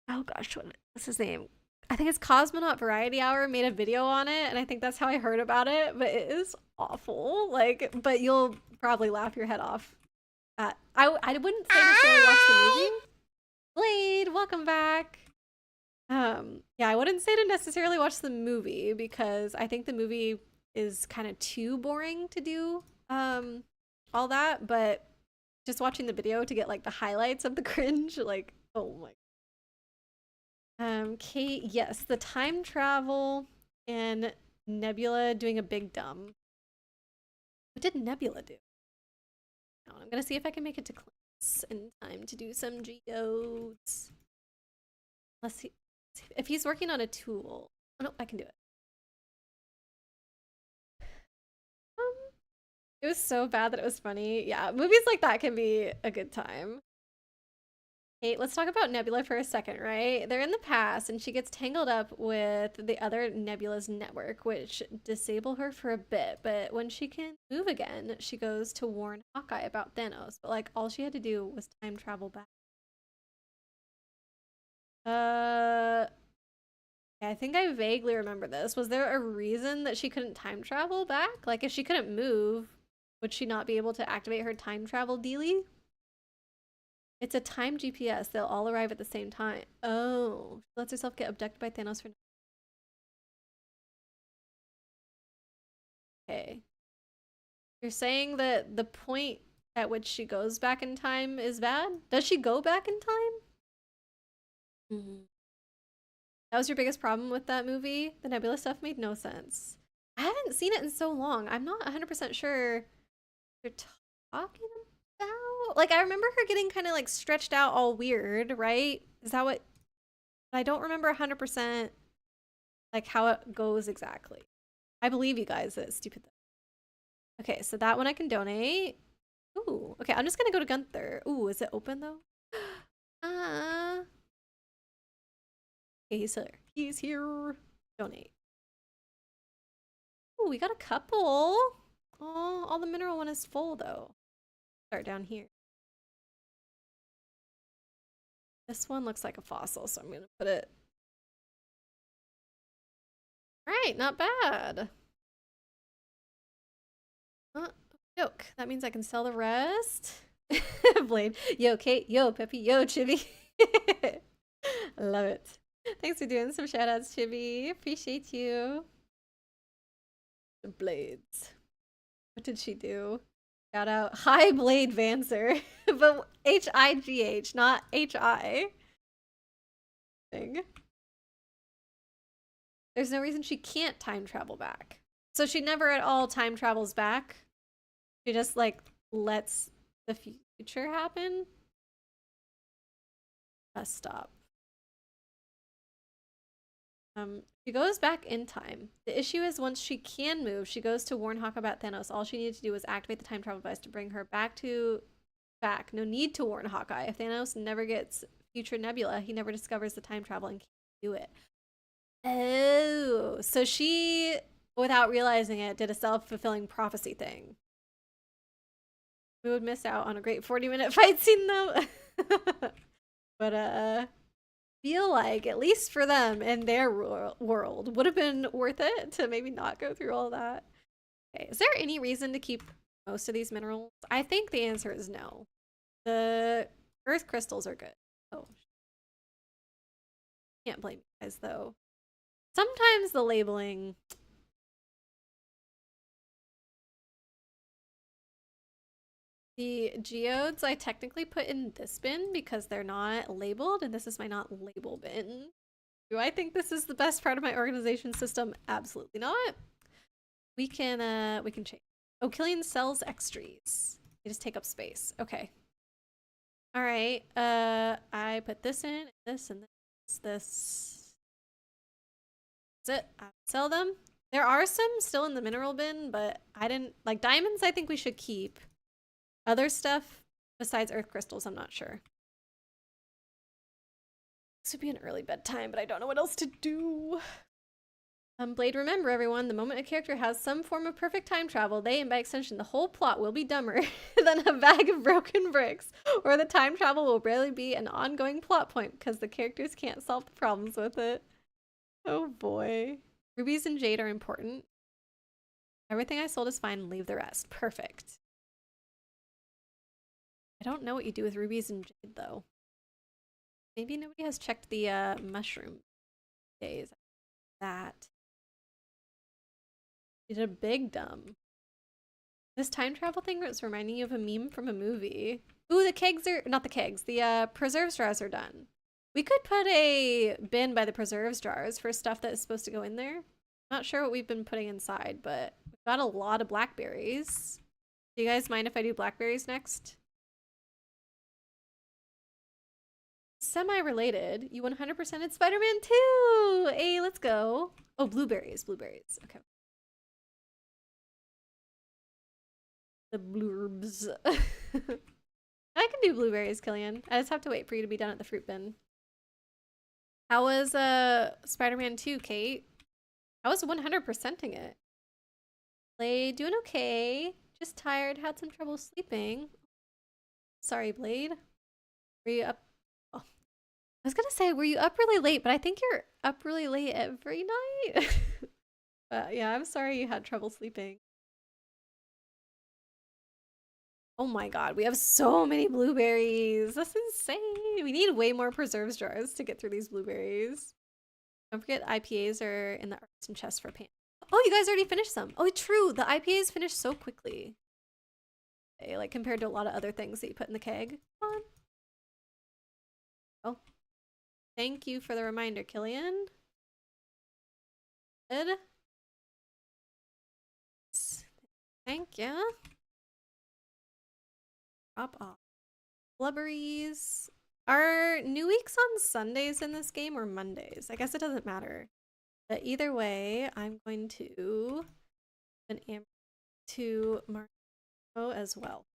Oh gosh, what's his name? I think it's Cosmonaut Variety Hour made a video on it, and I think that's how I heard about it. But it is awful. Like, but you'll probably laugh your head off. I wouldn't say necessarily watch the movie. Blade, welcome back. Yeah, I wouldn't say to necessarily watch the movie because I think the movie is kind of too boring to do all that, but just watching the video to get like the highlights of the cringe, like, oh my. Kate, yes, the time travel and Nebula doing a big dumb. What did Nebula do? I'm gonna see if I can make it to class in time to do some geodes. Let's see if he's working on a tool. Oh no, I can do it. It was so bad that it was funny. Yeah, movies like that can be a good time. Hey, let's talk about Nebula for a second, right? They're in the past, and she gets tangled up with the other Nebula's network, which disable her for a bit. But when she can move again, she goes to warn Hawkeye about Thanos. But like, all she had to do was time travel back. I think I vaguely remember this. Was there a reason that she couldn't time travel back? Like, if she couldn't move, would she not be able to activate her time travel dealie? It's a time GPS. They'll all arrive at the same time. Oh, she lets herself get abducted by Thanos for. Okay. You're saying that the point at which she goes back in time is bad? Does she go back in time? That was your biggest problem with that movie? The Nebula stuff made no sense. I haven't seen it in so long. I'm not 100% sure you're talking about. Like, I remember her getting kind of like stretched out all weird, right? Is that what? I don't remember 100% like how it goes exactly. I believe you guys that it's stupid though. Okay, so that one I can donate. Ooh, okay, I'm just gonna go to Gunther. Ooh, is it open though? Okay, he's here. He's here. Donate. Oh, we got a couple. Oh, all the mineral one is full though. Start down here. This one looks like a fossil, so I'm gonna put it. All right, not bad. Yoke. That means I can sell the rest. Blade. Yo, Kate. Yo, Peppy. Yo, Chibi. Love it. Thanks for doing some shout outs, Chibi. Appreciate you. The blades. What did she do? Shout out. Hi, Blade Vancer. But H-I-G-H, not H-I. Thing. There's no reason she can't time travel back. So she never at all time travels back. She just like lets the future happen. Stop. She goes back in time. The issue is once she can move, she goes to warn Hawk about Thanos. All she needed to do was activate the time travel device to bring her back. No need to warn Hawkeye. If Thanos never gets future Nebula, he never discovers the time travel and can't do it. Oh, so she, without realizing it, did a self-fulfilling prophecy thing. We would miss out on a great 40-minute fight scene though. But feel like, at least for them in their world, would have been worth it to maybe not go through all that. Okay, is there any reason to keep most of these minerals? I think the answer is no. The earth crystals are good. Oh, can't blame you guys though. Sometimes the labeling. The geodes I technically put in this bin because they're not labeled, and this is my not label bin. Do I think this is the best part of my organization system? Absolutely not. We can change. Oh, Killian sells extras. They just take up space. Okay. All right. I put this in, this, and this. That's it. I sell them. There are some still in the mineral bin, but I didn't like diamonds. I think we should keep. Other stuff besides earth crystals, I'm not sure. This would be an early bedtime, but I don't know what else to do. Blade, remember everyone, the moment a character has some form of perfect time travel, they, and by extension the whole plot, will be dumber than a bag of broken bricks, or the time travel will barely be an ongoing plot point because the characters can't solve the problems with it. Oh boy. Rubies and jade are important. Everything I sold is fine, leave the rest. Perfect. I don't know what you do with rubies and jade though. Maybe nobody has checked the mushroom days. That. You did a big dumb. This time travel thing was reminding you of a meme from a movie. Ooh, the kegs are not the kegs. The preserves jars are done. We could put a bin by the preserves jars for stuff that is supposed to go in there. Not sure what we've been putting inside, but we've got a lot of blackberries. Do you guys mind if I do blackberries next? Semi-related. You 100%ed Spider-Man 2! Hey, let's go. Oh, blueberries. Blueberries. Okay. The blurbs. I can do blueberries, Killian. I just have to wait for you to be done at the fruit bin. How was Spider-Man 2, Kate? I was 100%ing it. Blade, doing okay. Just tired, had some trouble sleeping. Sorry, Blade. Were you up? Oh. I was gonna say, were you up really late? But I think you're up really late every night. But yeah, I'm sorry you had trouble sleeping. Oh my god, we have so many blueberries. That's insane. We need way more preserves jars to get through these blueberries. Don't forget IPAs are in the artisan chest for pan. Oh, you guys already finished some. Oh, true. The IPAs finished so quickly. Okay, like compared to a lot of other things that you put in the keg. Come on. Oh. Thank you for the reminder, Killian. Good. Thank you. Drop off. Blubberies. Are new weeks on Sundays in this game or Mondays? I guess it doesn't matter. But either way, I'm going to an amp to Marco as well.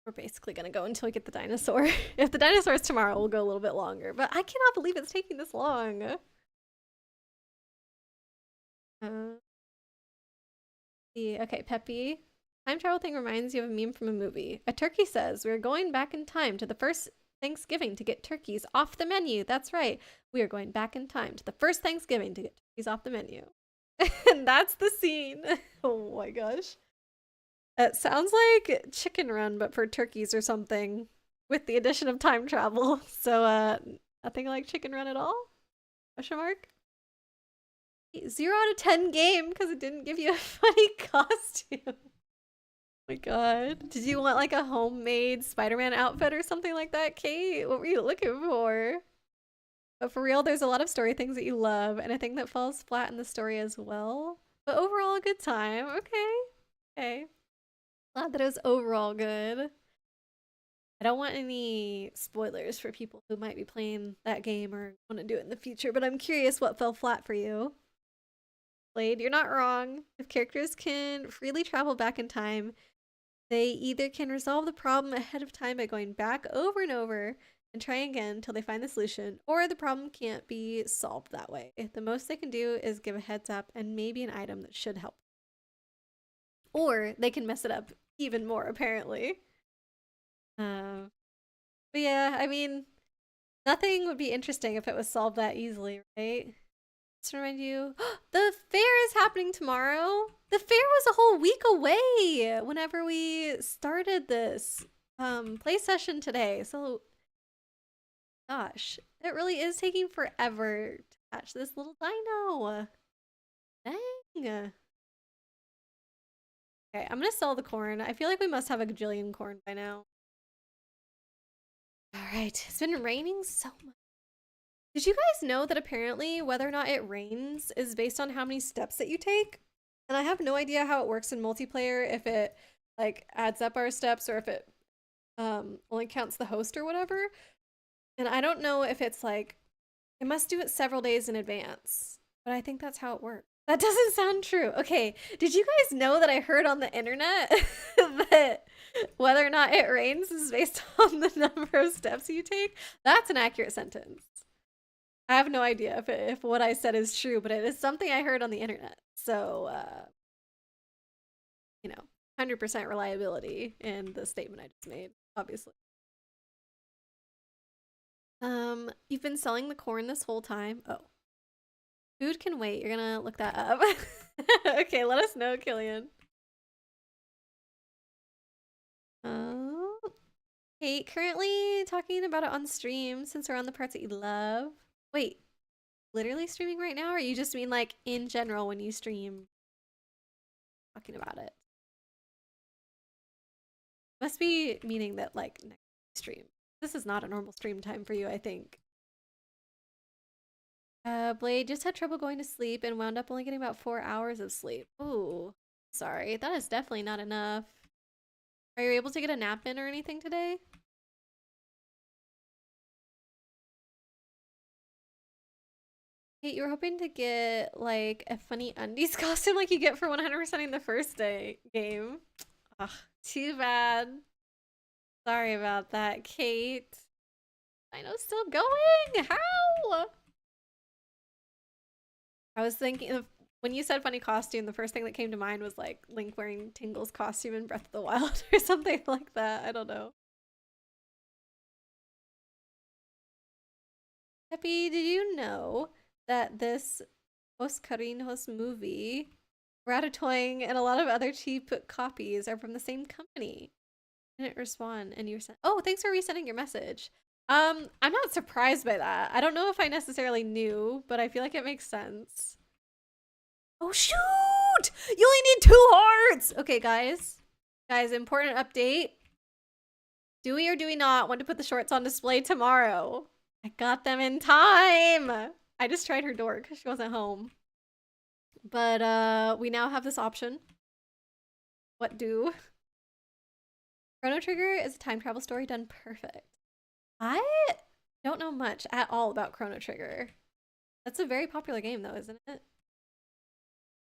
We're basically gonna go until we get the dinosaur. If the dinosaur is tomorrow, we'll go a little bit longer. But I cannot believe it's taking this long. Okay, Peppy. Time travel thing reminds you of a meme from a movie. A turkey says, "We're going back in time to the first Thanksgiving to get turkeys off the menu." That's right. We are going back in time to the first Thanksgiving to get turkeys off the menu. And that's the scene. Oh my gosh. It sounds like Chicken Run, but for turkeys or something, with the addition of time travel. So, nothing like Chicken Run at all? Question mark? 0 out of 10 game because it didn't give you a funny costume. Oh my god. Did you want like a homemade Spider-Man outfit or something like that, Kate? What were you looking for? But for real, there's a lot of story things that you love, and I think that falls flat in the story as well. But overall, a good time. Okay. Okay. Glad that it was overall good. I don't want any spoilers for people who might be playing that game or want to do it in the future, but I'm curious what fell flat for you. Blade, you're not wrong. If characters can freely travel back in time, they either can resolve the problem ahead of time by going back over and over and trying again until they find the solution, or the problem can't be solved that way. The most they can do is give a heads up and maybe an item that should help. Or they can mess it up even more, apparently. But yeah, I mean, nothing would be interesting if it was solved that easily, right? To remind you, the fair is happening tomorrow. The fair was a whole week away whenever we started this play session today. So, gosh, it really is taking forever to catch this little dino. Dang. Okay, I'm gonna sell the corn. I feel like we must have a gajillion corn by now. All right, it's been raining so much. Did you guys know that apparently whether or not it rains is based on how many steps that you take? And I have no idea how it works in multiplayer, if it like adds up our steps or if it only counts the host or whatever. And I don't know if it's like, it must do it several days in advance, but I think that's how it works. That doesn't sound true. Okay, did you guys know that I heard on the internet that whether or not it rains is based on the number of steps you take? That's an accurate sentence. I have no idea if what I said is true, but it is something I heard on the internet. So, you know, 100% reliability in the statement I just made, obviously. You've been selling the corn this whole time? Oh. Food can wait. You're gonna look that up. Okay, let us know, Killian. Kate, currently talking about it on stream since we're on the parts that you love. Wait, literally streaming right now, or you just mean like in general when you stream talking about it? Must be meaning that like next stream. This is not a normal stream time for you, I think. Blade just had trouble going to sleep and wound up only getting about 4 hours of sleep. Ooh, sorry. That is definitely not enough. Are you able to get a nap in or anything today? Hey, you were hoping to get like a funny undies costume like you get for 100%ing the first day game. Ugh, too bad. Sorry about that, Kate. I know, still going. How? I was thinking, when you said funny costume, the first thing that came to mind was like Link wearing Tingle's costume in Breath of the Wild or something like that. I don't know. Peppy, did you know that this Os Cariños movie, Ratatouille, and a lot of other cheap copies are from the same company? I didn't respond, and you sent. Oh, thanks for resending your message. I'm not surprised by that. I don't know if I necessarily knew, but I feel like it makes sense. Oh shoot! You only need 2 hearts! Okay, guys. Guys, important update. Do we or do we not want to put the shorts on display tomorrow? I got them in time! I just tried her door because she wasn't home. But, we now have this option. What do? Chrono Trigger is a time travel story done perfect. I don't know much at all about Chrono Trigger. That's a very popular game though, isn't it?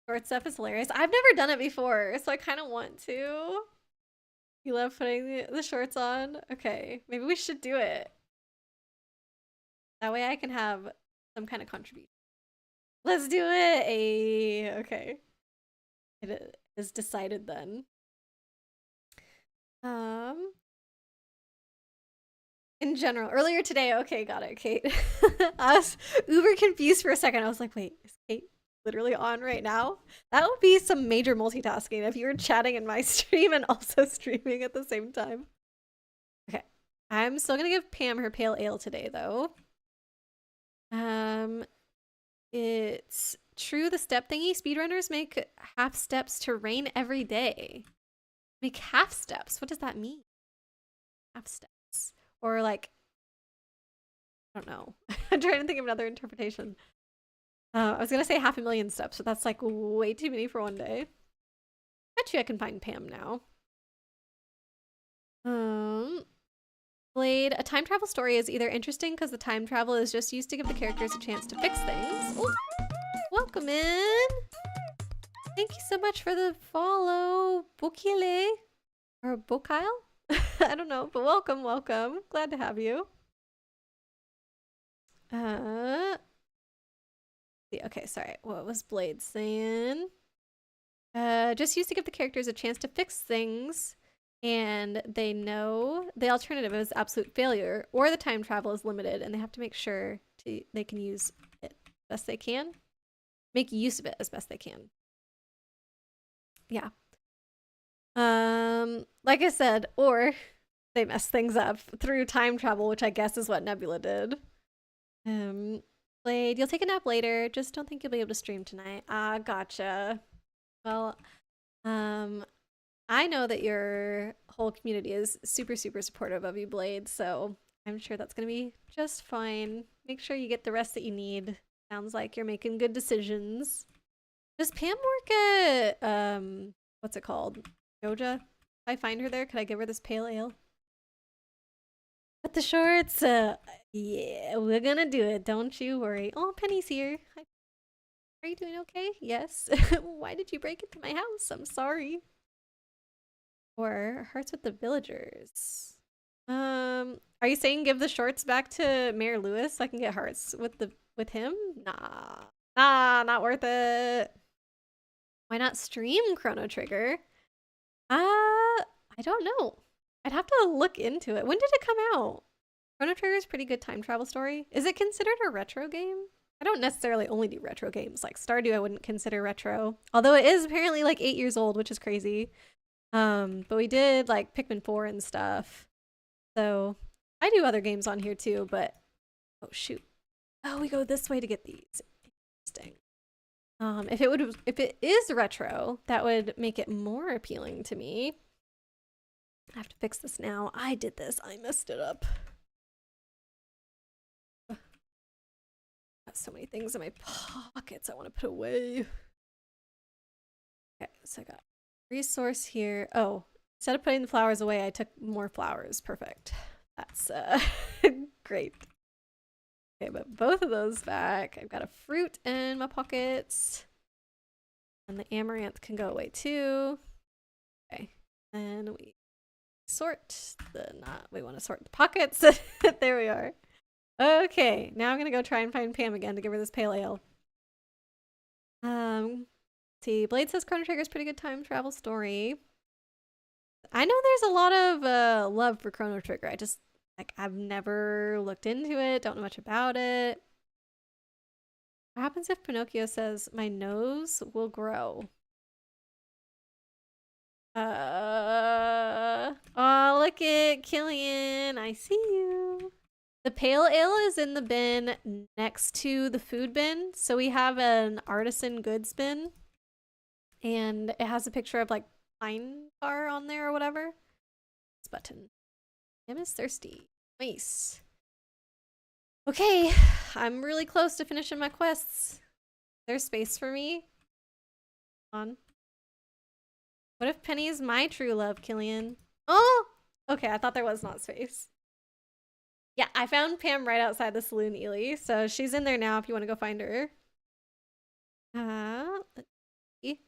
Short stuff is hilarious. I've never done it before, so I kind of want to. You love putting the shorts on? Okay, maybe we should do it. That way I can have some kind of contribution. Let's do it! Okay. It is decided then. In general, earlier today, okay, got it, Kate. I was uber confused for a second. I was like, wait, is Kate literally on right now? That would be some major multitasking if you were chatting in my stream and also streaming at the same time. Okay, I'm still gonna give Pam her pale ale today, though. It's true the step thingy. Speedrunners make half steps to rain every day. Make half steps? What does that mean? Half steps. Or like, I don't know. I'm trying to think of another interpretation. I was gonna say 500,000 steps, but that's like way too many for one day. Bet you I can find Pam now. Blade, a time travel story is either interesting because the time travel is just used to give the characters a chance to fix things. Ooh, welcome in. Thank you so much for the follow, Bokile or Bokile. I don't know, but welcome, welcome. Glad to have you. Okay, sorry. What was Blade saying? Just used to give the characters a chance to fix things, and they know the alternative is absolute failure, or the time travel is limited, and they have to make sure they can use it best they can. Make use of it as best they can. Yeah. Like I said, or they mess things up through time travel, which I guess is what Nebula did. Blade, you'll take a nap later. Just don't think you'll be able to stream tonight. Ah, gotcha. Well, I know that your whole community is super, super supportive of you, Blade, so I'm sure that's gonna be just fine. Make sure you get the rest that you need. Sounds like you're making good decisions. Does Pam work at, what's it called? Joja? If I find her there, could I give her this pale ale? But the shorts, yeah, we're gonna do it. Don't you worry. Oh, Penny's here. Hi. Are you doing okay? Yes. Why did you break into my house? I'm sorry. Or hearts with the villagers. Are you saying give the shorts back to Mayor Lewis so I can get hearts with him? Nah, not worth it. Why not stream Chrono Trigger? I don't know. I'd have to look into it. When did it come out? Chrono Trigger is a pretty good time travel story. Is it considered a retro game? I don't necessarily only do retro games. Like Stardew I wouldn't consider retro. Although it is apparently like 8 years old, which is crazy. But we did like Pikmin 4 and stuff. So I do other games on here too, but oh shoot. Oh, we go this way to get these. Interesting. If it is retro, that would make it more appealing to me. I have to fix this now. I did this. I messed it up. Got so many things in my pockets I want to put away. Okay, so I got resource here. Oh, instead of putting the flowers away, I took more flowers. Perfect. That's great. Okay, but both of those back. I've got a fruit in my pockets. And the amaranth can go away too. Okay. And we sort we want to sort the pockets. There we are. Okay, now I'm gonna go try and find Pam again to give her this pale ale. See, Blade says Chrono Trigger is pretty good time travel story. I know there's a lot of love for Chrono Trigger. I just I've never looked into it, don't know much about it. What happens if Pinocchio says, my nose will grow? Oh, look at Killian. I see you. The pale ale is in the bin next to the food bin. So we have an artisan goods bin. And it has a picture of like pine tar on there or whatever. This button. Pam is thirsty. Nice. Okay, I'm really close to finishing my quests. There's space for me. On. What if Penny is my true love, Killian? Oh! Okay, I thought there was not space. Yeah, I found Pam right outside the saloon, Ely. So she's in there now if you want to go find her. Let's see.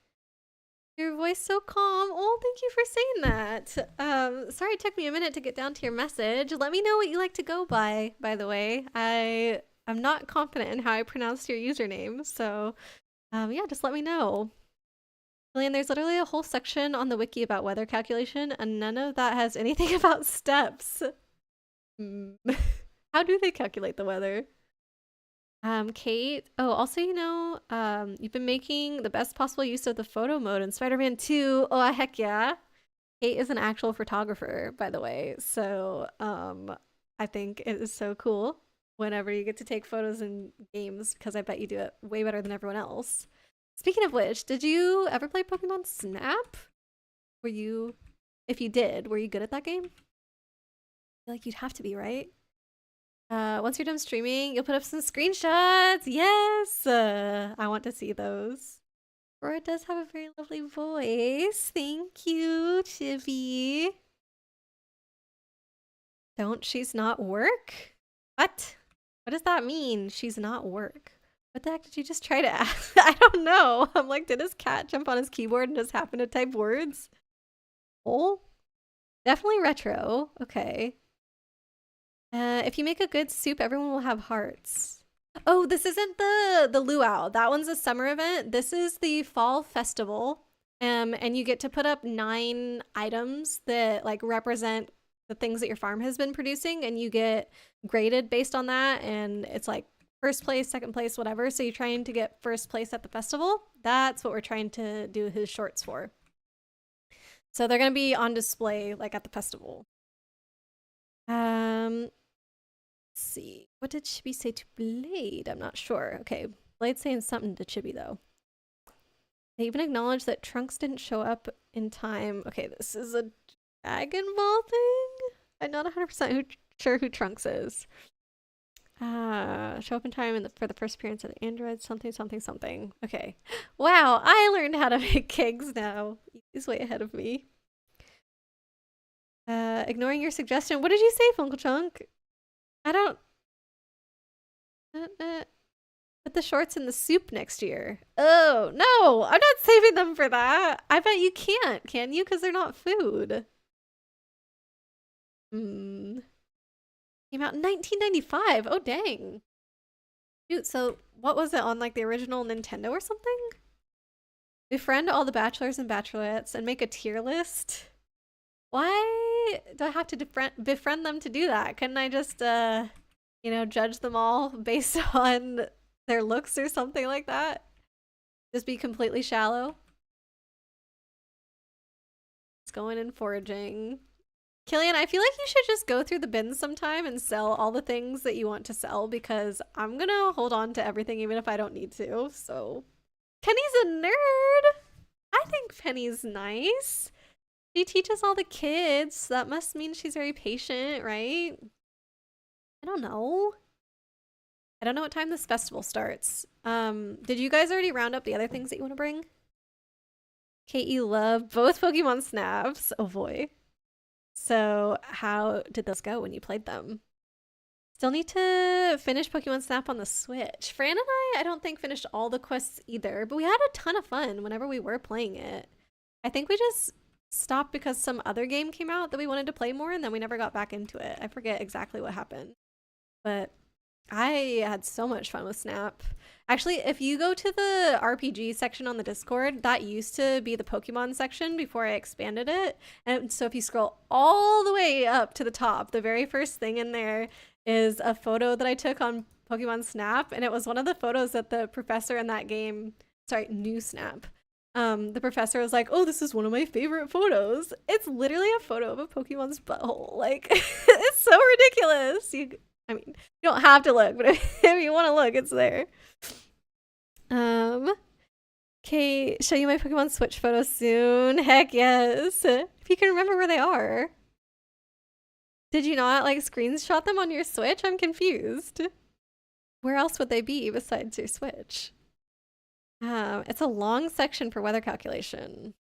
Your voice so calm. Oh, thank you for saying that. Sorry it took me a minute to get down to your message. Let me know what you like to go by the way. I'm not confident in how I pronounced your username, so yeah, just let me know. Lillian, there's literally a whole section on the wiki about weather calculation, and none of that has anything about steps. How do they calculate the weather? Kate. Oh, also, you've been making the best possible use of the photo mode in Spider-Man 2. Oh, heck yeah. Kate is an actual photographer, by the way. So, I think it is so cool whenever you get to take photos in games, because I bet you do it way better than everyone else. Speaking of which, did you ever play Pokemon Snap? If you did, were you good at that game? I feel like you'd have to be, right? Once you're done streaming, you'll put up some screenshots. Yes! I want to see those. Aurora does have a very lovely voice. Thank you, Chibi. Don't she's not work? What? What does that mean? She's not work. What the heck did you just try to ask? I don't know. I'm like, did his cat jump on his keyboard and just happen to type words? Oh? Definitely retro. Okay. If you make a good soup, everyone will have hearts. Oh, this isn't the luau. That one's a summer event. This is the fall festival. And you get to put up 9 items that like represent the things that your farm has been producing, and you get graded based on that. And it's like first place, second place, whatever. So you're trying to get first place at the festival. That's what we're trying to do his shorts for. So they're gonna be on display like at the festival. Let's see. What did Chibi say to Blade? I'm not sure. Okay, Blade's saying something to Chibi though. They even acknowledged that Trunks didn't show up in time. Okay, this is a Dragon Ball thing? I'm not 100% sure who Trunks is. Show up in time for the first appearance of the android something something something. Okay. Wow, I learned how to make cakes now. He's way ahead of me. Ignoring your suggestion. What did you say, Funkle Chunk? I don't... Put the shorts in the soup next year. Oh, no! I'm not saving them for that! I bet you can't, can you? Because they're not food. Came out in 1995. Oh, dang. Dude, so what was it on like the original Nintendo or something? Befriend all the bachelors and bachelorettes and make a tier list? Why do I have to befriend them to do that? Couldn't I just, judge them all based on their looks or something like that? Just be completely shallow? It's going and foraging. Killian, I feel like you should just go through the bins sometime and sell all the things that you want to sell, because I'm gonna hold on to everything even if I don't need to, so. Penny's a nerd! I think Penny's nice. She teaches all the kids, so that must mean she's very patient, right? I don't know. I don't know what time this festival starts. Did you guys already round up the other things that you want to bring? Kate, you love both Pokemon Snaps. Oh boy. So how did those go when you played them? Still need to finish Pokemon Snap on the Switch. Fran and I don't think finished all the quests either, but we had a ton of fun whenever we were playing it. I think we just stopped because some other game came out that we wanted to play more, and then we never got back into it. I forget exactly what happened, but I had so much fun with Snap. Actually, if you go to the RPG section on the Discord, that used to be the Pokemon section before I expanded it. And so if you scroll all the way up to the top, the very first thing in there is a photo that I took on Pokemon Snap. And it was one of the photos that the professor in that game, sorry, New Snap. The professor was like, oh, this is one of my favorite photos. It's literally a photo of a Pokemon's butthole. Like, it's so ridiculous. I mean, you don't have to look, but if you want to look, it's there. Okay, show you my Pokemon Switch photos soon. Heck yes. If you can remember where they are. Did you not like screenshot them on your Switch? I'm confused. Where else would they be besides your Switch? It's a long section for weather calculation.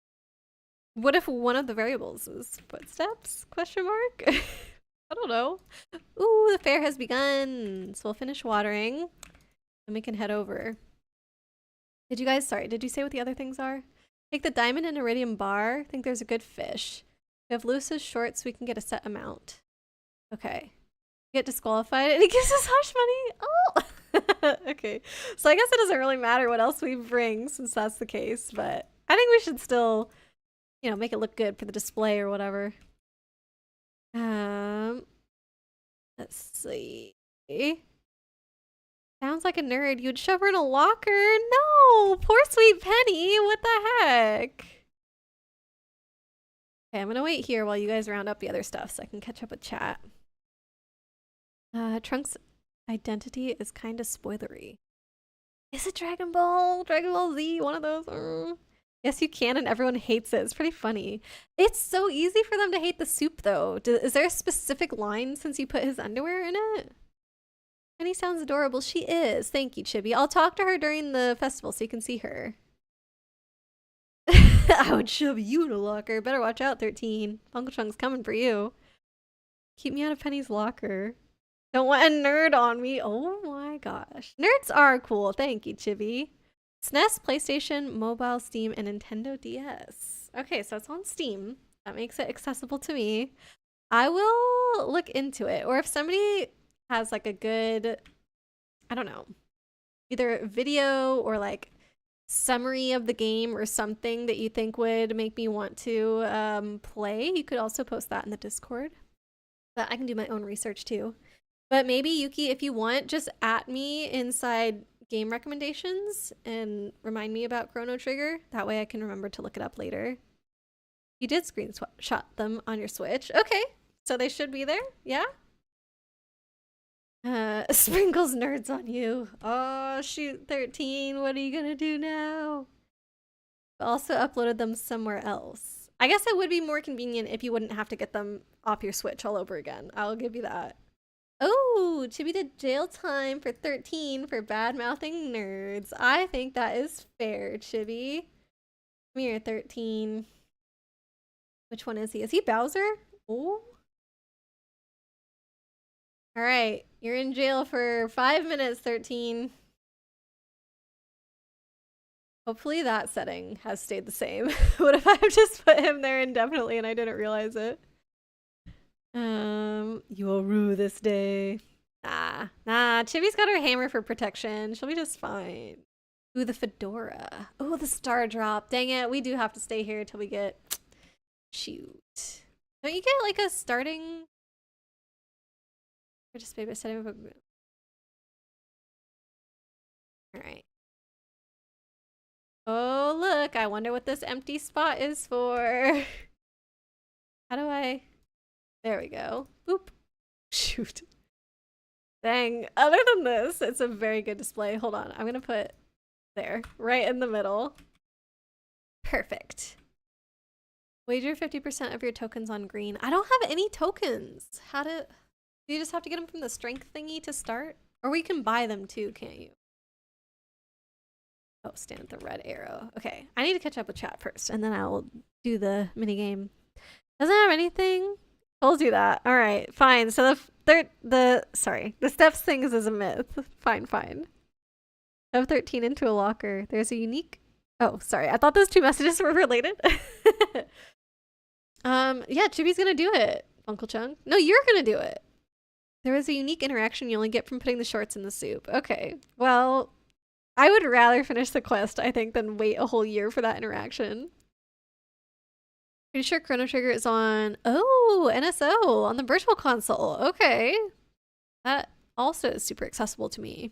What if one of the variables is footsteps? Question mark? I don't know. Ooh, the fair has begun. So we'll finish watering and we can head over. Did you say what the other things are? Take the diamond and iridium bar. I think there's a good fish. We have Lewis's shorts, so we can get a set amount. Okay. Get disqualified and he gives us hush money. Oh! Okay. So I guess it doesn't really matter what else we bring since that's the case, but I think we should still, you know, make it look good for the display or whatever. Let's see. Sounds like a nerd. You'd shove her in a locker? No! Poor sweet Penny! What the heck? Okay, I'm gonna wait here while you guys round up the other stuff so I can catch up with chat. Trunk's identity is kinda spoilery. Is it Dragon Ball? Dragon Ball Z? One of those? Yes, you can, and everyone hates it. It's pretty funny. It's so easy for them to hate the soup, though. Is there a specific line since you put his underwear in it? Penny sounds adorable. She is. Thank you, Chibi. I'll talk to her during the festival so you can see her. I would shove you in a locker. Better watch out, 13. Uncle Chung's coming for you. Keep me out of Penny's locker. Don't want a nerd on me. Oh my gosh. Nerds are cool. Thank you, Chibi. SNES, PlayStation, Mobile, Steam, and Nintendo DS. Okay, so it's on Steam. That makes it accessible to me. I will look into it. Or if somebody has like a good, I don't know, either video or like summary of the game or something that you think would make me want to play, you could also post that in the Discord. But I can do my own research too. But maybe, Yuki, if you want, just at me inside game recommendations and remind me about Chrono Trigger. That way I can remember to look it up later. You did screenshot them on your Switch. Okay, so they should be there. Yeah? Sprinkles nerds on you. Oh, shoot, 13. What are you gonna do now? I also uploaded them somewhere else. I guess it would be more convenient if you wouldn't have to get them off your Switch all over again. I'll give you that. Oh, Chibi did jail time for 13 for bad-mouthing nerds. I think that is fair, Chibi. Come here, 13. Which one is he? Is he Bowser? Oh. Alright, you're in jail for 5 minutes, 13. Hopefully that setting has stayed the same. What if I've just put him there indefinitely and I didn't realize it? You will rue this day. Nah, Chibi's got her hammer for protection. She'll be just fine. Ooh, the fedora. Oh, the star drop. Dang it, we do have to stay here till we get... Shoot. Don't you get like a starting... Participate by setting up a... Alright. Oh, look, I wonder what this empty spot is for. How do I... There we go. Boop. Shoot. Dang. Other than this, it's a very good display. Hold on. I'm going to put there, right in the middle. Perfect. Wager 50% of your tokens on green. I don't have any tokens. How to... Do you just have to get them from the strength thingy to start? Or we can buy them too, can't you? Oh, stand at the red arrow. Okay. I need to catch up with chat first, and then I'll do the minigame. Doesn't have anything? Told you that. All right, fine. So the steps thing is a myth. Fine. Shove 13 into a locker. There's a unique... Oh, sorry. I thought those two messages were related. Yeah, Chibi's gonna do it, Uncle Chung. No, you're gonna do it. There is a unique interaction you only get from putting the shorts in the soup. Okay, well, I would rather finish the quest, I think, than wait a whole year for that interaction. Pretty sure Chrono Trigger is on... Oh, NSO on the Virtual Console. Okay. That also is super accessible to me.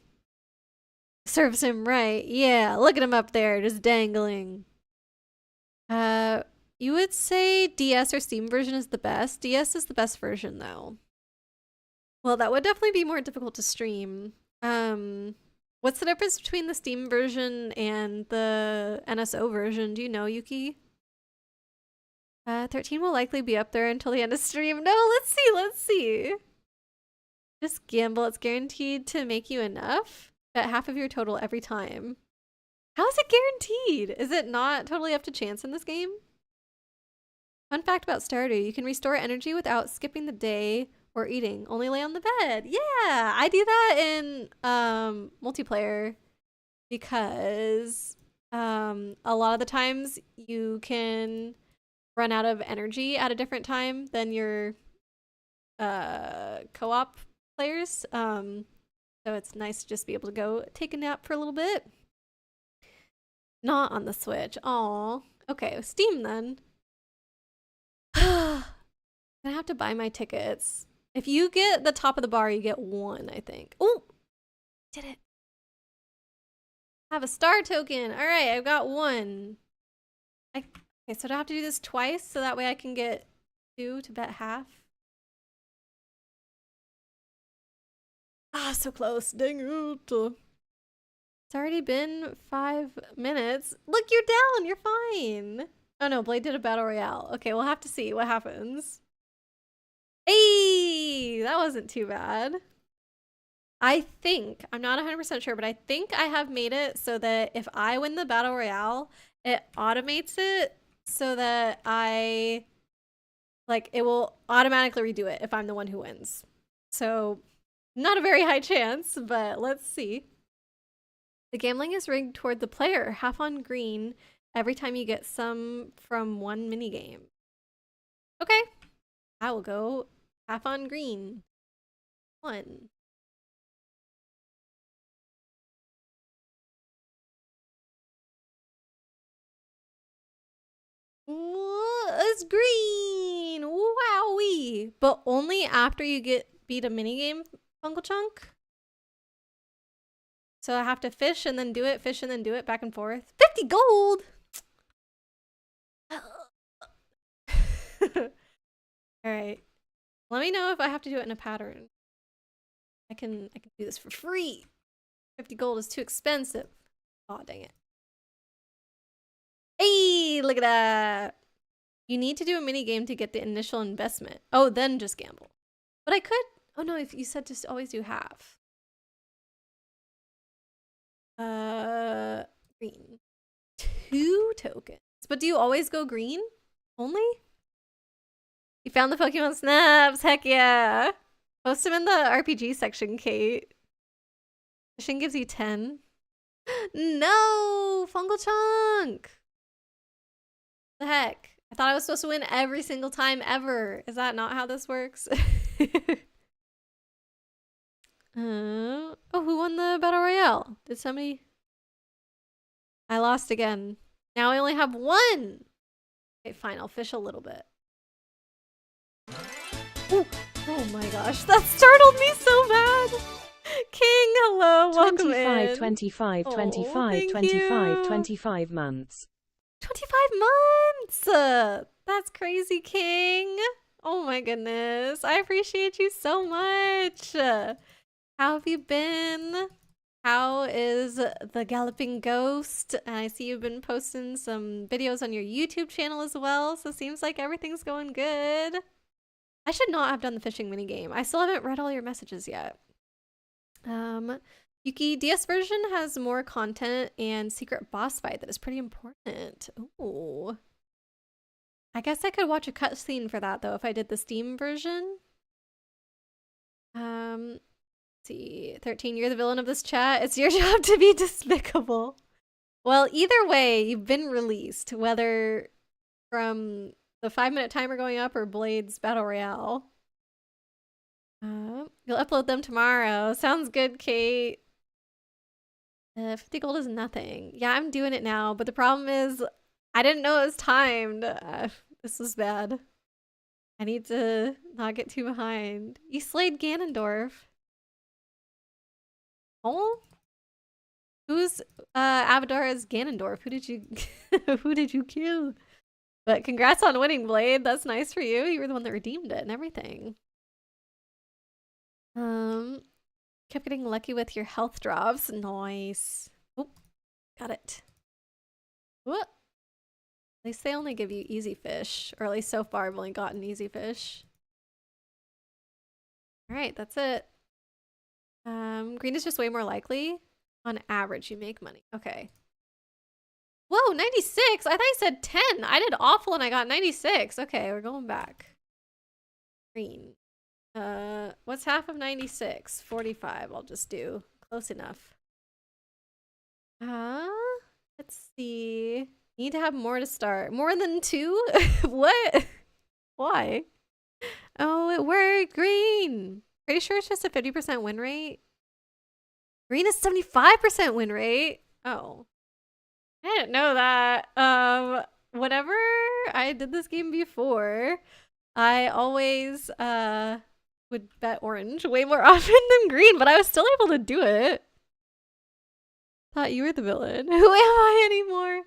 Serves him right. Yeah, look at him up there, just dangling. You would say DS or Steam version is the best. DS is the best version, though. Well, that would definitely be more difficult to stream. What's the difference between the Steam version and the NSO version? Do you know, Yuki? 13 will likely be up there until the end of stream. No, let's see. Just gamble. It's guaranteed to make you enough. Bet half of your total every time. How is it guaranteed? Is it not totally up to chance in this game? Fun fact about Stardew, you can restore energy without skipping the day or eating. Only lay on the bed. Yeah, I do that in multiplayer because A lot of the times you can run out of energy at a different time than your co-op players. So it's nice to just be able to go take a nap for a little bit. Not on the Switch. Aw. Okay, Steam then. I have to buy my tickets. If you get the top of the bar, you get one, I think. Oh, did it. I have a star token. All right, I've got one. Okay, so do I have to do this twice so that way I can get 2 to bet half? Ah, so close. Dang it. It's already been 5 minutes. Look, you're down. You're fine. Oh no, Blade did a battle royale. Okay, we'll have to see what happens. Hey, that wasn't too bad. I think, I'm not 100% sure, but I think I have made it so that if I win the battle royale, it automates it so that it will automatically redo it if I'm the one who wins. So, not a very high chance, but let's see. The gambling is rigged toward the player, half on green, every time you get some from one minigame. Okay, I will go half on green. 1. It's green! Wowee! But only after you beat a minigame, Fungal Chunk. So I have to fish and then do it, fish and then do it, back and forth. 50 gold! Alright. Let me know if I have to do it in a pattern. I can do this for free. 50 gold is too expensive. Aw, dang it. Hey, look at that. You need to do a mini game to get the initial investment. Oh, then just gamble. But I could. Oh no, if you said just always do half. Green. 2 tokens. But do you always go green? Only? You found the Pokemon snaps. Heck yeah. Post them in the RPG section, Kate. Fishing gives you 10. No! Fungal Chunk! The heck? I thought I was supposed to win every single time ever. Is that not how this works? Oh, who won the Battle Royale? Did somebody? I lost again. Now I only have 1! Okay, fine. I'll fish a little bit. Ooh. Oh my gosh, that startled me so bad! King, hello, welcome 25, in. 25, Oh, 25, 25, 25 months. 25 months! That's crazy, King. Oh my goodness. I appreciate you so much. How have you been? How is the Galloping Ghost? And I see you've been posting some videos on your YouTube channel as well, so seems like everything's going good. I should not have done the fishing minigame. I still haven't read all your messages yet. Yuki, DS version has more content and secret boss fight that is pretty important. Ooh. I guess I could watch a cutscene for that though if I did the Steam version. Let's see. 13, you're the villain of this chat. It's your job to be despicable. Well, either way, you've been released, whether from the 5-minute timer going up or Blade's Battle Royale. You'll upload them tomorrow. Sounds good, Kate. 50 gold is nothing. Yeah, I'm doing it now, but the problem is I didn't know it was timed. This was bad. I need to not get too behind. You slayed Ganondorf. Oh? Who's Avadar is Ganondorf? Who did you who did you kill? But congrats on winning, Blade. That's nice for you. You were the one that redeemed it and everything. Kept getting lucky with your health drops. Nice. Oh, got it. What? At least they only give you easy fish, or at least so far I've only gotten easy fish. All right, that's it. Green is just way more likely. On average, you make money. Okay. Whoa, 96? I thought you said 10. I did awful and I got 96. Okay, we're going back. Green. What's half of 96? 45. I'll just do. Close enough. Let's see. Need to have more to start. More than 2? What? Why? Oh, it worked. Green. Pretty sure it's just a 50% win rate. Green is 75% win rate. Oh. I didn't know that. Whenever I did this game before, I always would bet orange way more often than green, but I was still able to do it. Thought you were the villain. Who am I anymore?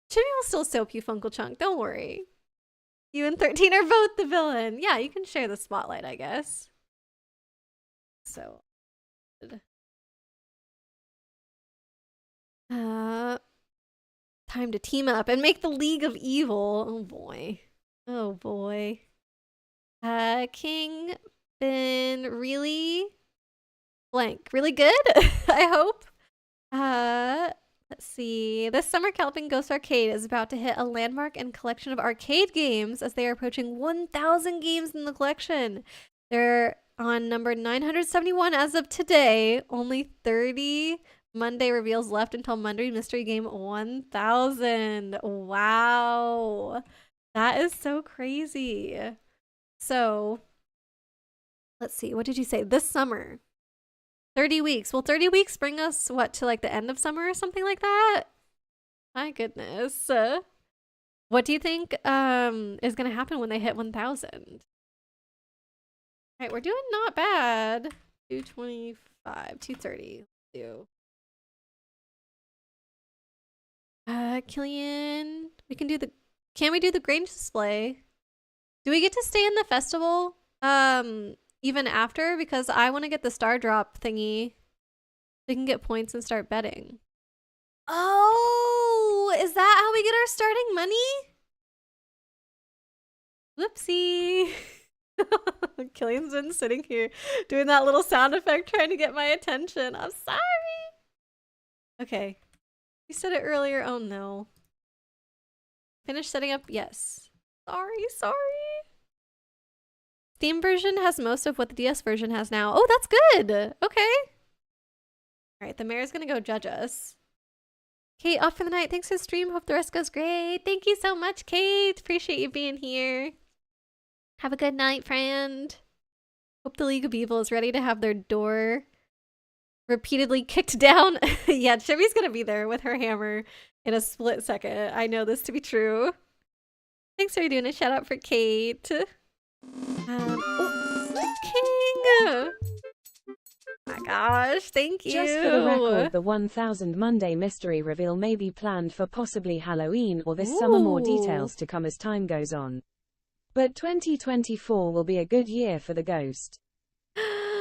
Jimmy will still soap you, Funkle Chunk. Don't worry. You and 13 are both the villain. Yeah, you can share the spotlight, I guess. So. Time to team up and make the League of Evil. Oh boy. Oh boy. King been really blank. Really good, I hope. Let's see. This summer, Calpin Ghost Arcade is about to hit a landmark and collection of arcade games as they are approaching 1,000 games in the collection. They're on number 971 as of today. Only 30 Monday reveals left until Monday Mystery Game 1000. Wow. That is so crazy. So, let's see. What did you say? This summer. 30 weeks. Will 30 weeks bring us, what, to like the end of summer or something like that? My goodness. What do you think is going to happen when they hit 1,000? All right, we're doing not bad. 225, 230. Do. Killian, can we do the Grange display? Do we get to stay in the festival? Even after, because I want to get the star drop thingy. They can get points and start betting. Oh, is that how we get our starting money? Whoopsie. Killian's been sitting here doing that little sound effect trying to get my attention. I'm sorry. Okay. You said it earlier. Oh no. Finish setting up? Yes. Sorry. Steam version has most of what the DS version has now. Oh, that's good. Okay. All right, the mayor's gonna go judge us. Kate, off for the night. Thanks for the stream. Hope the rest goes great. Thank you so much, Kate. Appreciate you being here. Have a good night, friend. Hope the League of Evil is ready to have their door repeatedly kicked down. Yeah, Chivy's gonna be there with her hammer in a split second. I know this to be true. Thanks for doing a shout out for Kate. King! My gosh, thank you. Just for the record, the 1000 Monday mystery reveal may be planned for possibly Halloween or this summer. More details to come as time goes on. But 2024 will be a good year for the ghost.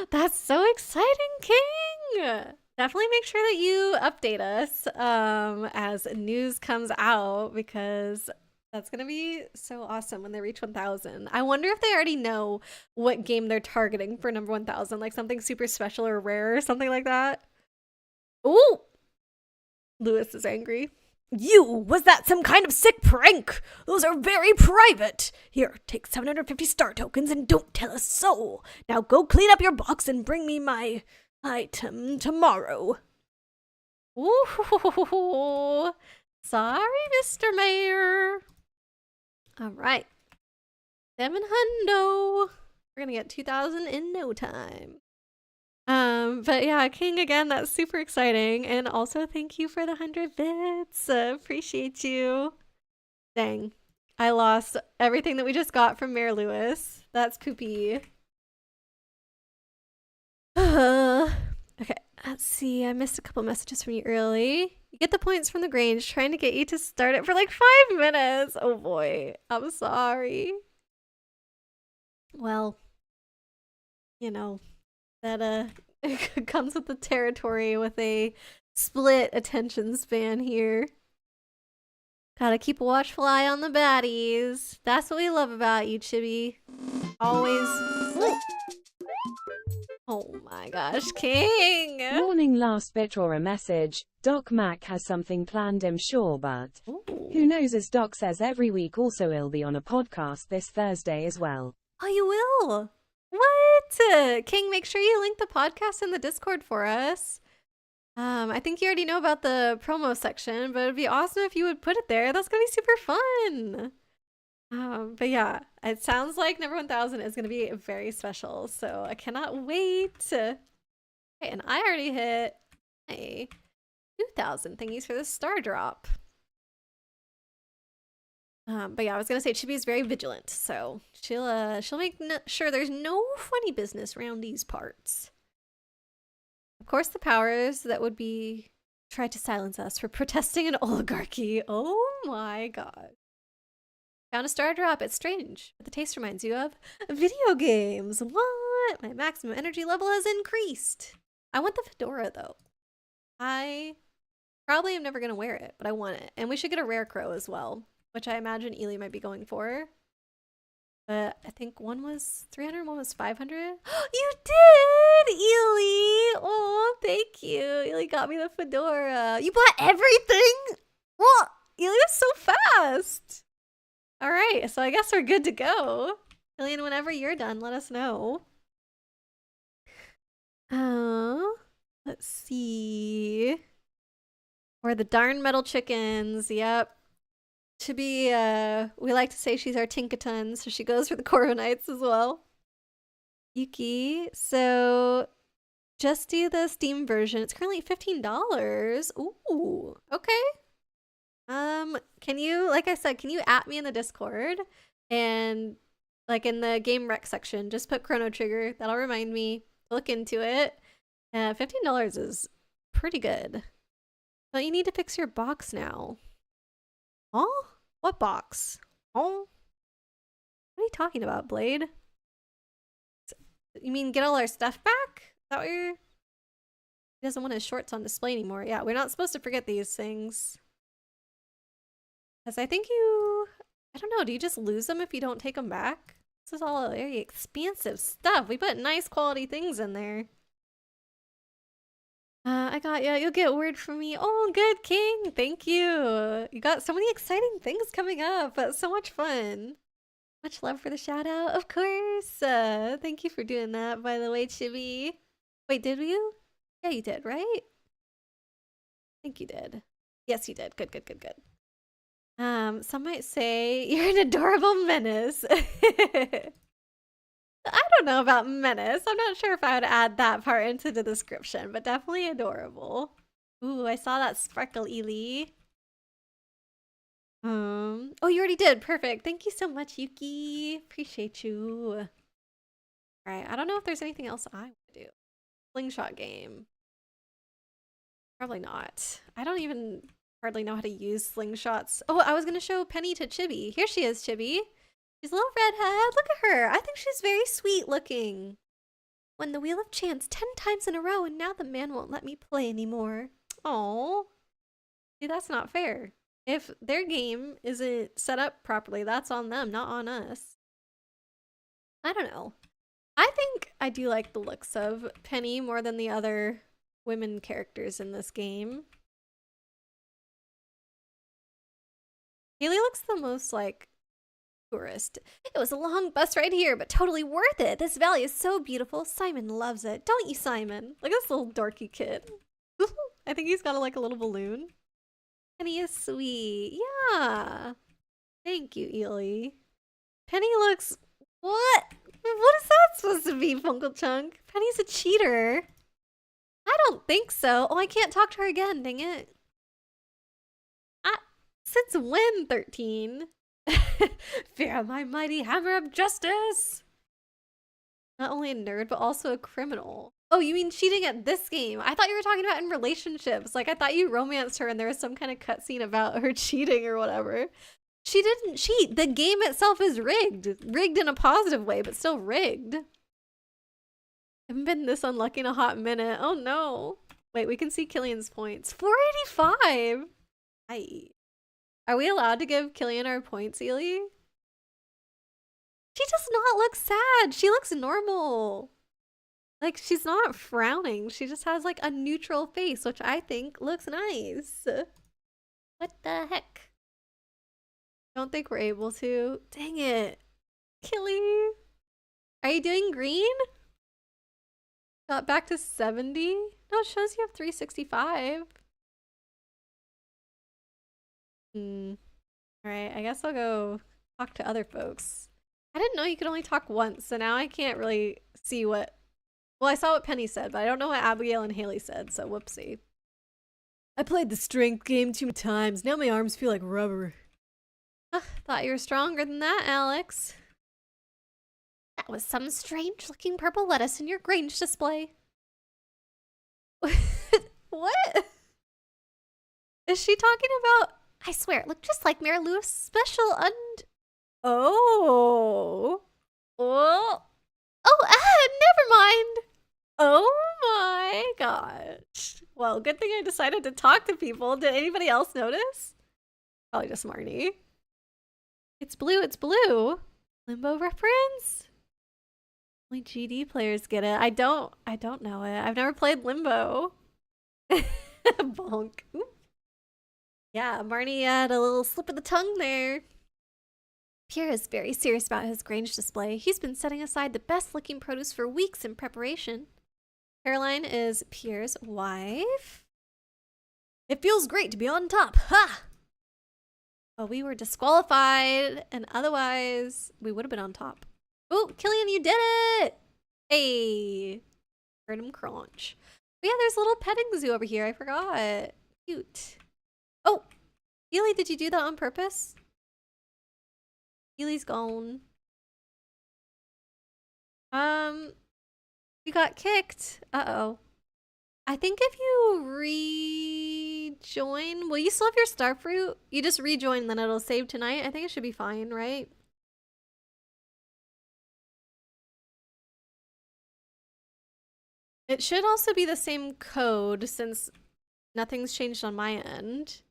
That's so exciting, King! Definitely make sure that you update us as news comes out, because that's going to be so awesome when they reach 1,000. I wonder if they already know what game they're targeting for number 1,000, like something super special or rare or something like that. Ooh! Lewis is angry. You! Was that some kind of sick prank? Those are very private. Here, take 750 star tokens and don't tell a soul. Now go clean up your box and bring me my item tomorrow. Ooh! Sorry, Mr. Mayor. All right. 700. We're gonna get 2,000 in no time. But yeah, King, again, that's super exciting. And also thank you for the 100 bits. Appreciate you. Dang. I lost everything that we just got from Mayor Lewis. That's poopy. Okay, let's see. I missed a couple messages from you early. You get the points from the Grange, trying to get you to start it for like 5 minutes. Oh boy, I'm sorry. Well, you know, that comes with the territory with a split attention span here. Gotta keep a watchful eye on the baddies. That's what we love about you, Chibi. Always. Ooh. Oh my gosh, King! Warning, last bit or a message. Doc Mac has something planned, I'm sure, but who knows, as Doc says every week. Also, he'll be on a podcast this Thursday as well. Oh, you will? What? King, make sure you link the podcast in the Discord for us. I think you already know about the promo section, but it'd be awesome if you would put it there. That's gonna be super fun. But yeah, it sounds like number 1000 is gonna be very special, so I cannot wait. Okay, and I already hit a 2000 thingies for the star drop. But yeah, I was gonna say Chibi is very vigilant, so she'll make sure there's no funny business around these parts. Of course, the powers that would be tried to silence us for protesting an oligarchy. Oh my god. Found a star drop. It's strange, but the taste reminds you of video games. What? My maximum energy level has increased. I want the fedora though. I probably am never gonna wear it, but I want it. And we should get a rare crow as well, which I imagine Ely might be going for. But I think one was 300, one was 500. You did, Ely! Oh, thank you. Ely got me the fedora. You bought everything? What? Ely was so fast. All right, so I guess we're good to go. Killian, whenever you're done, let us know. Let's see. Or the darn metal chickens. Yep. To be, we like to say she's our Tinkaton, so she goes for the Coronites as well. Yuki, so just do the Steam version. It's currently $15. Ooh, okay. Can you, like I said, can you at me in the Discord and like in the game rec section, just put Chrono Trigger. That'll remind me to look into it. $15 is pretty good. But you need to fix your box now. Oh? What box? Oh? What are you talking about, Blade? You mean get all our stuff back? Is that what you're... He doesn't want his shorts on display anymore. Yeah, we're not supposed to forget these things. Because I think you... I don't know, do you just lose them if you don't take them back? This is all very expensive stuff. We put nice quality things in there. I got ya. You'll get word from me. Oh, good, King. Thank you. You got so many exciting things coming up. So much fun. Much love for the shout out, of course. Thank you for doing that, by the way, Chibi. Wait, did you? Yeah, you did, right? I think you did. Yes, you did. Good, good, good, good. Some might say you're an adorable menace. I don't know about menace. I'm not sure if I would add that part into the description, but definitely adorable. Ooh, I saw that sparkle, Ely. Oh, you already did. Perfect. Thank you so much, Yuki. Appreciate you. All right, I don't know if there's anything else I want to do. Slingshot game. Probably not. I don't even hardly know how to use slingshots. Oh, I was going to show Penny to Chibi. Here she is, Chibi. She's a little redhead. Look at her. I think she's very sweet looking. Won the Wheel of Chance 10 times in a row, and now the man won't let me play anymore. Oh, see, that's not fair. If their game isn't set up properly, that's on them, not on us. I don't know. I think I do like the looks of Penny more than the other women characters in this game. Haley looks the most like tourist. It was a long bus ride here, but totally worth it. This valley is so beautiful. Simon loves it. Don't you, Simon? Look at this little dorky kid. I think he's got like a little balloon. And he is sweet. Yeah. Thank you, Ely. Penny looks... What? What is that supposed to be, Funkle Chunk? Penny's a cheater. I don't think so. Oh, I can't talk to her again, dang it. Since when, 13? Fear my mighty hammer of justice! Not only a nerd, but also a criminal. Oh, you mean cheating at this game? I thought you were talking about in relationships. Like, I thought you romanced her and there was some kind of cutscene about her cheating or whatever. She didn't cheat. The game itself is rigged. Rigged in a positive way, but still rigged. Haven't been this unlucky in a hot minute. Oh no. Wait, we can see Killian's points. 485! Aye. Are we allowed to give Killian our points, Ely? She does not look sad. She looks normal. Like, she's not frowning. She just has, like, a neutral face, which I think looks nice. What the heck? Don't think we're able to. Dang it. Killy. Are you doing green? Got back to 70? No, it shows you have 365. Alright, I guess I'll go talk to other folks. I didn't know you could only talk once, so now I can't really see what... Well, I saw what Penny said, but I don't know what Abigail and Haley said, so whoopsie. I played the strength game too many times. Now my arms feel like rubber. Thought you were stronger than that, Alex. That was some strange-looking purple lettuce in your Grange display. What? Is she talking about... I swear, it looked just like Mary Lou's special Oh. Oh. Oh, never mind. Oh my gosh. Well, good thing I decided to talk to people. Did anybody else notice? Probably just Marnie. It's blue, it's blue. Limbo reference? Only GD players get it. I don't know it. I've never played Limbo. Bonk. Ooh. Yeah, Marnie had a little slip of the tongue there. Pierre is very serious about his Grange display. He's been setting aside the best looking produce for weeks in preparation. Caroline is Pierre's wife. It feels great to be on top. Ha! Well, we were disqualified, and otherwise we would have been on top. Oh, Killian, you did it! Hey! Heard him crunch. But yeah, there's a little petting zoo over here. I forgot. Cute. Oh! Ely, did you do that on purpose? Ely's gone. You got kicked. Uh-oh. I think if you rejoin... Will you still have your star fruit? You just rejoin, then it'll save tonight. I think it should be fine, right? It should also be the same code since nothing's changed on my end.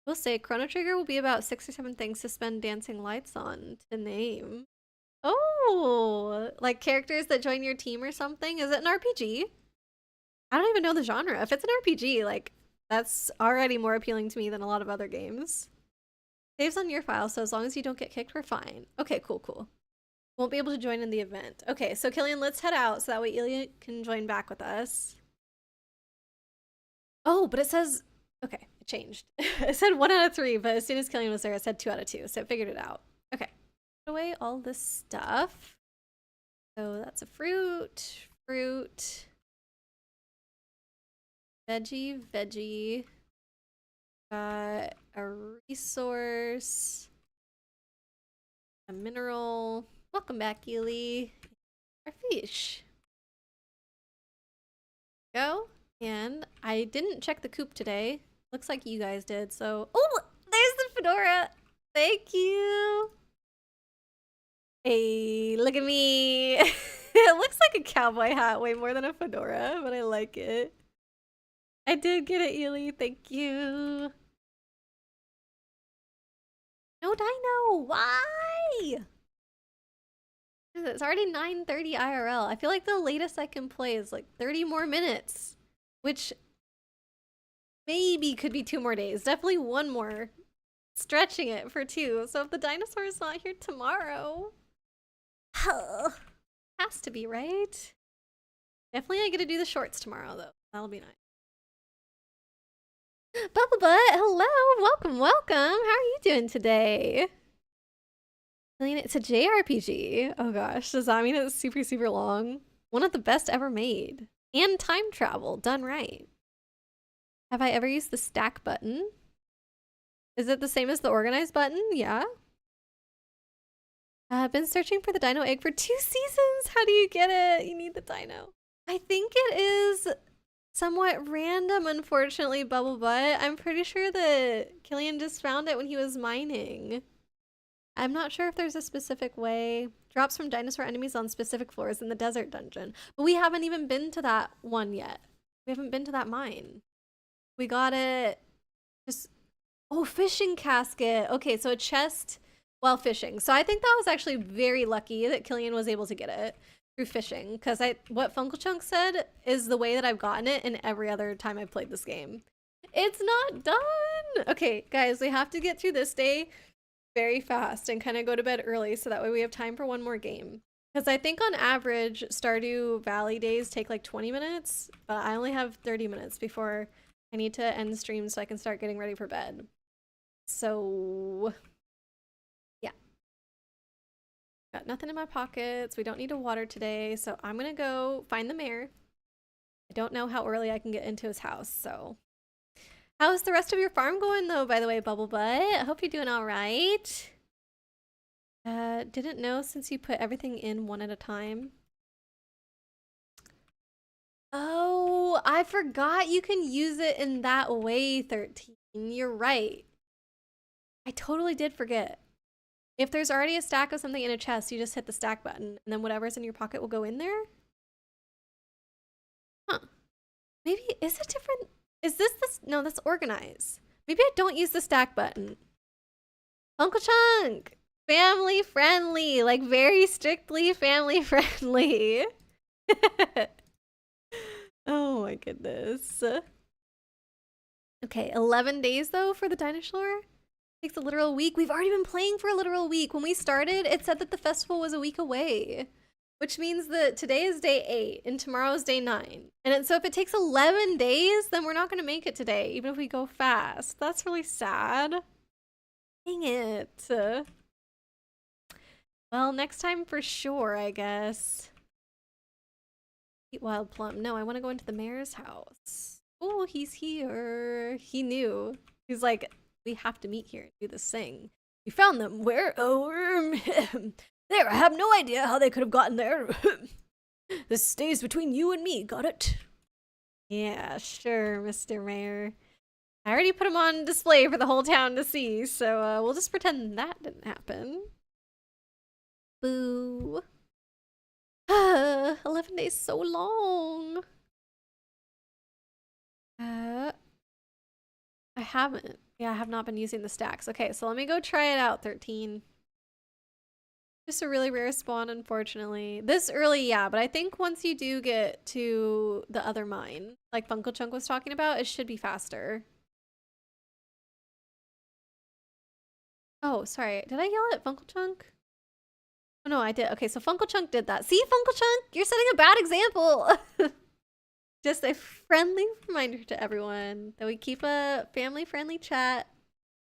We'll say Chrono Trigger will be about 6 or 7 things to spend dancing lights on to name. Oh, like characters that join your team or something? Is it an RPG? I don't even know the genre. If it's an RPG, like, that's already more appealing to me than a lot of other games. Saves on your file, so as long as you don't get kicked, we're fine. Okay, cool, cool. Won't be able to join in the event. Okay, so Killian, let's head out so that way Ilya can join back with us. Oh, but it says... Okay, it changed. It said 1 out of 3, but as soon as Killian was there, it said 2 out of 2, so it figured it out. Okay. Put away all this stuff. So that's a fruit. Veggie. Got a resource. A mineral. Welcome back, Ely. Our fish. Go. And I didn't check the coop today. Looks like you guys did, so... Oh, there's the fedora! Thank you! Hey, look at me! It looks like a cowboy hat way more than a fedora, but I like it. I did get it, Ely. Thank you. No Dino! Why? It's already 9:30 IRL. I feel like the latest I can play is like 30 more minutes. Which maybe could be 2 more days. Definitely 1 more. Stretching it for 2. So if the dinosaur is not here tomorrow... has to be, right? Definitely I get to do the shorts tomorrow, though. That'll be nice. Bubble Butt, hello! Welcome! How are you doing today? It's a JRPG. Oh gosh, does that mean it's super, super long? One of the best ever made. And time travel, done right. Have I ever used the stack button? Is it the same as the organize button? Yeah. I've been searching for the dino egg for 2 seasons. How do you get it? You need the dino. I think it is somewhat random, unfortunately, Bubble Butt. I'm pretty sure that Killian just found it when he was mining. I'm not sure if there's a specific way. Drops from dinosaur enemies on specific floors in the desert dungeon. But we haven't even been to that one yet. We haven't been to that mine. We got it just... Oh, fishing casket. Okay, so a chest while fishing. So I think that was actually very lucky that Killian was able to get it through fishing. Because what Funkelchunk said is the way that I've gotten it in every other time I've played this game. It's not done! Okay, guys, we have to get through this day very fast and kind of go to bed early so that way we have time for 1 more game. Because I think on average, Stardew Valley days take like 20 minutes, but I only have 30 minutes before I need to end stream so I can start getting ready for bed. So, yeah. Got nothing in my pockets. We don't need to water today, so I'm gonna go find the mayor. I don't know how early I can get into his house, so. How's the rest of your farm going though, by the way, Bubble Butt? I hope you're doing all right. Didn't know since you put everything in one at a time. Oh, I forgot you can use it in that way, 13. You're right. I totally did forget. If there's already a stack of something in a chest, you just hit the stack button, and then whatever's in your pocket will go in there? Huh. Maybe, is it different? Is this? No, that's organize. Maybe I don't use the stack button. Uncle Chunk! Family friendly, like very strictly family friendly. Oh my goodness. Okay, 11 days though for the dinosaur? Takes a literal week. We've already been playing for a literal week. When we started, it said that the festival was a week away, which means that today is day 8 and tomorrow is day 9. And so if it takes 11 days, then we're not going to make it today, even if we go fast. That's really sad. Dang it. Well, next time for sure, I guess. Eat wild plum. No, I want to go into the mayor's house. Oh, he's here. He knew. He's like, we have to meet here and do this thing. We found them. Where? Oh, there. I have no idea how they could have gotten there. This stays between you and me. Got it? Yeah, sure, Mr. Mayor. I already put him on display for the whole town to see, so we'll just pretend that didn't happen. Boo. 11 days so long. I haven't. Yeah, I have not been using the stacks. Okay, so let me go try it out, 13. Just a really rare spawn, unfortunately. This early, yeah, but I think once you do get to the other mine, like Funkle Chunk was talking about, it should be faster. Oh, sorry. Did I yell at Funkle Chunk? Oh, no, I did. Okay, so Funkle Chunk did that. See, Funkle Chunk? You're setting a bad example. Just a friendly reminder to everyone that we keep a family-friendly chat.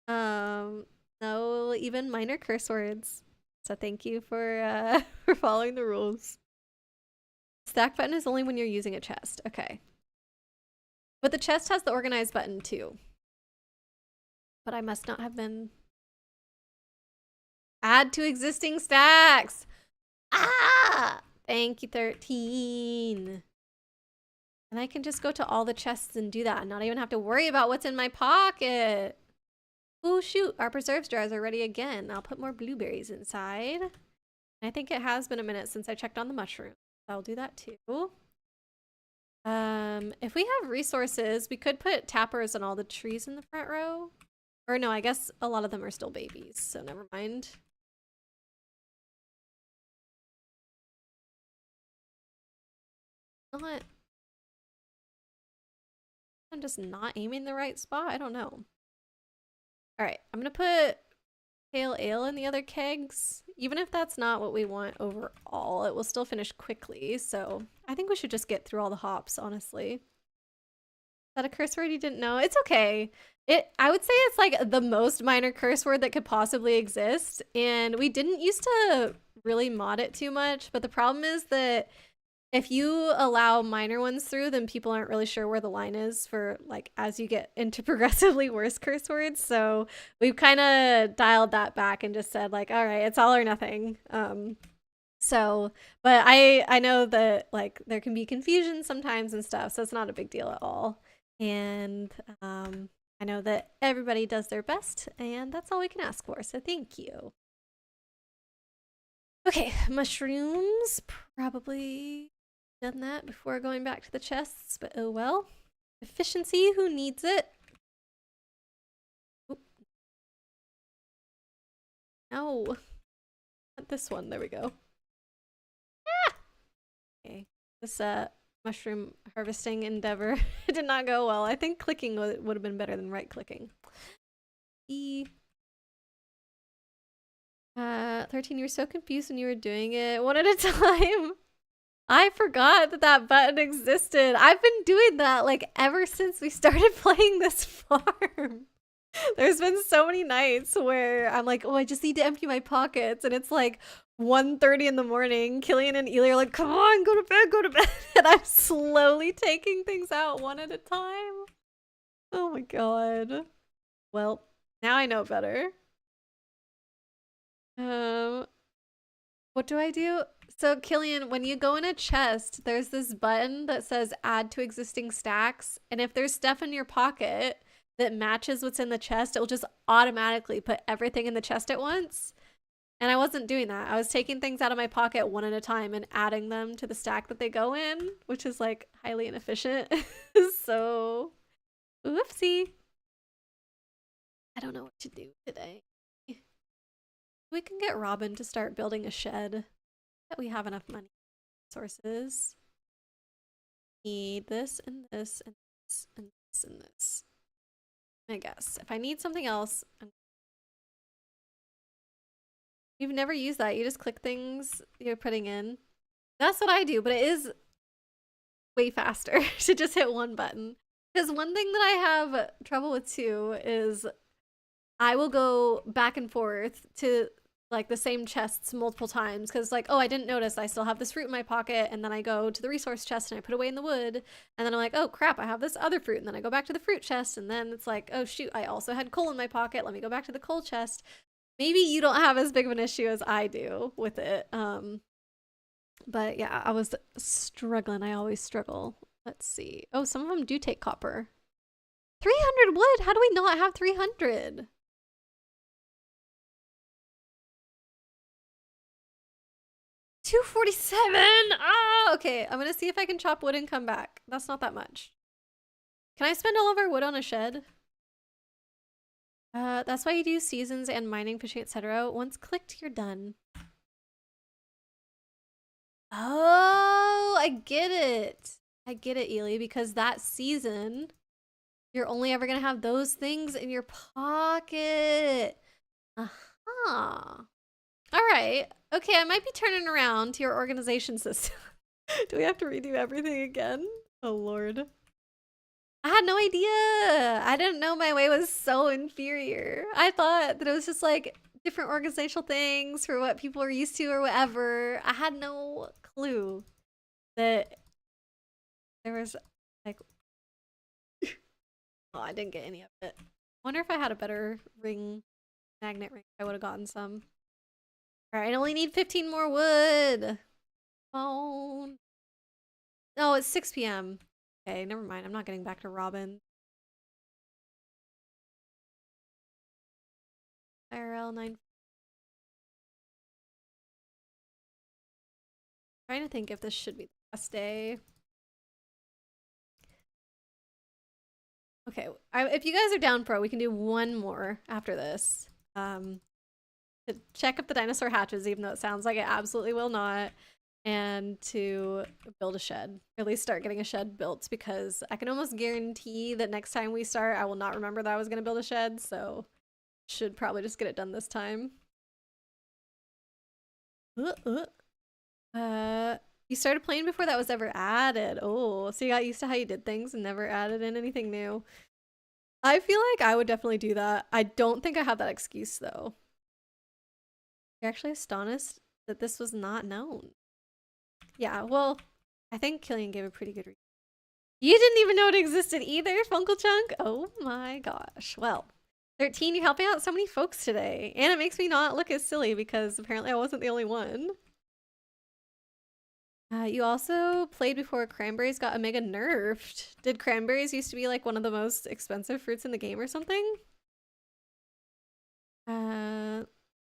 No even minor curse words. So thank you for for following the rules. Stack button is only when you're using a chest. Okay. But the chest has the organize button too. But I must not have been... Add to existing stacks! Ah! Thank you, 13. And I can just go to all the chests and do that and not even have to worry about what's in my pocket. Oh shoot, our preserves jars are ready again. I'll put more blueberries inside. I think it has been a minute since I checked on the mushroom. I'll do that too. If we have resources, we could put tappers on all the trees in the front row. Or no, I guess a lot of them are still babies, so never mind. Not... I'm just not aiming the right spot? I don't know. Alright, I'm gonna put pale ale in the other kegs. Even if that's not what we want overall, it will still finish quickly, so I think we should just get through all the hops, honestly. Is that a curse word you didn't know? It's okay. I would say it's like the most minor curse word that could possibly exist, and we didn't used to really mod it too much, but the problem is that if you allow minor ones through, then people aren't really sure where the line is for, like, as you get into progressively worse curse words. So we've kind of dialed that back and just said, like, all right, it's all or nothing. But I know that, like, there can be confusion sometimes and stuff, so it's not a big deal at all. And I know that everybody does their best, and that's all we can ask for, so thank you. Okay, mushrooms, probably done that before going back to the chests, but oh well. Efficiency, who needs it? Oop. No. Not this one, there we go. Ah! Okay, this mushroom harvesting endeavor did not go well. I think clicking would have been better than right clicking. 13, you were so confused when you were doing it. One at a time. I forgot that that button existed. I've been doing that like ever since we started playing this farm. There's been so many nights where I'm like, oh, I just need to empty my pockets. And it's like 1:30 in the morning. Killian and Ely are like, come on, go to bed, go to bed. And I'm slowly taking things out one at a time. Oh my God. Well, now I know better. What do I do? So Killian, when you go in a chest, there's this button that says add to existing stacks. And if there's stuff in your pocket that matches what's in the chest, it will just automatically put everything in the chest at once. And I wasn't doing that. I was taking things out of my pocket one at a time and adding them to the stack that they go in, which is like highly inefficient. So, whoopsie. I don't know what to do today. We can get Robin to start building a shed. That we have enough money sources. Need this and this and this and this and this. I guess if I need something else, you've never used that. You just click things you're putting in. That's what I do, but it is way faster to just hit one button. Because one thing that I have trouble with too is I will go back and forth to like the same chests multiple times because like, oh, I didn't notice I still have this fruit in my pocket, and then I go to the resource chest and I put away in the wood, and then I'm like, oh crap, I have this other fruit, and then I go back to the fruit chest, and then it's like, oh shoot, I also had coal in my pocket, let me go back to the coal chest. Maybe you don't have as big of an issue as I do with it, but yeah, I was struggling. I always struggle. Let's see. Oh, some of them do take copper. 300 wood? How do we not have 300? $247. Ah, okay. I'm gonna see if I can chop wood and come back. That's not that much. Can I spend all of our wood on a shed? That's why you do seasons and mining, fishing, etc. Once clicked, you're done. Oh, I get it. I get it, Ely, because that season, you're only ever gonna have those things in your pocket. Uh-huh. All right. Okay, I might be turning around to your organization system. Do we have to redo everything again? Oh, Lord. I had no idea. I didn't know my way was so inferior. I thought that it was just like different organizational things for what people are used to or whatever. I had no clue that there was like... Oh, I didn't get any of it. I wonder if I had a better magnet ring, I would have gotten some. Alright, I only need 15 more wood. Oh. No, it's 6 p.m. Okay, never mind. I'm not getting back to Robin. IRL 9. Trying to think if this should be the last day. Okay, if you guys are down for it, we can do one more after this. To check if the dinosaur hatches, even though it sounds like it absolutely will not, and to build a shed, or at least start getting a shed built, because I can almost guarantee that next time we start, I will not remember that I was going to build a shed, so should probably just get it done this time. You started playing before that was ever added. Oh, so you got used to how you did things and never added in anything new. I feel like I would definitely do that. I don't think I have that excuse, though. You're actually astonished that this was not known. Yeah, well, I think Killian gave a pretty good reason. You didn't even know it existed either, Funkle Chunk? Oh my gosh. Well, 13, you're helping out so many folks today. And it makes me not look as silly because apparently I wasn't the only one. You also played before cranberries got Omega nerfed. Did cranberries used to be like one of the most expensive fruits in the game or something?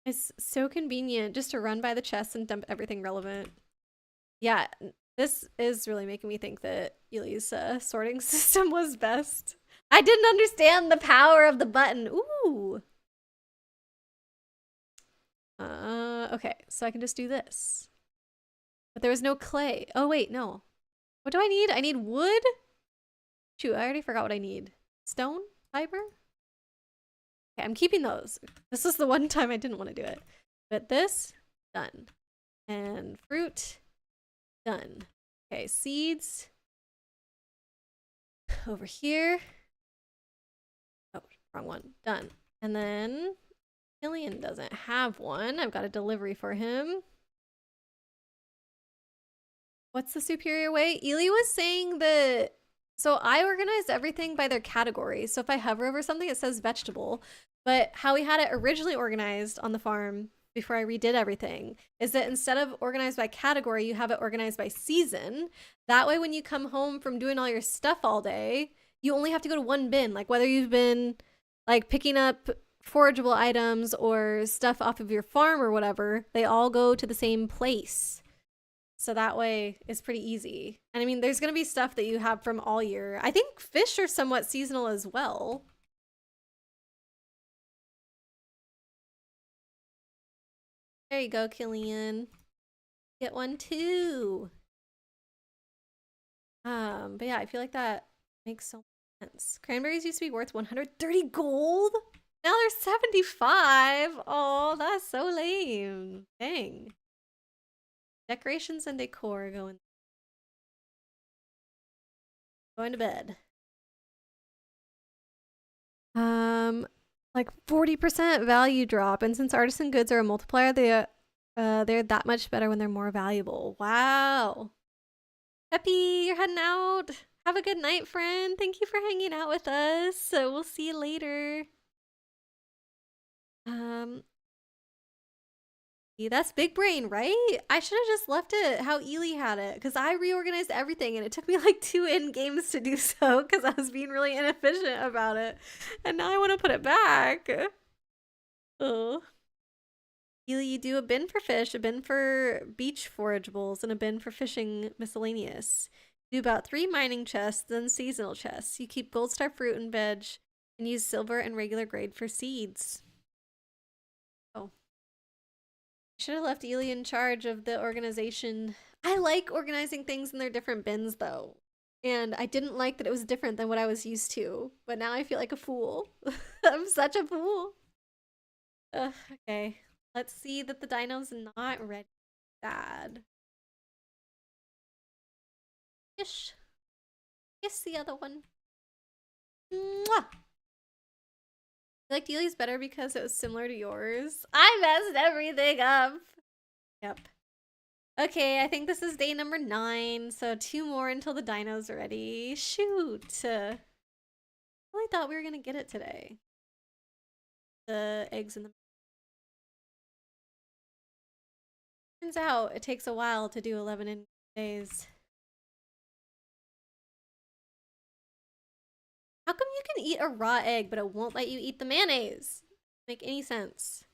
It's so convenient just to run by the chest and dump everything relevant. Yeah, this is really making me think that Ely's sorting system was best. I didn't understand the power of the button. Ooh. Okay, so I can just do this. But there was no clay. Oh, wait, no. What do I need? I need wood? Shoot, I already forgot what I need. Stone? Fiber? Okay, I'm keeping those. This is the one time I didn't want to do it. But this, done. And fruit, done. Okay, seeds. Over here. Oh, wrong one. Done. And then Pelican doesn't have one. I've got a delivery for him. What's the superior way? Ely was saying that, so I organized everything by their category. So if I hover over something, it says vegetable. But how we had it originally organized on the farm before I redid everything is that instead of organized by category, you have it organized by season. That way, when you come home from doing all your stuff all day, you only have to go to one bin. Like whether you've been like picking up forageable items or stuff off of your farm or whatever, they all go to the same place. So that way it's pretty easy. And I mean, there's going to be stuff that you have from all year. I think fish are somewhat seasonal as well. There you go, Killian. Get one too. But yeah, I feel like that makes so much sense. Cranberries used to be worth 130 gold. Now they're 75. Oh, that's so lame. Dang. Decorations and decor going to bed. Like 40% value drop, and since artisan goods are a multiplier, they're that much better when they're more valuable. Wow. Peppy, you're heading out. Have a good night, friend. Thank you for hanging out with us. So we'll see you later. That's big brain, right? I should have just left it how Ely had it, because I reorganized everything and it took me like 2 end games to do so because I was being really inefficient about it. And now I want to put it back. Oh. Ely, you do a bin for fish, a bin for beach forageables, and a bin for fishing miscellaneous. You do about 3 mining chests, then seasonal chests. You keep gold star fruit and veg, and use silver and regular grade for seeds. Oh. Should have left Ely in charge of the organization. I like organizing things in their different bins though. And I didn't like that it was different than what I was used to. But now I feel like a fool. I'm such a fool. Okay. Let's see that the dino's not ready. Bad. Ish. Kiss the other one. Mwah! I liked Ely's better because it was similar to yours. I messed everything up. Yep. Okay, I think this is day number 9, so 2 more until the dino's ready. Shoot. I really thought we were gonna get it today. The eggs in the... Turns out it takes a while to do 11 in days. How come you can eat a raw egg, but it won't let you eat the mayonnaise? Doesn't make any sense.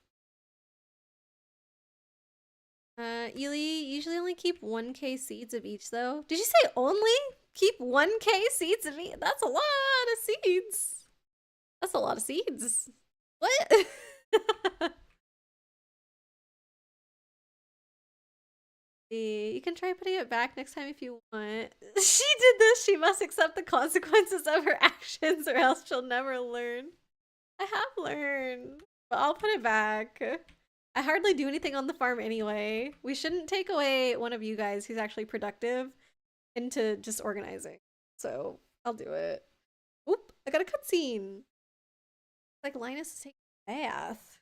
Ely, usually only keep 1k seeds of each though. Did you say only? Keep 1k seeds of each? That's a lot of seeds. That's a lot of seeds. What? You can try putting it back next time if you want. She did this. She must accept the consequences of her actions or else she'll never learn. I have learned. But I'll put it back. I hardly do anything on the farm anyway. We shouldn't take away one of you guys who's actually productive into just organizing. So I'll do it. Oop, I got a cutscene. Like Linus is taking a bath.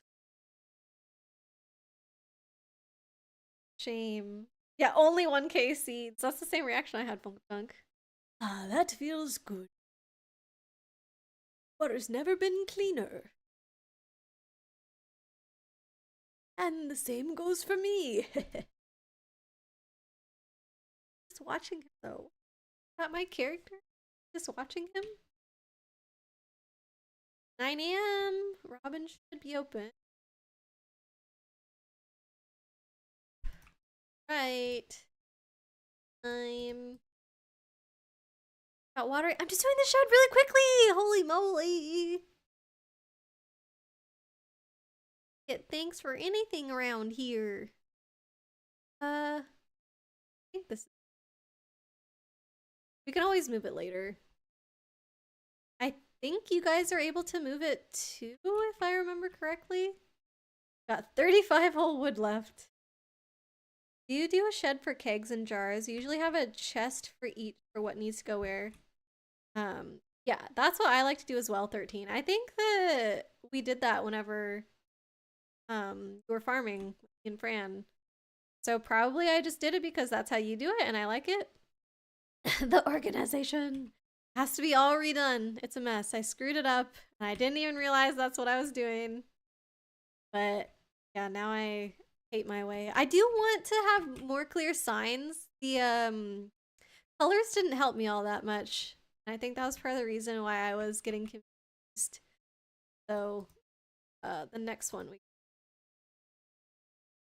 Shame. Yeah, only 1k seeds. That's the same reaction I had, Funk Dunk. Ah, that feels good. Water's never been cleaner. And the same goes for me. Just watching him though. Is that my character? Just watching him? 9 AM. Robin should be open. Right. I'm got water. I'm just doing the shed really quickly. Holy moly. Get thanks for anything around here. I think this. We can always move it later. I think you guys are able to move it too, if I remember correctly. Got 35 whole wood left. Do you do a shed for kegs and jars? You usually have a chest for each for what needs to go where. Yeah, that's what I like to do as well, 13. I think that we did that whenever we were farming in Fran. So probably I just did it because that's how you do it and I like it. The organization has to be all redone. It's a mess. I screwed it up and I didn't even realize that's what I was doing. But yeah, now I hate my way. I do want to have more clear signs. The colors didn't help me all that much. And I think that was part of the reason why I was getting confused. So the next one we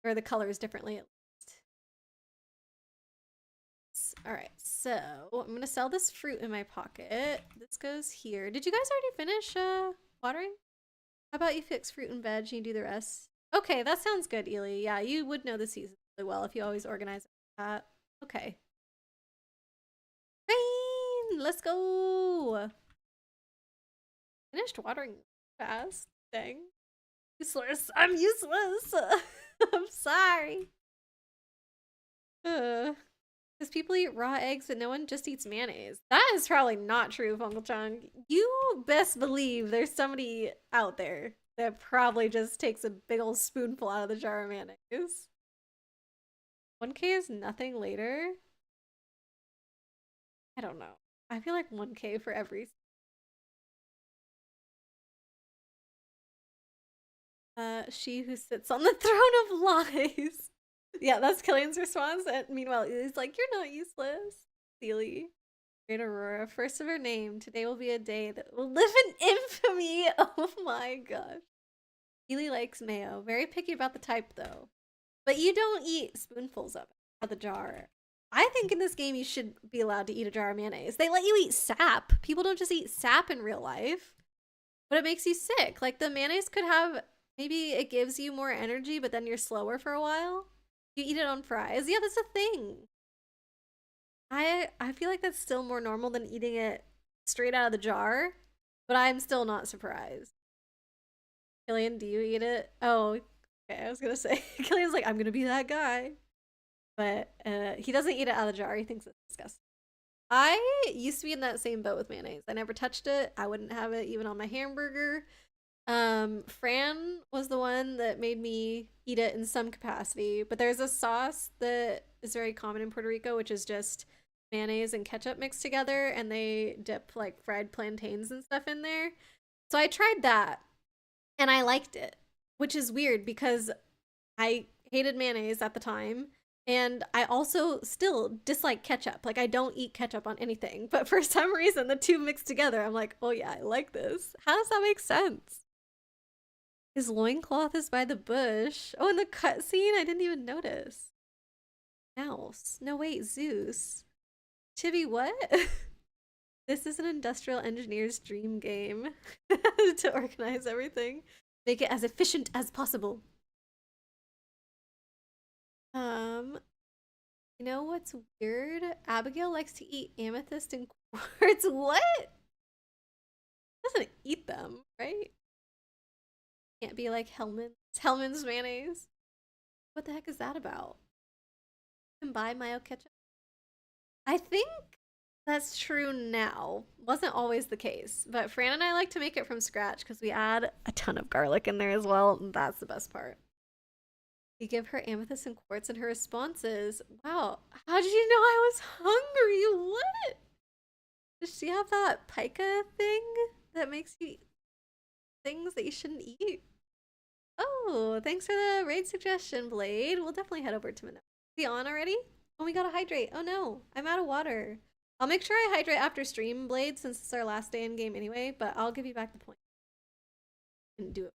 or the colors differently at least. All right, so I'm gonna sell this fruit in my pocket. This goes here. Did you guys already finish watering? How about you fix fruit and veg and you do the rest? Okay, that sounds good, Ely. Yeah, you would know the season really well if you always organize that. Okay. Rain! Let's go! Finished watering fast. Dang. Useless. I'm useless. I'm sorry. Because people eat raw eggs and no one just eats mayonnaise. That is probably not true, Uncle Chung. You best believe there's somebody out there that probably just takes a big old spoonful out of the jar of mayonnaise. 1K is nothing later? I don't know. I feel like 1K for every... she who sits on the throne of lies. Yeah, that's Killian's response. And meanwhile, he's like, you're not useless. Seely. Great Aurora, first of her name. Today will be a day that will live in infamy. Oh my gosh. Ely likes mayo. Very picky about the type, though. But you don't eat spoonfuls of it out of the jar. I think in this game you should be allowed to eat a jar of mayonnaise. They let you eat sap. People don't just eat sap in real life. But it makes you sick. Like, the mayonnaise could have... Maybe it gives you more energy, but then you're slower for a while. You eat it on fries. Yeah, that's a thing. I feel like that's still more normal than eating it straight out of the jar, but I'm still not surprised. Killian, do you eat it? Oh, okay, I was gonna say. Killian's like, I'm gonna be that guy. But he doesn't eat it out of the jar. He thinks it's disgusting. I used to be in that same boat with mayonnaise. I never touched it. I wouldn't have it even on my hamburger. Fran was the one that made me eat it in some capacity, but there's a sauce that is very common in Puerto Rico, which is just mayonnaise and ketchup mixed together, and they dip like fried plantains and stuff in there. So I tried that and I liked it, which is weird because I hated mayonnaise at the time. And I also still dislike ketchup. Like, I don't eat ketchup on anything. But for some reason, the two mixed together, I'm like, oh yeah, I like this. How does that make sense? His loincloth is by the bush. Oh, in the cutscene, I didn't even notice. Mouse. No, wait, Zeus. Chibi, what? This is an industrial engineer's dream game. To organize everything. Make it as efficient as possible. You know what's weird? Abigail likes to eat amethyst and quartz. What? Doesn't eat them, right? Can't be like Hellman's mayonnaise. What the heck is that about? You can buy mayo ketchup. I think that's true now. Wasn't always the case, but Fran and I like to make it from scratch because we add a ton of garlic in there as well. And that's the best part. You give her amethyst and quartz, and her response is, wow, how did you know I was hungry? What? Does she have that pica thing that makes you eat things that you shouldn't eat? Oh, thanks for the raid suggestion, Blade. We'll definitely head over to Minot. Is he on already? Oh, we gotta hydrate. Oh no, I'm out of water. I'll make sure I hydrate after stream, Blade, since it's our last day in game anyway, but I'll give you back the point. And do it.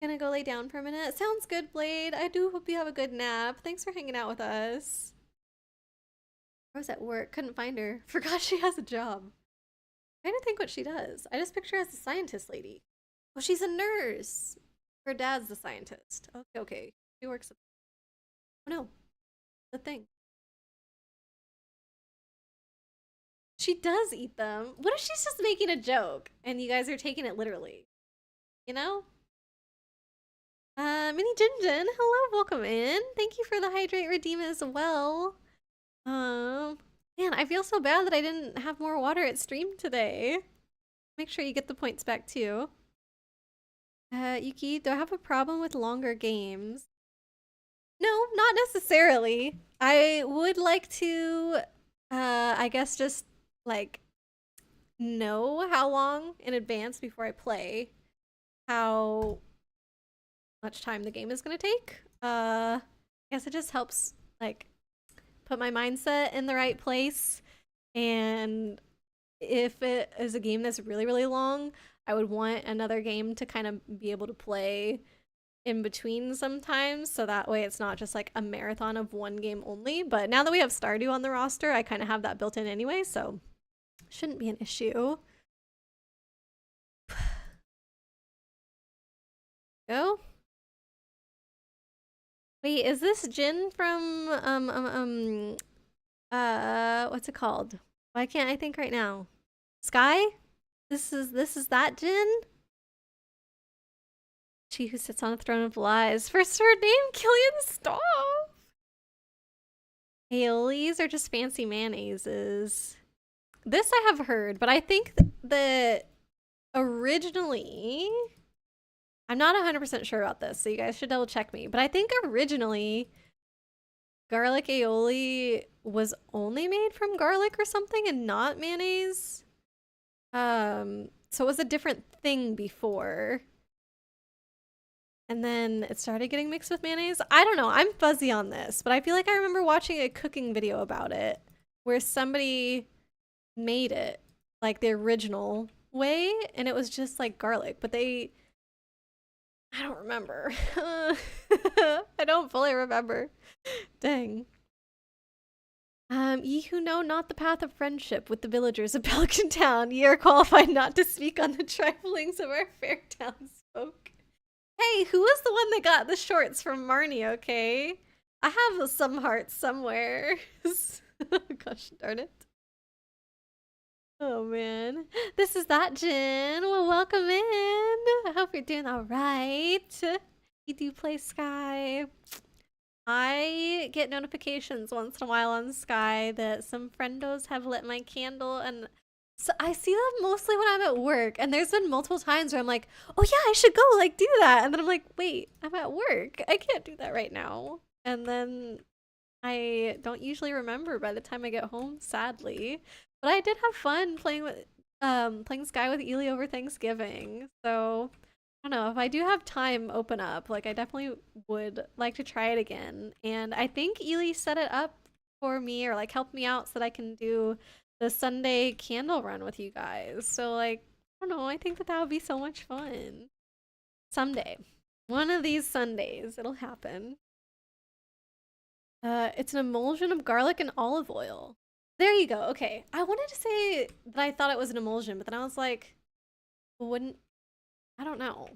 Gonna go lay down for a minute. Sounds good, Blade. I do hope you have a good nap. Thanks for hanging out with us. I was at work, couldn't find her. Forgot she has a job. Trying to think what she does. I just picture her as a scientist lady. Oh, she's a nurse. Her dad's the scientist. Okay, okay. She works at... Oh no. The thing. She does eat them. What if she's just making a joke and you guys are taking it literally? You know? Mini Jinjin, hello, welcome in. Thank you for the hydrate redeem as well. Man, I feel so bad that I didn't have more water at stream today. Make sure you get the points back too. Yuki, do I have a problem with longer games? No, not necessarily. I would like to, I guess just like know how long in advance before I play how much time the game is going to take. I guess it just helps like put my mindset in the right place. And if it is a game that's really, really long, I would want another game to kind of be able to play in between sometimes, so that way it's not just like a marathon of one game only. But now that we have Stardew on the roster, I kind of have that built in anyway, so shouldn't be an issue. Go. Wait, is this Jin from what's it called? Why can't I think right now? Sky? This is that Jin? She who sits on a throne of lies. First her name, Killian, stop! Aiolis are just fancy mayonnaises. This I have heard, but I think that originally, I'm not 100% sure about this, so you guys should double check me, but I think originally garlic aioli was only made from garlic or something and not mayonnaise. So it was a different thing before. And then it started getting mixed with mayonnaise. I don't know. I'm fuzzy on this, but I feel like I remember watching a cooking video about it where somebody made it like the original way and it was just like garlic, but I don't remember. I don't fully remember. Dang. Ye who know not the path of friendship with the villagers of Pelican Town, ye are qualified not to speak on the triflings of our fair townsfolk. Hey, who was the one that got the shorts from Marnie, okay? I have some hearts somewhere. Gosh darn it. Oh man. This is that Jin. Well, welcome in. I hope you're doing alright. You do play Sky. I get notifications once in a while on Sky that some friendos have lit my candle, and so I see them mostly when I'm at work, and there's been multiple times where I'm like, oh yeah, I should go like do that, and then I'm like, wait, I'm at work, I can't do that right now, and then I don't usually remember by the time I get home, sadly. But I did have fun playing Sky with Ely over Thanksgiving, so I don't know, if I do have time open up, like I definitely would like to try it again. And I think Ely set it up for me, or like helped me out so that I can do the Sunday candle run with you guys. So like, I don't know, I think that would be so much fun. Someday. One of these Sundays, it'll happen. It's an emulsion of garlic and olive oil. There you go. Okay. I wanted to say that I thought it was an emulsion, but then I was like, I don't know.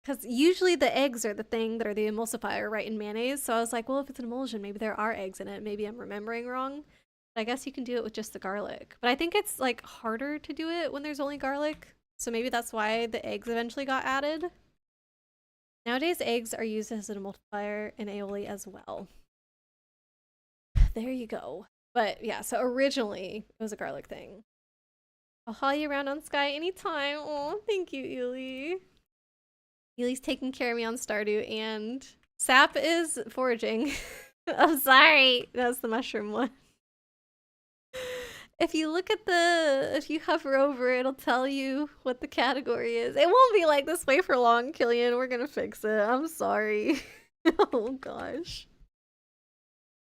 Because usually the eggs are the thing that are the emulsifier, right, in mayonnaise. So I was like, well, if it's an emulsion, maybe there are eggs in it. Maybe I'm remembering wrong. But I guess you can do it with just the garlic. But I think it's like harder to do it when there's only garlic. So maybe that's why the eggs eventually got added. Nowadays, eggs are used as an emulsifier in aioli as well. There you go. But yeah, so originally it was a garlic thing. I'll haul you around on Sky anytime. Oh, thank you, Ely. Ely's taking care of me on Stardew, and Sap is foraging. I'm sorry. That's the mushroom one. If you look at if you hover over, it'll tell you what the category is. It won't be like this way for long, Killian. We're gonna fix it. I'm sorry. Oh gosh.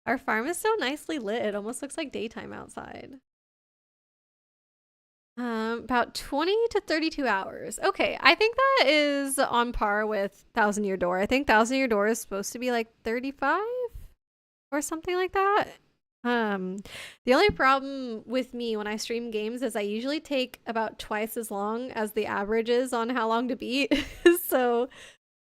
Our farm is so nicely lit. It almost looks like daytime outside. About 20 to 32 hours. Okay, I think that is on par with Thousand Year Door. I think Thousand Year Door is supposed to be like 35 or something like that. The only problem with me when I stream games is I usually take about twice as long as the average is on how long to beat. So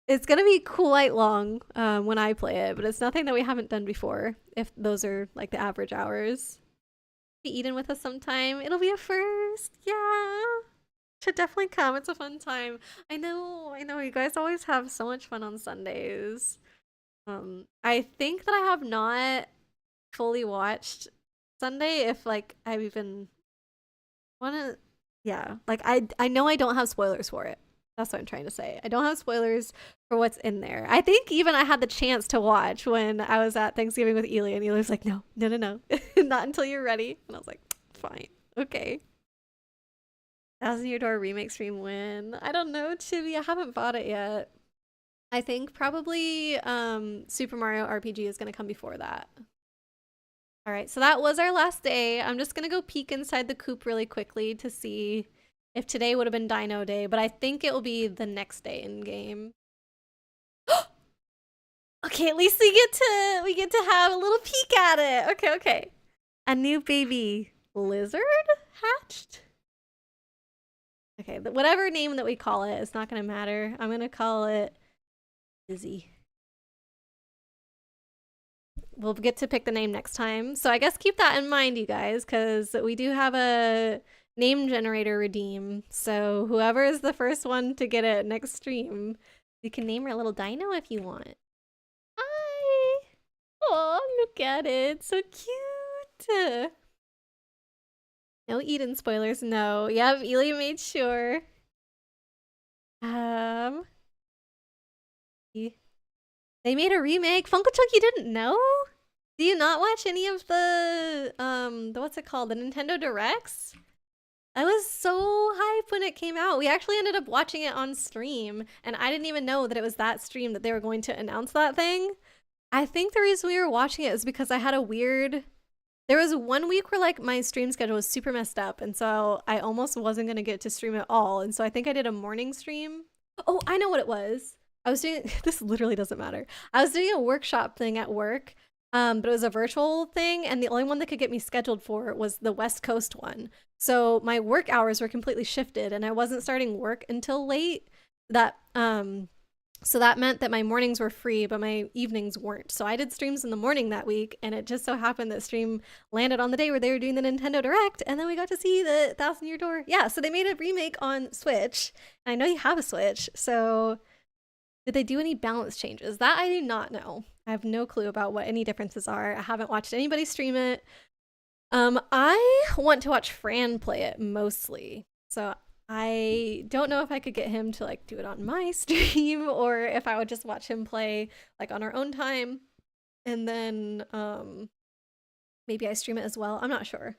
it's gonna be quite long when I play it, but it's nothing that we haven't done before, if those are like the average hours. be eating with us sometime. It'll be a first. Yeah. Should definitely come. It's a fun time. I know. You guys always have so much fun on Sundays. I think that I have not fully watched Sunday if like I've even wanna yeah, like I know I don't have spoilers for it. That's what I'm trying to say. I don't have spoilers for what's in there. I think even I had the chance to watch when I was at Thanksgiving with Ely, and Ely was like, no, not until you're ready. And I was like, fine, okay. Thousand Year Door remake stream win. I don't know, Chibi. I haven't bought it yet. I think probably Super Mario RPG is gonna come before that. All right, so that was our last day. I'm just gonna go peek inside the coop really quickly to see if today would have been Dino Day, but I think it will be the next day in game. Okay, at least we get to have a little peek at it. Okay. A new baby lizard hatched. Okay, whatever name that we call it, it's not gonna matter. I'm gonna call it Izzy. We'll get to pick the name next time. So I guess keep that in mind, you guys, because we do have a name generator redeem. So whoever is the first one to get it next stream, you can name your little dino if you want. Hi! Oh, look at it. So cute. No Eden spoilers, no. Yep, Ely made sure. They made a remake. Funko Chunk, you didn't know? Do you not watch any of the what's it called? The Nintendo Directs? I was so hyped when it came out. We actually ended up watching it on stream, and I didn't even know that it was that stream that they were going to announce that thing. I think the reason we were watching it is because I had a weird... There was 1 week where like my stream schedule was super messed up, and so I almost wasn't going to get to stream at all, and so I think I did a morning stream. Oh, I know what it was. I was doing... This literally doesn't matter. I was doing a workshop thing at work, but it was a virtual thing, and the only one that could get me scheduled for it was the West Coast one. So my work hours were completely shifted, and I wasn't starting work until late. So that meant that my mornings were free, but my evenings weren't. So I did streams in the morning that week, and it just so happened that stream landed on the day where they were doing the Nintendo Direct, and then we got to see the Thousand Year Door. Yeah, so they made a remake on Switch, and I know you have a Switch, so did they do any balance changes? That I do not know. I have no clue about what any differences are. I haven't watched anybody stream it. I want to watch Fran play it mostly, so I don't know if I could get him to like do it on my stream or if I would just watch him play like on our own time, and then maybe I stream it as well. I'm not sure.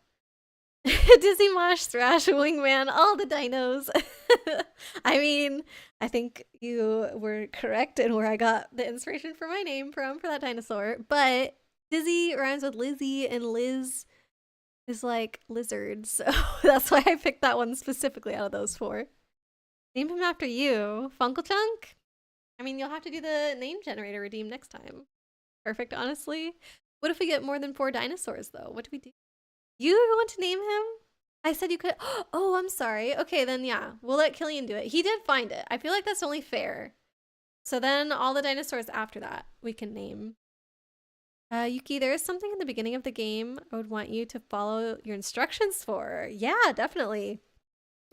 Dizzy Mosh, Thrash, Wingman, all the dinos. I mean, I think you were correct in where I got the inspiration for my name from for that dinosaur, but Dizzy rhymes with Lizzie, and Liz is like lizard, so that's why I picked that one specifically out of those 4. Name him after you. Funkle Chunk? I mean, you'll have to do the name generator redeem next time. Perfect, honestly. What if we get more than 4 dinosaurs, though? What do we do? You want to name him? I said you could. Oh, I'm sorry. Okay, then yeah, we'll let Killian do it. He did find it. I feel like that's only fair. So then all the dinosaurs after that we can name. Yuki, there is something in the beginning of the game I would want you to follow your instructions for. Yeah, definitely.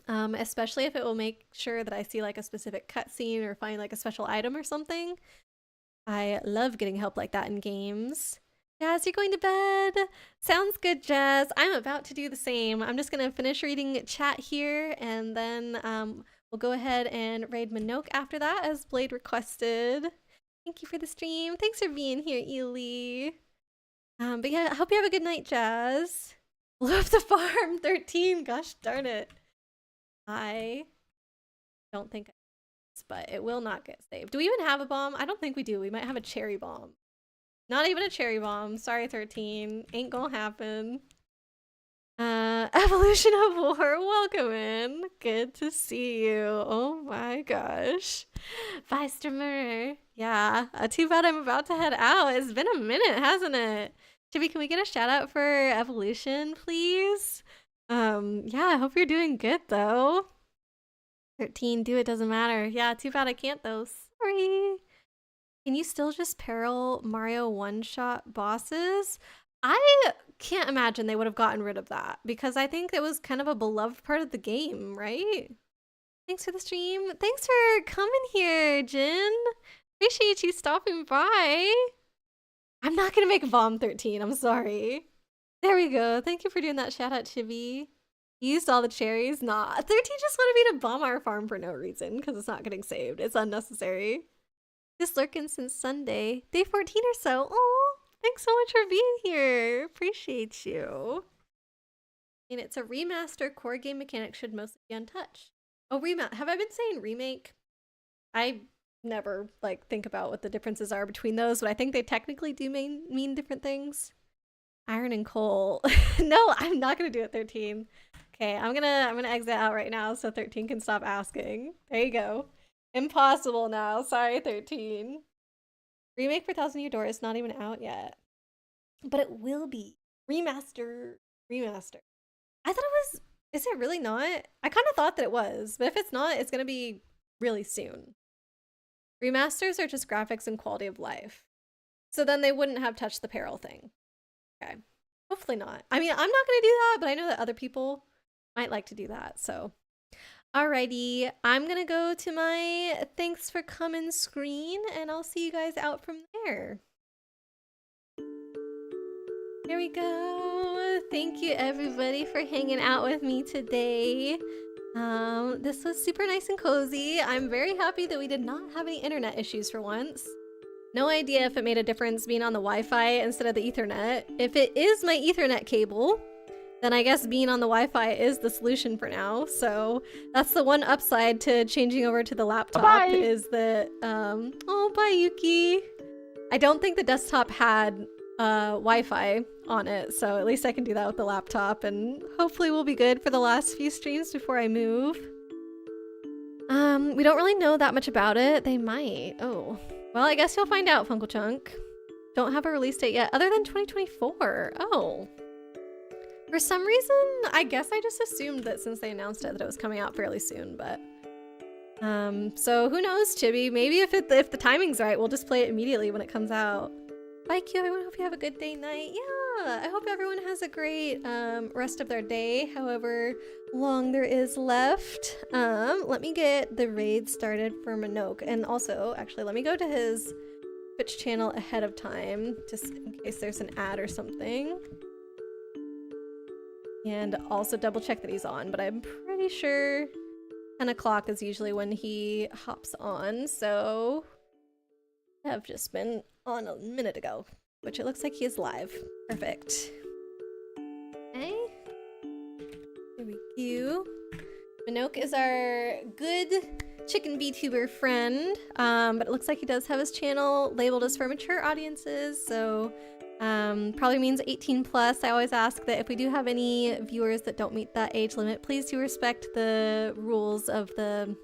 Especially if it will make sure that I see like a specific cutscene or find like a special item or something. I love getting help like that in games. Jazz, you're going to bed. Sounds good, Jazz. I'm about to do the same. I'm just gonna finish reading chat here, and then we'll go ahead and raid Minoke after that, as Blade requested. Thank you for the stream. Thanks for being here, Ely. But yeah, I hope you have a good night, Jazz. Blew up the farm 13. Gosh darn it. I don't think but it will not get saved. Do we even have a bomb? I don't think we do. We might have a cherry bomb. Not even a cherry bomb. Sorry, 13. Ain't gonna happen. Evolution of War, welcome in. Good to see you. Oh my gosh. Bye, streamer. Yeah, too bad I'm about to head out. It's been a minute, hasn't it? Chibi, can we get a shout out for Evolution, please? Yeah, I hope you're doing good though. 13, do it, doesn't matter. Yeah, too bad I can't though. Sorry. Can you still just peril Mario one-shot bosses? I can't imagine they would have gotten rid of that because I think it was kind of a beloved part of the game, right? Thanks for the stream. Thanks for coming here, Jin. Appreciate you stopping by. I'm not gonna make Vom 13. I'm sorry. There we go. Thank you for doing that. Shout out, Chibi. You used all the cherries. Nah, 13 just wanted me to bomb our farm for no reason because it's not getting saved. It's unnecessary. Just lurking since Sunday. Day 14 or so. Oh, thanks so much for being here. Appreciate you. And it's a remaster. Core game mechanics should mostly be untouched. Oh, have I been saying remake? I never like think about what the differences are between those, but I think they technically do mean different things. Iron and coal. No, I'm not gonna do it, 13. Okay, I'm gonna exit out right now so 13 can stop asking. There you go. Impossible now. Sorry, 13. Remake for Thousand Year Door is not even out yet, but it will be. Remaster. I thought it was. Is it really not? I kind of thought that it was, but if it's not, it's gonna be really soon. Remasters are just graphics and quality of life. So then they wouldn't have touched the peril thing. Okay. Hopefully not. I mean, I'm not gonna do that, but I know that other people might like to do that, so. Alrighty, I'm gonna go to my thanks for coming screen, and I'll see you guys out from there. There we go. Thank you everybody for hanging out with me today. This was super nice and cozy. I'm very happy that we did not have any internet issues for once. No idea if it made a difference being on the Wi-Fi instead of the Ethernet. If it is my Ethernet cable, then I guess being on the Wi-Fi is the solution for now. So that's the one upside to changing over to the laptop. Bye. Is that, oh, bye Yuki. I don't think the desktop had Wi-Fi on it, so at least I can do that with the laptop, and hopefully we'll be good for the last few streams before I move. We don't really know that much about it. They might. Oh. Well, I guess you'll find out, Funkle Chunk. Don't have a release date yet, other than 2024. Oh. For some reason, I guess I just assumed that since they announced it that it was coming out fairly soon, but... so who knows, Chibi? Maybe if the timing's right, we'll just play it immediately when it comes out. Bye, Q. Everyone, hope you have a good day, night. Yeah, I hope everyone has a great rest of their day, however long there is left. Let me get the raid started for Minoke, and also, actually, let me go to his Twitch channel ahead of time, just in case there's an ad or something. And also double check that he's on, but I'm pretty sure 10 o'clock is usually when he hops on, so I've just been on a minute ago, which it looks like he is live. Perfect. Okay. There we go. Minoke is our good chicken VTuber friend, but it looks like he does have his channel labeled as for mature audiences, so probably means 18 plus. I always ask that if we do have any viewers that don't meet that age limit, please do respect the rules of the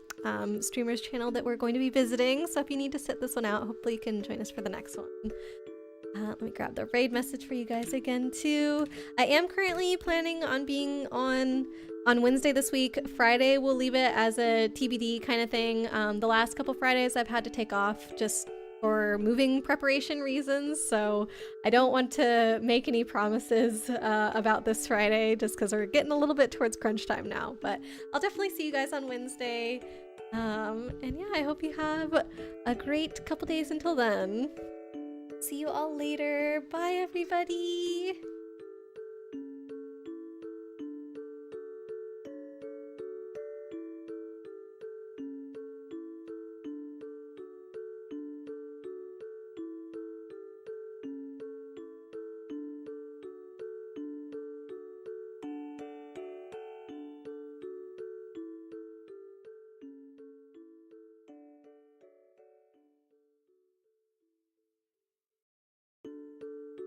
streamer's channel that we're going to be visiting. So if you need to sit this one out, hopefully you can join us for the next one. Let me grab the raid message for you guys again too. I am currently planning on being on Wednesday this week. Friday we'll leave it as a TBD kind of thing. The last couple Fridays I've had to take off just for moving preparation reasons, so I don't want to make any promises about this Friday just because we're getting a little bit towards crunch time now, but I'll definitely see you guys on Wednesday. And yeah, I hope you have a great couple days until then. See you all later. Bye, everybody.